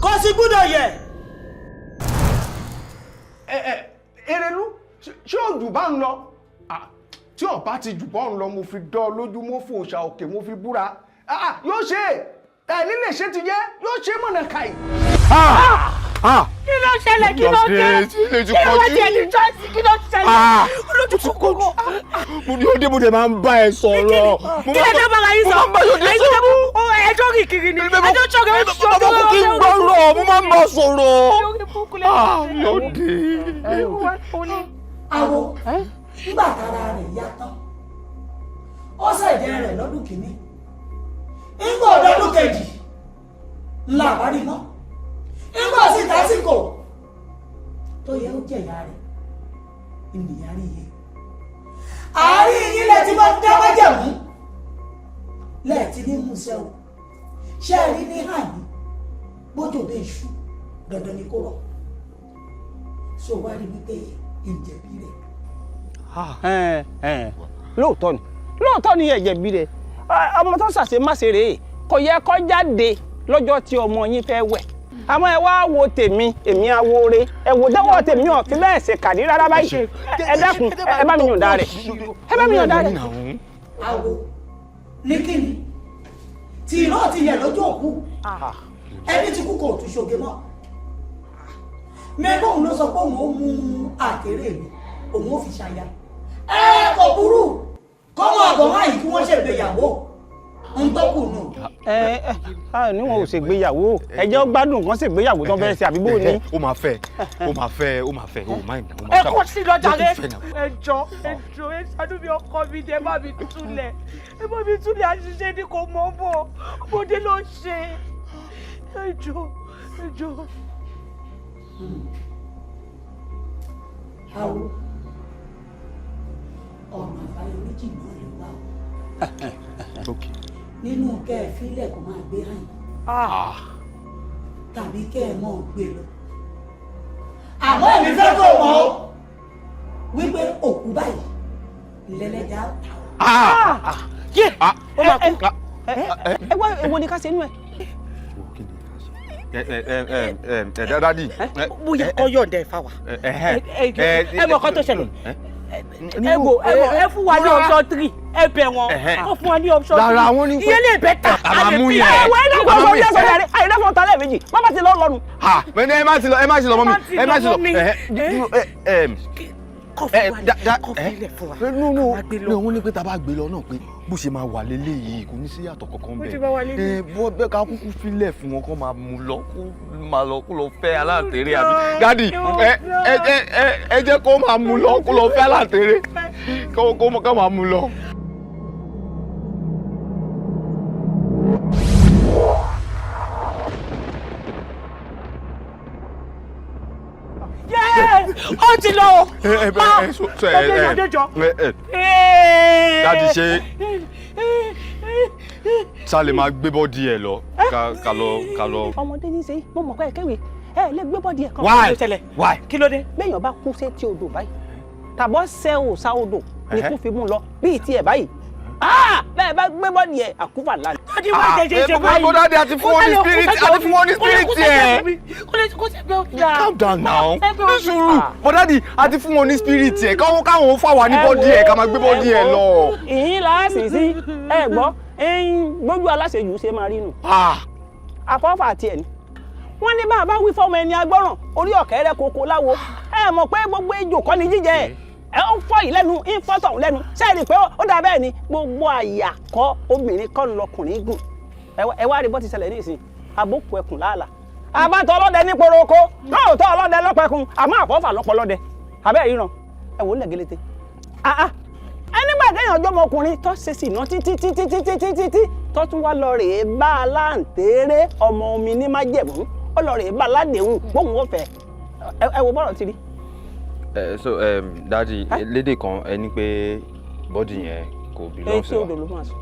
kò sí gbúdọ̀ yẹ. Erelú ṣé òjò bá ń lọ tí ọba ti jù bọ́ ń lọ mo fi dán lójú mo fò òòṣà òkè mo fi búra yóò ṣe nílé ṣe ti jẹ́ yóò ṣe mọ̀nà kàì. Kí ló ṣẹlẹ̀ kí ló dé kí ló wá tiẹ̀ ní jọ́sí kí ló ṣẹlẹ̀ olójú kòkòrò. Mo ní òde mo dé máa ń bá ẹ sọ̀rọ̀. Kí ló dé bára yín sọ ẹjọ́ kì kiri ni ẹjọ́ ṣọ̀gẹ̀ ó ṣọ̀gẹ̀ ó ṣọ̀gẹ̀ kí n gbọ́rọ̀ mo máa ń bá sọ̀rọ̀. Lóde. Àwo nígbà tára rẹ̀ yá tán ó ṣẹ̀jẹ̀ rẹ̀ lọ́dún kìíní nígbà ọdọọdún kejì ńlá àwárí mọ́ nígbà sí tásìkò tó yẹ ó jẹ̀yà rẹ̀ ènìyàn rí iye àárín yín lẹ́tí bá dá májẹ̀mú lẹ́ẹ̀tí ní múṣẹ́ o ṣé ẹ rí ní hàní bójòdè iṣu dandan ni kó rọ̀ so wá rí wípé ìjẹ̀bi rẹ̀. lóòótọ́ ni ẹ̀jẹ̀bi rẹ̀ ọmọ tó ṣàṣe má ṣe rèé kò yẹ kó jáde lọ́jọ́ tí ọmọ yín fẹ́ wẹ̀ àmọ́ ẹ wá wo tèmi èmi awore ẹ wò dẹ́wọ́ tèmi ò fi bẹ́ẹ̀ ṣe kàdí rárá báyìí ẹ dákun ẹ bá mi yọ̀ǹda rẹ̀ ẹ bá mi yọ̀ǹda rẹ̀. Àwo ní kíni tí iná ti yẹ lójú òkú ẹni tí kú kò tún ṣoge mọ́ mẹ́gbọ́n òun ló sọ pé òun ó mú àtẹ̀rẹ̀ mi òun ó fi ṣaya ẹ kò burú kọ́mọ ọ̀gbọ̀n wáyé kí wọ́n ṣègbéyàwó ń tọ́kù nù. níwọ̀n ò ṣègbéyàwó ẹjẹ́ gbádùn kan ṣègbéyàwó tó fẹ́ẹ́ ṣe àbí bó ni. ó máa fẹ́ ó máa máa ń dà. ẹ kọ́ sí lọ́jà rẹ ẹjọ́ ẹ ṣàánú mi ọkọ mi dé má mi túlẹ̀ ẹ má mi túlẹ̀ àṣìṣe ni kò mọ̀ bọ̀ bóde ló ṣe ẹjọ́. Àwo ọ̀nà àbáyọ méjì náà ló wà o. Nínú kẹ́ ẹ fílẹ̀ kó máa gbé hàn tàbí kẹ́ ẹ mọ̀ gbé lọ. Àmọ́ èmi fẹ́ kó mọ̀ ọ́ wípé òkú báyìí lẹ́lẹ́jà ta ọ́. Ó máa kú. Ẹ wá èwo ni ká ṣe inú ẹ. Daddy. Bóyá kọ́ yọ̀ǹda ẹ̀ fáwa. Ẹ mọ̀ kọ́ tó ṣẹlẹ̀. Ẹ fún wa ní option 3 ẹ bẹ̀ wọn kó fún wa ní option 3 lára wọn ní pé iye lè bẹ́ ta àmàmú yẹn ẹ dọ́kọ̀ ọmọ yẹn sọ̀rọ̀ rẹ̀ àyè dọ́kọ̀ tálẹ̀ méjì bàbá ti lọ́ lọ́nu. mẹ́ni ẹ má ti lọ mọ́mí ẹ má ti lọ no wọ́n ní pé tá a bá gbé lọ náà pé bó ṣe máa wà lélẹ́yìí kò ní sí yàtọ̀ kankan bẹ́ẹ̀ bọ́ ká kúkú filẹ̀ fún wọn kó máa mú lọ kó lọ fẹ́ aláǹtẹ̀rẹ̀ àbí dádì ẹ jẹ́ kó máa mú lọ kó lọ fẹ́ aláǹtẹ̀rẹ̀ kó máa mú lọ. ó ti lọ. Dádì ṣe sálẹ̀ máa gbé bọ́dì ẹ̀ lọ ká lọ. ọmọdé ní í ṣe mo mọ̀ pé ẹ kẹ́wé ẹ lè gbé bọ́dì ẹ̀ kan. Why? Kí ló dé? Béèyàn bá kú sétí odò báyìí tàbọ̀ ṣẹ́ ò sá odò ní kú fi mú lọ bíi tiẹ̀ báyìí. Bẹ́ẹ̀ bá gbé bọ́dì ẹ̀ àkúfà lánàá. Dádì wá jẹjẹ ṣe báyìí. Dádì àti fún wọn ní spirit ẹ̀. Calm down now. Ní sùúrù. But Dádì àti fún wọn ní spirit ẹ̀ káwọn fà wá ní bọ́dì ẹ̀ ká máa gbé bọ́dì ẹ̀ lọ. Ìyín láàsì sí ẹ gbọ́ gbójú aláṣejù ṣe máa rí nù. Àfọ́fà àti ẹ̀ ni. Wọ́n ní bàbá wí fọ́mọ ẹni agbọ́ràn orí ọ̀kẹ́rẹ́ koko láwo. Ẹ mọ̀ pé gbogbo ejò kọ́ ni jíjẹ ẹ̀. Ẹ ń fọ́ yìí lẹ́nu ń fọ́ tọ̀hún lẹ́nu sẹ́ẹ̀rì pé ó dà bẹ́ẹ̀ ni gbogbo àyàkọ́ obìnrin kọ́ ń lọkùnrin gùn ẹ wá rí bó ti ṣẹlẹ̀ ní ìsìn àbókù ẹkùn láàlà àbátọ̀ ọlọ́dẹ ní poroko lóòótọ́ ọlọ́dẹ lọ́pẹ̀kun àmọ́ àfọ́fà lọ́pọ̀ lọ́dẹ abẹ́ ríran ẹ wò ó lẹ́gẹ́lẹ́tẹ́ ẹnìgbà téèyàn ọjọ́ ọmọkùnrin tó ṣe sì ná títí tó tún wá lọ rèé bá aláǹtẹ̀rẹ̀ ọmọ omi ní májẹ̀mú ó lọ rèé bá aládéhùn gbóhùn ó fẹ́ ẹ wo bọ́rọ̀ ti rí. Daddy lédè kan ẹni pé bọ́dì yẹn kò belong sí wa. Èsì odò ló máa sọ.